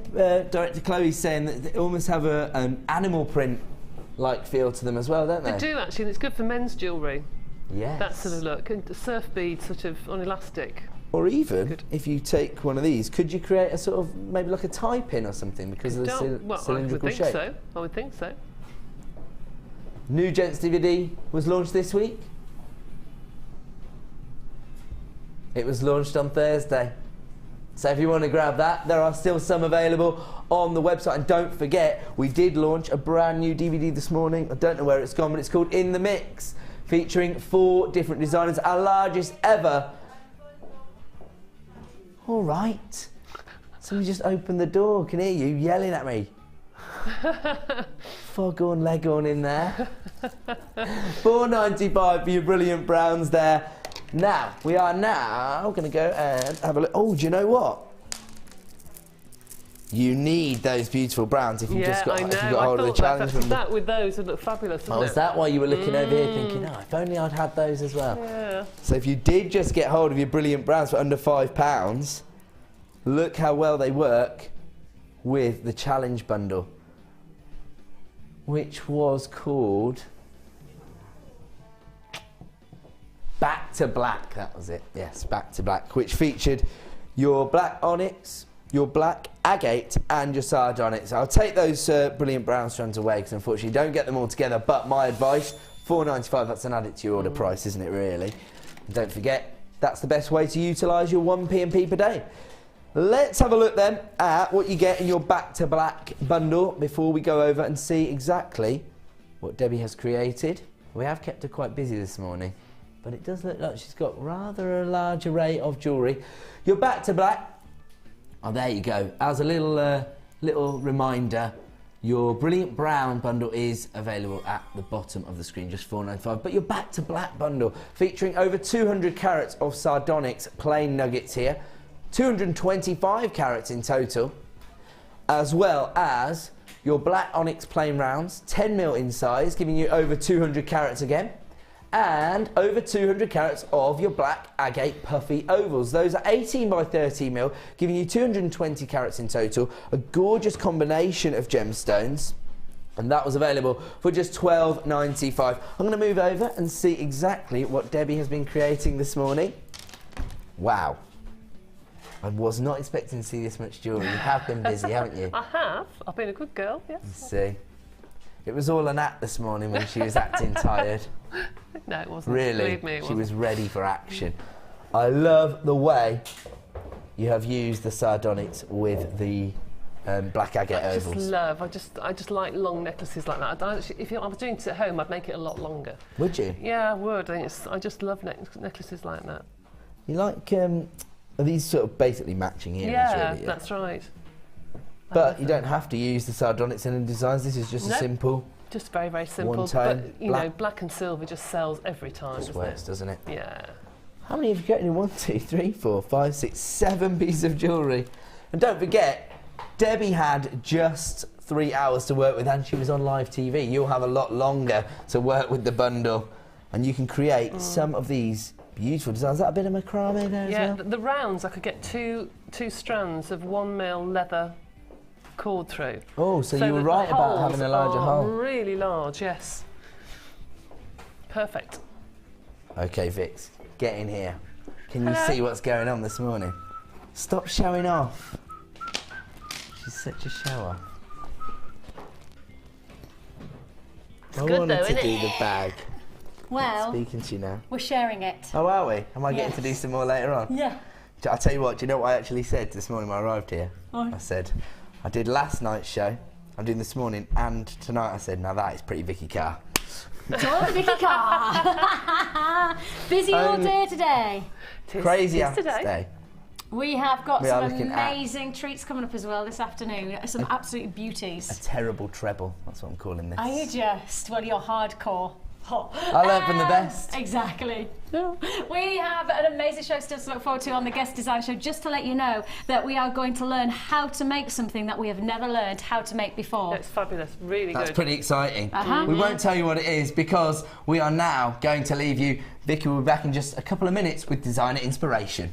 Director Chloe's saying that they almost have an animal print-like feel to them as well, don't they? They do actually, and it's good for men's jewellery. Yes. That sort of look, and the surf bead sort of on elastic. Or even, if you take one of these, could you create a sort of, maybe like a tie pin or something because of the cylindrical shape? So. I would think so. New Gents DVD was launched this week. It was launched on Thursday. So if you want to grab that, there are still some available on the website. And don't forget, we did launch a brand new DVD this morning. I don't know where it's gone, but it's called In the Mix, featuring 4 different designers, our largest ever. All right. Somebody just opened the door. Can hear you yelling at me. Foghorn Leghorn in there. £4.95 for your brilliant browns there. Now, we are now going to go and have a look. Oh, do you know what? You need those beautiful browns if you've just got, if you've got hold of the challenge. That with those would look fabulous, wouldn't it? Is that why you were looking over here thinking, oh, if only I'd had those as well? Yeah. So if you did just get hold of your brilliant browns for under £5, look how well they work with the challenge bundle, which was called Back to Black. That was it. Yes, Back to Black, which featured your black onyx, your black agate and your sardonyx. I'll take those brilliant brown strands away because unfortunately you don't get them all together, but my advice, £4.95, that's an added to your order price, isn't it really? And don't forget, that's the best way to utilise your 1 P&P per day. Let's have a look then at what you get in your Back to Black bundle before we go over and see exactly what Debbie has created. We have kept her quite busy this morning, but it does look like she's got rather a large array of jewellery. Your Back to Black, oh there you go, as a little reminder, your brilliant brown bundle is available at the bottom of the screen, just £4.95, but your Back to Black bundle featuring over 200 carats of sardonyx plain nuggets here, 225 carats in total, as well as your black onyx plain rounds, 10mm in size, giving you over 200 carats again, and over 200 carats of your black agate puffy ovals. Those are 18 by 30mm, giving you 220 carats in total, a gorgeous combination of gemstones, and that was available for just £12.95. I'm going to move over and see exactly what Debbie has been creating this morning. Wow. I was not expecting to see this much jewellery. You have been busy, haven't you? I have. I've been a good girl, yes. Let's see. It was all an act this morning when she was acting tired. No, it wasn't. Really, Believe me, it wasn't. She was ready for action. I love the way you have used the sardonyx with the black agate ovals. I just like long necklaces like that. If I was doing it at home, I'd make it a lot longer. Would you? Yeah, I would. I just love necklaces like that. You like, are these sort of basically matching earrings? Yeah, really? that's right. But you don't have to use the sardonyx in the designs. This is just a simple, just very, very simple. one tone. But you know, black and silver just sells every time. Just works, doesn't it? Yeah. How many have you got in 1, 2, 3, 4, 5, 6, 7 pieces of jewellery? And don't forget, Debbie had just 3 hours to work with, and she was on live TV. You'll have a lot longer to work with the bundle, and you can create some of these beautiful designs. Is that a bit of macrame there as well? Yeah, the rounds, I could get two strands of 1mm leather cord through. Oh, so you were right about having a larger hole. Really large, yes. Perfect. Okay, Vix, get in here. Can you see what's going on this morning? Stop showing off. She's such a show-off. I wanted to do the bag. Well, speaking to you now. We're sharing it. Oh, are we? Am I getting to do some more later on? Yeah. I'll tell you what, do you know what I actually said this morning when I arrived here? What? I said, I did last night's show, I'm doing this morning, and tonight I said, now that is pretty Vicky Carr. It's all Vicky Carr. Busy all day today. Crazy hours today. We have got some amazing treats coming up as well this afternoon. Some absolute beauties. A terrible treble, that's what I'm calling this. Are you just? Well, you're hardcore. I learned from the best. Exactly. We have an amazing show still to look forward to on the Guest Design Show. Just to let you know that we are going to learn how to make something that we have never learned how to make before. It's fabulous, really good. That's pretty exciting. We won't tell you what it is because we are now going to leave you. Vicky will be back in just a couple of minutes with designer inspiration.